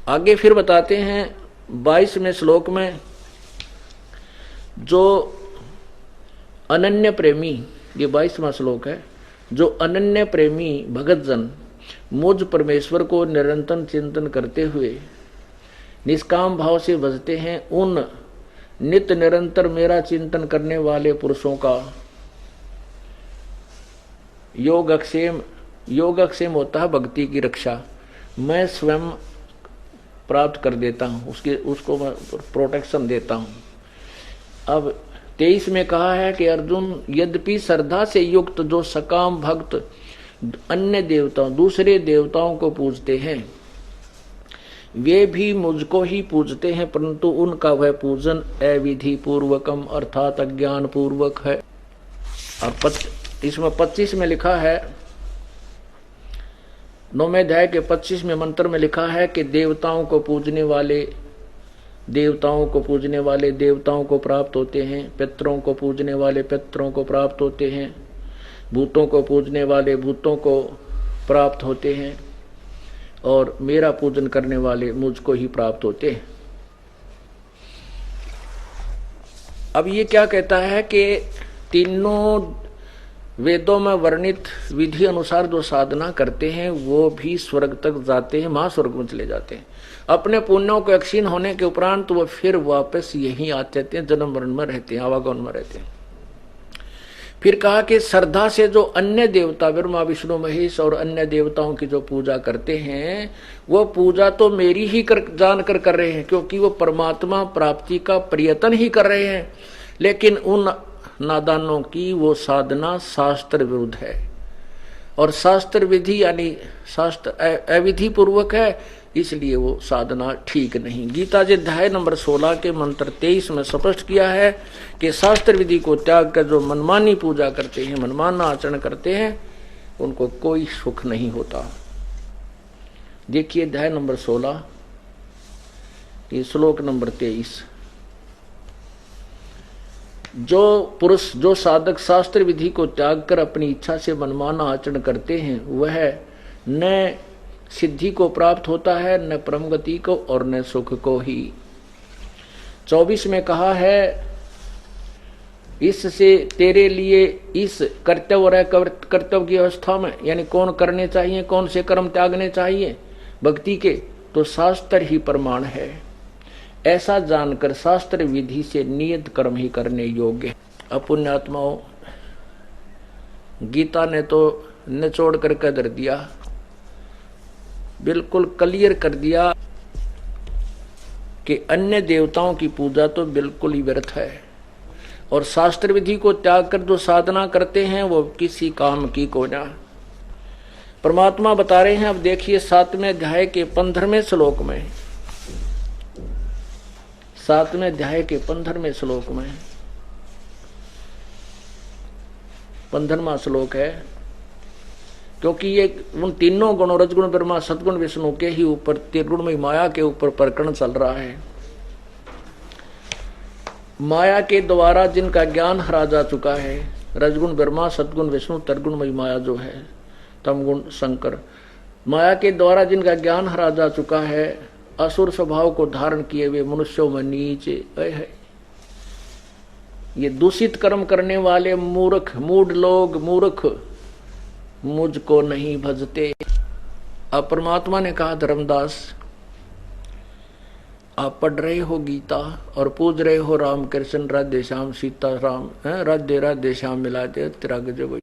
आगे फिर बताते हैं 22वें श्लोक में, जो अनन्य प्रेमी, ये 22वां श्लोक है, जो अनन्य प्रेमी भगतजन मुझ परमेश्वर को निरंतर चिंतन करते हुए निष्काम भाव से भजते हैं, उन नित्य निरंतर मेरा चिंतन करने वाले पुरुषों का योगक्षेम होता है भक्ति की रक्षा, मैं स्वयं प्राप्त कर देता हूँ, उसको मैं प्रोटेक्शन देता हूँ। अब 23 में कहा है कि अर्जुन, यद्यपि श्रद्धा से युक्त जो सकाम भक्त अन्य देवताओं, दूसरे देवताओं को पूजते हैं, वे भी मुझको ही पूजते हैं, परंतु उनका वह पूजन अविधि पूर्वकम अर्थात अज्ञान पूर्वक है। और इसमें 25 में लिखा है, 9वें अध्याय के 25वें मंत्र में लिखा है कि देवताओं को पूजने वाले देवताओं को प्राप्त होते हैं, पितरों को पूजने वाले पितरों को प्राप्त होते हैं, भूतों को पूजने वाले भूतों को प्राप्त होते हैं, और मेरा पूजन करने वाले मुझको ही प्राप्त होते हैं। अब ये क्या कहता है कि तीनों वेदों में वर्णित विधि अनुसार जो साधना करते हैं वो भी स्वर्ग तक जाते हैं, महास्वर्ग में चले जाते हैं। अपने पुण्यों को क्षीण होने के उपरांत वो फिर वापस यहीं आते हैं, जन्म मरण में रहते हैं, आवागमन में रहते हैं। फिर कहा कि श्रद्धा से जो अन्य देवता ब्रह्मा विष्णु महेश और अन्य देवताओं की जो पूजा करते हैं, वो पूजा तो मेरी ही जानकर कर रहे हैं, क्योंकि वो परमात्मा प्राप्ति का प्रयत्न ही कर रहे हैं, लेकिन उन नादानों की वो साधना शास्त्र विरुद्ध है, और शास्त्र विधि यानी शास्त्र अविधि पूर्वक है, इसलिए वो साधना ठीक नहीं। गीता जी अध्याय नंबर 16 के मंत्र 23 में स्पष्ट किया है कि शास्त्र विधि को त्याग कर जो मनमानी पूजा करते हैं, मनमाना आचरण करते हैं, उनको कोई सुख नहीं होता। देखिए अध्याय नंबर 16 ये श्लोक नंबर 23, जो पुरुष जो साधक शास्त्र विधि को त्याग कर अपनी इच्छा से मनमाना आचरण करते हैं, वह न सिद्धि को प्राप्त होता है, न परम गति को और न सुख को ही। 24 में कहा है, इससे तेरे लिए इस कर्तव्य और कर्तव्य की अवस्था में, यानी कौन करने चाहिए, कौन से कर्म त्यागने चाहिए भक्ति के, तो शास्त्र ही प्रमाण है। ऐसा जानकर शास्त्र विधि से नियत कर्म ही करने योग्य है। अपुण्यात्माओं, गीता ने तो निचोड़ कर कर दिया, बिल्कुल क्लियर कर दिया कि अन्य देवताओं की पूजा तो बिल्कुल ही व्यर्थ है, और शास्त्र विधि को त्याग कर जो साधना करते हैं वो किसी काम की को ना। परमात्मा बता रहे हैं, अब देखिए 7वें अध्याय के 15वें श्लोक में, 7वें अध्याय के 15वें श्लोक में 15वां श्लोक है, क्योंकि ये उन तीनों गुणों रजगुण ब्रह्मा सदगुण विष्णु के ही ऊपर त्रिगुणमयी माया के ऊपर प्रकरण चल रहा है। माया के द्वारा जिनका ज्ञान हरा जा चुका है, रजगुण ब्रह्मा सदगुण विष्णु त्रिगुणमयी माया जो है, तमगुण शंकर, माया के द्वारा जिनका ज्ञान हरा जा चुका है, असुर स्वभाव को धारण किए हुए मनुष्यों में नीचे है। ये दूषित कर्म करने वाले मूढ़ लोग मुझको नहीं भजते। अब परमात्मा ने कहा, धर्मदास आप पढ़ रहे हो गीता और पूज रहे हो राम कृष्ण राधे श्याम सीता राम, राधे राधे श्याम मिला दे तेरा गजब।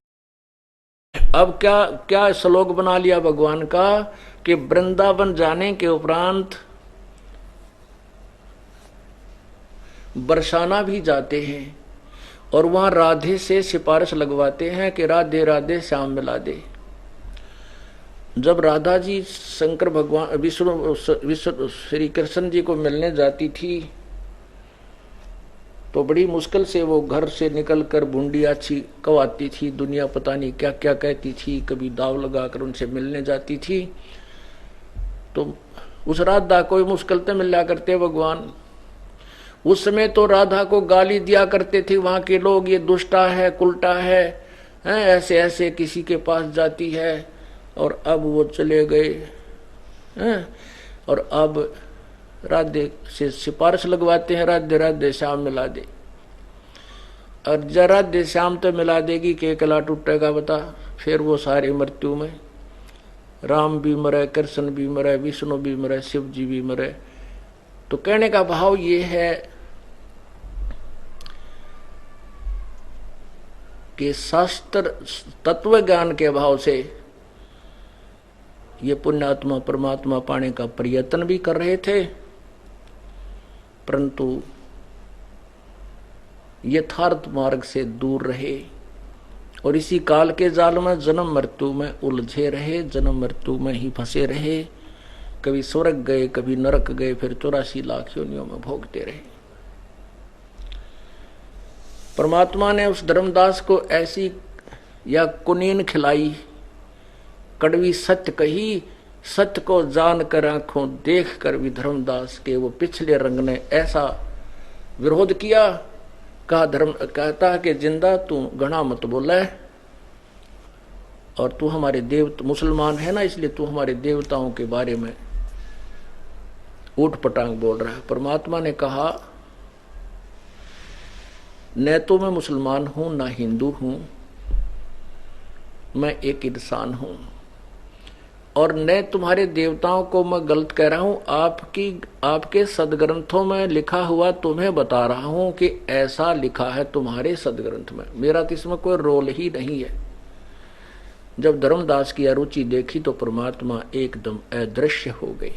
अब क्या श्लोक बना लिया भगवान का कि वृंदावन जाने के उपरांत बरसाना भी जाते हैं और वहां राधे से सिफारिश लगवाते हैं कि राधे राधे श्याम मिला दे। जब राधा जी शंकर भगवान विष्णु श्री कृष्ण जी को मिलने जाती थी तो बड़ी मुश्किल से वो घर से निकलकर बूंदिया कवाती थी, दुनिया पता नहीं क्या क्या कहती थी, कभी दाव लगाकर उनसे मिलने जाती थी। तो उस राधा को मुश्किल से मिला करते भगवान। उस समय तो राधा को गाली दिया करते थे वहां के लोग, ये दुष्टा है, कुलटा है, ऐसे ऐसे किसी के पास जाती है। और अब वो चले गए हैं और अब राधे से सिफारिश लगवाते हैं, राधे राधे श्याम मिला दे। और जरा राधे श्याम तो मिला देगी कि अकेला टूटेगा बता। फिर वो सारी मृत्यु में, राम भी मरे, कृष्ण भी मरे, विष्णु भी मरे, शिव जी भी मरे। तो कहने का भाव ये है कि शास्त्र तत्व ज्ञान के भाव से ये पुण्यात्मा परमात्मा पाने का प्रयत्न भी कर रहे थे, परंतु यथार्थ मार्ग से दूर रहे और इसी काल के जाल में जन्म मृत्यु में उलझे रहे, जन्म मृत्यु में ही फंसे रहे। कभी स्वर्ग गए, कभी नरक गए, फिर 84 लाख योनियों में भोगते रहे। परमात्मा ने उस धर्मदास को ऐसी या कुनीन खिलाई, कड़वी सत्य कही, सत्य को जान कर आंखों देख कर भी धर्मदास के वो पिछले रंग ने ऐसा विरोध किया। कहा धर्म कहता कि जिंदा तू गणा मत बोला है और तू हमारे देवता मुसलमान है ना, इसलिए तू हमारे देवताओं के बारे में ऊट पटांग बोल रहा है। परमात्मा ने कहा न तो मैं मुसलमान हूं ना हिंदू हूं, मैं एक इंसान हूं और न तुम्हारे देवताओं को मैं गलत कह रहा हूं। आपके सदग्रंथों में लिखा हुआ तुम्हें बता रहा हूं कि ऐसा लिखा है तुम्हारे सदग्रंथ में, मेरा तो इसमें कोई रोल ही नहीं है। जब धर्मदास की अरुचि देखी तो परमात्मा एकदम अदृश्य हो गए,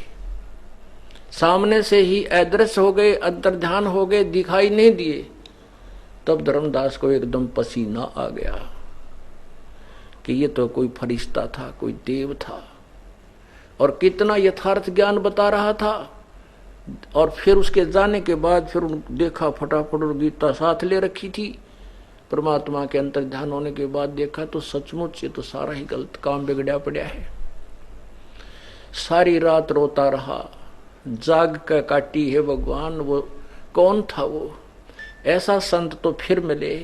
सामने से ही अदृश्य हो गए, अंतर्ध्यान हो गए, दिखाई नहीं दिए। तब धर्मदास को एकदम पसीना आ गया कि ये तो कोई फरिश्ता था, कोई देव था और कितना यथार्थ ज्ञान बता रहा था। और फिर उसके जाने के बाद फिर देखा फटाफट और गीता साथ ले रखी थी। परमात्मा के अंतर्ध्यान होने के बाद देखा तो सचमुच ये तो सारा ही गलत काम बिगड़ा पड़ा है। सारी रात रोता रहा, जाग कर काटी है भगवान। वो कौन था वो? ऐसा संत तो फिर मिले,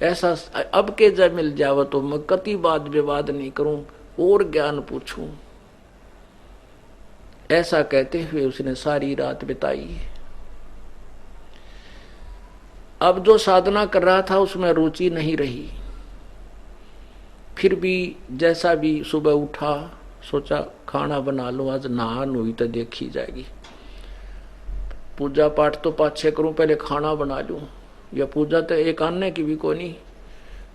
ऐसा अब के जब मिल जावे तो मैं कति वाद विवाद नहीं करूं और ज्ञान पूछूं। ऐसा कहते हुए उसने सारी रात बिताई। अब जो साधना कर रहा था उसमें रुचि नहीं रही। फिर भी जैसा भी सुबह उठा, सोचा खाना बना लो, आज नहान हुई तो देखी जाएगी। पूजा पाठ तो पाछे करूं, पहले खाना बना लूं। या पूजा तो एक आने की भी कोई नहीं।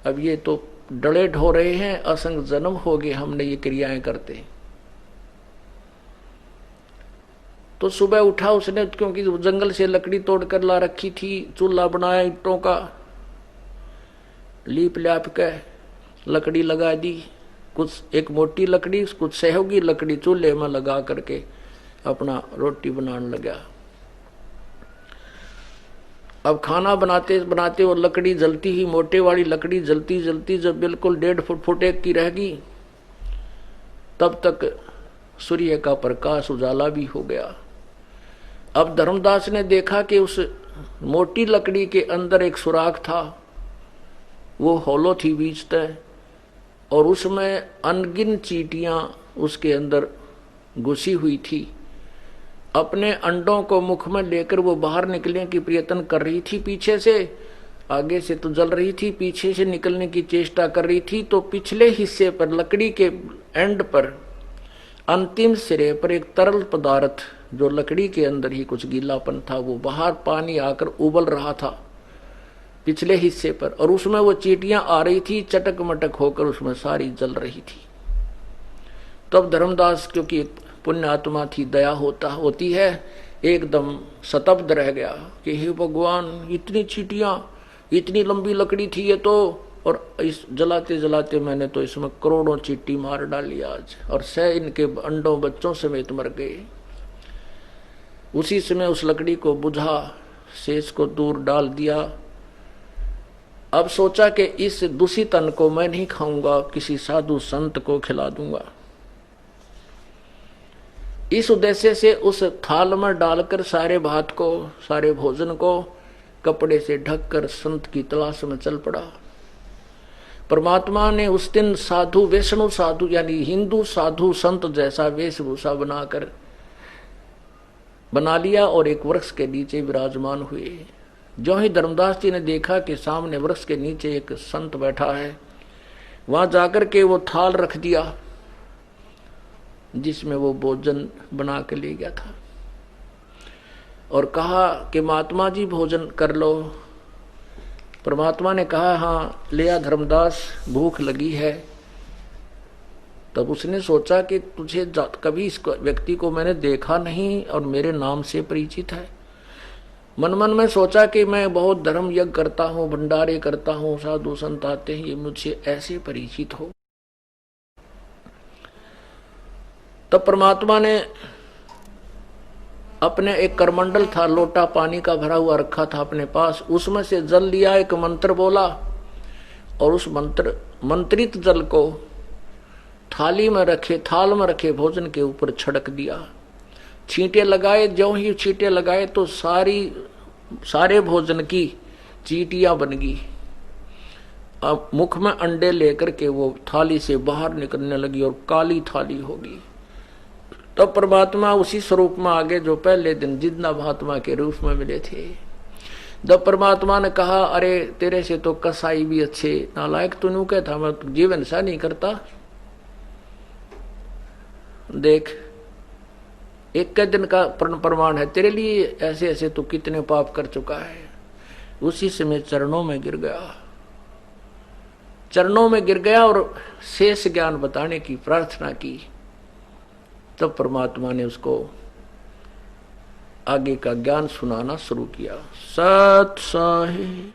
अब ये तो डले ढो रहे हैं, असंग जन्म हो गए हमने ये क्रियाएं करते। तो सुबह उठा उसने, क्योंकि जंगल से लकड़ी तोड़कर ला रखी थी, चूल्हा बनाया ईंटों का, लीप ल्याप के लकड़ी लगा दी। कुछ एक मोटी लकड़ी, कुछ सहयोगी लकड़ी चूल्हे में लगा करके अपना रोटी बनाने लगा। अब खाना बनाते बनाते वो लकड़ी जलती ही, मोटे वाली लकड़ी जलती जलती जब बिल्कुल 1.5 फुट एक की रह गई, तब तक सूर्य का प्रकाश उजाला भी हो गया। अब धर्मदास ने देखा कि उस मोटी लकड़ी के अंदर एक सुराख था, वो होलो थी बीच तय, और उसमें अनगिन चींटियां उसके अंदर घुसी हुई थी। अपने अंडों को मुख में लेकर वो बाहर निकलने की प्रयत्न कर रही थी। पीछे से, आगे से तो जल रही थी, पीछे से निकलने की चेष्टा कर रही थी। तो पिछले हिस्से पर, लकड़ी के एंड पर, अंतिम सिरे पर एक तरल पदार्थ, जो लकड़ी के अंदर ही कुछ गीलापन था, वो बाहर पानी आकर उबल रहा था पिछले हिस्से पर, और उसमें वो चींटियां आ रही थी, चटक मटक होकर उसमें सारी जल रही थी। तब धर्मदास, क्योंकि पुण्य आत्मा थी, दया होती है, एकदम स्तब्ध रह गया कि हे भगवान, इतनी चींटियां, इतनी लंबी लकड़ी थी ये तो, और इस जलाते जलाते मैंने तो इसमें करोड़ों चींटी मार डाली आज, और सह इनके अंडों बच्चों समेत मर गए। उसी समय उस लकड़ी को बुझा, शेष को दूर डाल दिया। अब सोचा कि इस दूषित अन्न को मैं नहीं खाऊंगा, किसी साधु संत को खिला दूंगा। इस उद्देश्य से उस थाल में डालकर सारे भात को, सारे भोजन को कपड़े से ढककर संत की तलाश में चल पड़ा। परमात्मा ने उस दिन साधु, वैष्णव साधु यानी हिंदू साधु संत जैसा वेशभूषा बना लिया और एक वृक्ष के नीचे विराजमान हुए। जो ही धर्मदास जी ने देखा कि सामने वृक्ष के नीचे एक संत बैठा है, वहां जाकर के वो थाल रख दिया जिसमें वो भोजन बना के ले गया था, और कहा कि महात्मा जी भोजन कर लो। परमात्मा ने कहा हाँ ले आ धर्मदास, भूख लगी है। तब उसने सोचा कि तुझे कभी इस व्यक्ति को मैंने देखा नहीं और मेरे नाम से परिचित है। मन मन में सोचा कि मैं बहुत धर्म यज्ञ करता हूँ, भंडारे करता हूँ, साधु संत आते हैं, ये मुझसे ऐसे परिचित हो। तब परमात्मा ने अपने एक करमंडल था, लोटा पानी का भरा हुआ रखा था अपने पास, उसमें से जल लिया, एक मंत्र बोला और उस मंत्रित जल को थाल में रखे भोजन के ऊपर छिड़क दिया। छींटे लगाए, ज्यों ही छींटे लगाए तो सारे भोजन की चींटियां बन गई। अब मुख में अंडे लेकर के वो थाली से बाहर निकलने लगी और काली थाली होगी। तब परमात्मा उसी स्वरूप में आ गए जो पहले दिन जिंदा महात्मा के रूप में मिले थे। जब परमात्मा ने कहा अरे तेरे से तो कसाई भी अच्छे, नालायक तू न्यू कहता, मैं जीवन सा नहीं करता, देख एक दिन का प्रमाण है तेरे लिए, ऐसे ऐसे तो कितने पाप कर चुका है। उसी समय चरणों में गिर गया और शेष ज्ञान बताने की प्रार्थना की। तब परमात्मा ने उसको आगे का ज्ञान सुनाना शुरू किया। सत साहिब